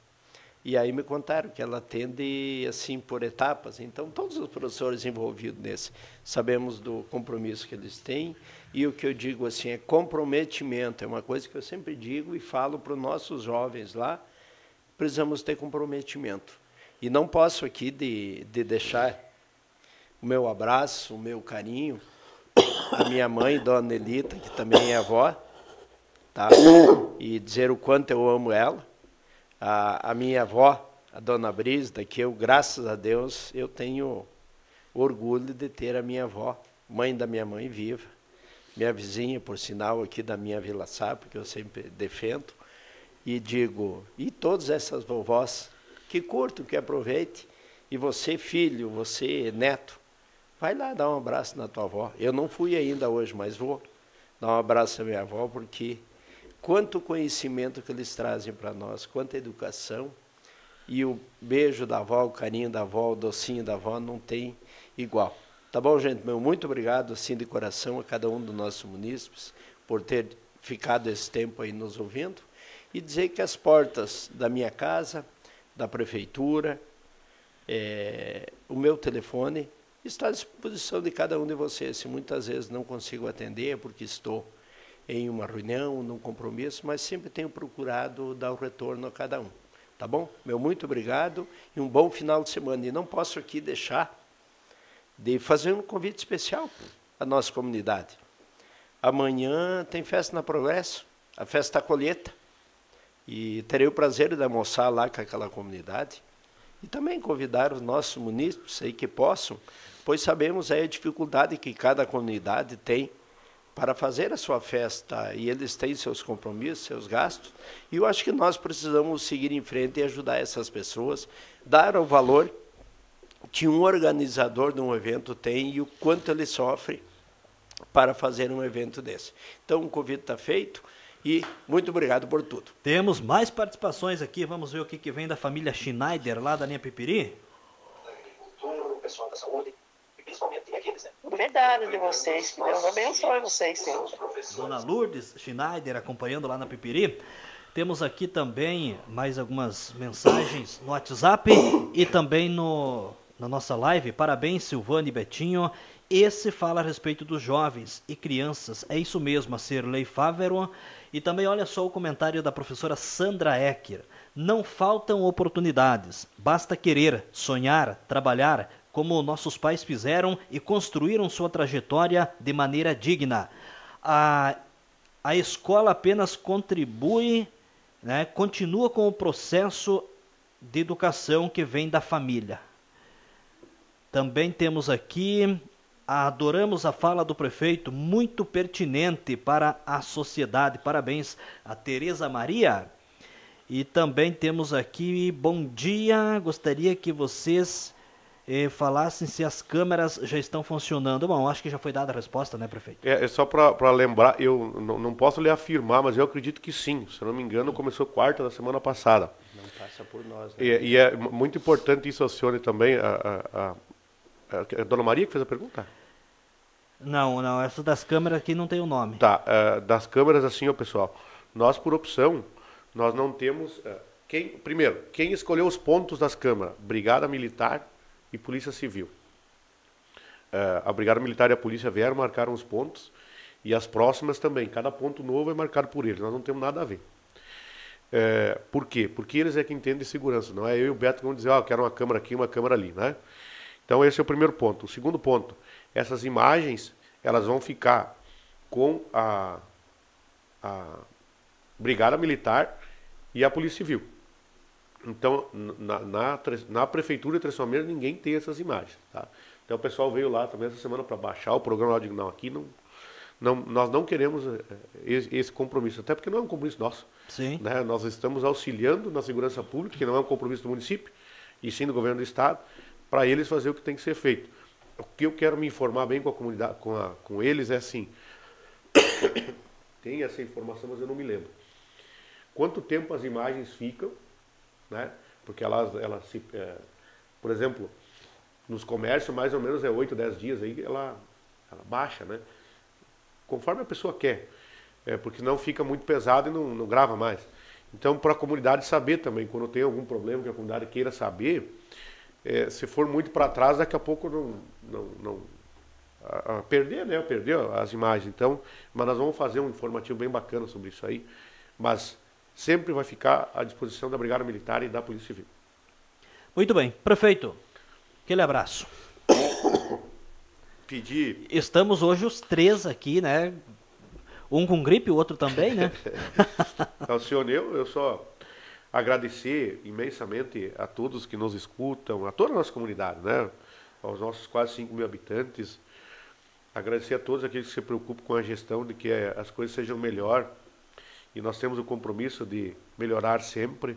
E aí me contaram que ela atende assim por etapas. Então, todos os professores envolvidos nesse sabemos do compromisso que eles têm. E o que eu digo assim é comprometimento. É uma coisa que eu sempre digo e falo para os nossos jovens lá. Precisamos ter comprometimento. E não posso aqui de deixar o meu abraço, o meu carinho, a minha mãe, Dona Nelita, que também é avó, tá? E dizer o quanto eu amo ela. A minha avó, a Dona Brígida, que eu, graças a Deus, eu tenho orgulho de ter a minha avó, mãe da minha mãe, viva. Minha vizinha, por sinal, aqui da minha Vila Sapo, que eu sempre defendo. E digo, e todas essas vovós, que curtam, que aproveitem. E você, filho, você, neto, vai lá dar um abraço na tua avó. Eu não fui ainda hoje, mas vou dar um abraço à minha avó, porque quanto conhecimento que eles trazem para nós, quanta educação. E o beijo da avó, o carinho da avó, o docinho da avó não tem igual. Tá bom, gente? Meu muito obrigado, assim, de coração, a cada um dos nossos munícipes, por ter ficado esse tempo aí nos ouvindo. E dizer que as portas da minha casa, da prefeitura, o meu telefone está à disposição de cada um de vocês. Se muitas vezes não consigo atender, porque estou em uma reunião, num compromisso, mas sempre tenho procurado dar o retorno a cada um. Tá bom? Meu muito obrigado e um bom final de semana. E não posso aqui deixar de fazer um convite especial à nossa comunidade. Amanhã tem festa na Progresso, a festa da colheita. E terei o prazer de almoçar lá com aquela comunidade. E também convidar os nossos munícipes aí que possam, pois sabemos aí a dificuldade que cada comunidade tem para fazer a sua festa, e eles têm seus compromissos, seus gastos, e eu acho que nós precisamos seguir em frente e ajudar essas pessoas, dar o valor que um organizador de um evento tem e o quanto ele sofre para fazer um evento desse. Então, o convite está feito. E muito obrigado por tudo. Temos mais participações aqui, vamos ver o que vem da família Schneider, lá da linha Pipiri. O pessoal da saúde, e principalmente aqui Obrigada de vocês, que Deus abençoe vocês sempre. Dona Lourdes Schneider acompanhando lá na Pipiri. Temos aqui também mais algumas mensagens no WhatsApp e também na nossa live. Parabéns, Silvane e Betinho. Esse fala a respeito dos jovens e crianças. É isso mesmo, a Cirlei Fávero. E também olha só o comentário da professora Sandra Ecker. Não faltam oportunidades. Basta querer, sonhar, trabalhar, como nossos pais fizeram e construíram sua trajetória de maneira digna. A escola apenas contribui, né, continua com o processo de educação que vem da família. Também temos aqui, adoramos a fala do prefeito, muito pertinente para a sociedade. Parabéns a Tereza Maria. E também temos aqui, bom dia, gostaria que vocês falassem se as câmeras já estão funcionando. Bom, acho que já foi dada a resposta, né, prefeito? É só para lembrar, eu não posso lhe afirmar, mas eu acredito que sim. Se eu não me engano, começou quarta da semana passada. Não passa por nós, né? E é muito importante isso, Alcione, também. A Dona Maria que fez a pergunta? Não, essa das câmeras aqui não tem o nome. Tá, das câmeras assim, ó, pessoal. Nós, por opção, nós não temos... Primeiro, quem escolheu os pontos das câmeras? Brigada Militar e Polícia Civil. A Brigada Militar e a Polícia vieram, marcaram os pontos, e as próximas também. Cada ponto novo é marcado por eles, nós não temos nada a ver. Por quê? Porque eles é que entendem de segurança, não é eu e o Beto que vão dizer, eu quero uma câmera aqui, uma câmera ali, né? Então esse é o primeiro ponto. O segundo ponto, essas imagens, elas vão ficar com a Brigada Militar e a Polícia Civil. Então, na Prefeitura de Três Palmeiras, ninguém tem essas imagens. Tá? Então, o pessoal veio lá também essa semana para baixar o programa. Eu digo, não, aqui nós não queremos esse compromisso, até porque não é um compromisso nosso. Sim. Né? Nós estamos auxiliando na segurança pública, que não é um compromisso do município, e sim do governo do Estado, para eles fazer o que tem que ser feito. O que eu quero me informar bem com a comunidade, com eles é assim, tem essa informação, mas eu não me lembro. Quanto tempo as imagens ficam, né? Porque elas por exemplo, nos comércios mais ou menos 8, 10 dias aí ela baixa, né? Conforme a pessoa quer, porque não fica muito pesado e não grava mais. Então, para a comunidade saber também, quando tem algum problema que a comunidade queira saber, se for muito para trás, daqui a pouco perder, né? Perdeu as imagens. Então, mas nós vamos fazer um informativo bem bacana sobre isso aí, mas sempre vai ficar à disposição da Brigada Militar e da Polícia Civil. Muito bem. Prefeito, aquele abraço. Pedir... Estamos hoje os três aqui, né? Um com gripe, o outro também, né? Alcione, eu só agradecer imensamente a todos que nos escutam, a toda a nossa comunidade, né? Aos nossos quase 5 mil habitantes. Agradecer a todos aqueles que se preocupam com a gestão de que as coisas sejam melhor. E nós temos o compromisso de melhorar sempre.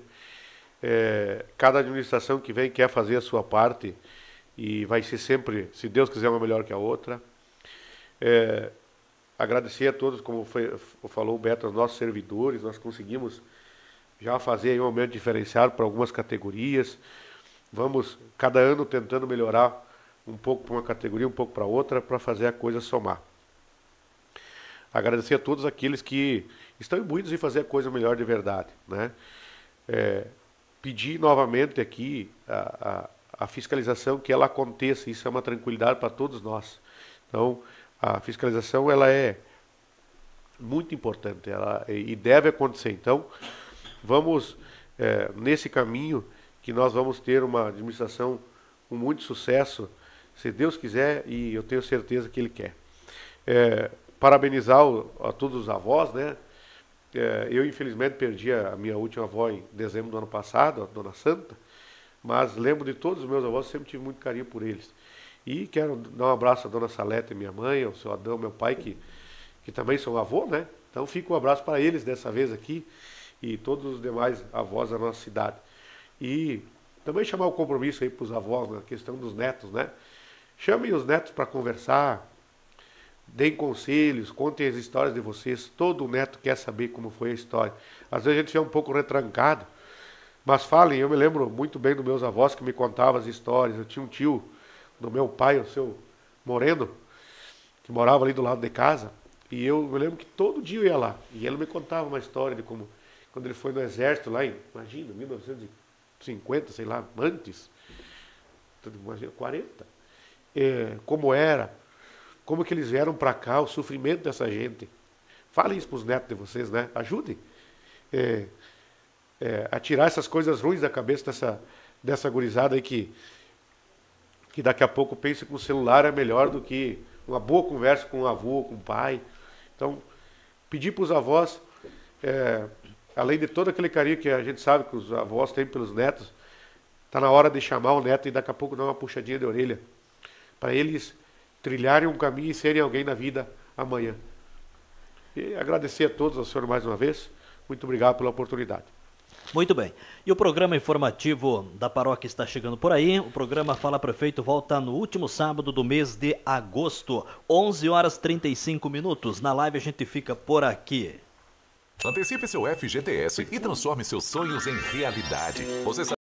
Cada administração que vem quer fazer a sua parte e vai ser sempre, se Deus quiser, uma melhor que a outra. Agradecer a todos, como falou o Beto, aos nossos servidores. Nós conseguimos já fazer aí um aumento diferenciado para algumas categorias. Vamos, cada ano, tentando melhorar um pouco para uma categoria, um pouco para outra, para fazer a coisa somar. Agradecer a todos aqueles que estão imbuídos em fazer a coisa melhor de verdade, né? Pedir novamente aqui a fiscalização, que ela aconteça. Isso é uma tranquilidade para todos nós. Então, a fiscalização ela é muito importante e deve acontecer. Então, vamos nesse caminho que nós vamos ter uma administração com muito sucesso, se Deus quiser, e eu tenho certeza que Ele quer. Parabenizar a todos os avós, né? Eu, infelizmente, perdi a minha última avó em dezembro do ano passado, a Dona Santa, mas lembro de todos os meus avós, sempre tive muito carinho por eles. E quero dar um abraço à Dona Salete, minha mãe, ao seu Adão, meu pai, que também são avô, né? Então fica um abraço para eles dessa vez aqui e todos os demais avós da nossa cidade. E também chamar o compromisso aí para os avós na questão dos netos, né? Chamem os netos para conversar, deem conselhos, contem as histórias de vocês. Todo neto quer saber como foi a história. Às vezes a gente fica um pouco retrancado, mas falem. Eu me lembro muito bem dos meus avós que me contavam as histórias. Eu tinha um tio do meu pai, o seu Moreno, que morava ali do lado de casa, e eu me lembro que todo dia eu ia lá, e ele me contava uma história de como, quando ele foi no exército lá em, imagina, 1950, sei lá, antes, imagina, 40, como era, como que eles vieram para cá, o sofrimento dessa gente. Falem isso para os netos de vocês, né? Ajudem a tirar essas coisas ruins da cabeça dessa gurizada aí que daqui a pouco pensa que o celular é melhor do que uma boa conversa com o avô, com o pai. Então, pedir para os avós, além de todo aquele carinho que a gente sabe que os avós têm pelos netos, está na hora de chamar o neto e daqui a pouco dar uma puxadinha de orelha, para eles trilharem um caminho e serem alguém na vida amanhã. E agradecer a todos, ao senhor mais uma vez. Muito obrigado pela oportunidade. Muito bem. E o programa informativo da paróquia está chegando por aí. O programa Fala Prefeito volta no último sábado do mês de agosto, 11h35. Na live a gente fica por aqui. Antecipe seu FGTS e transforme seus sonhos em realidade. Você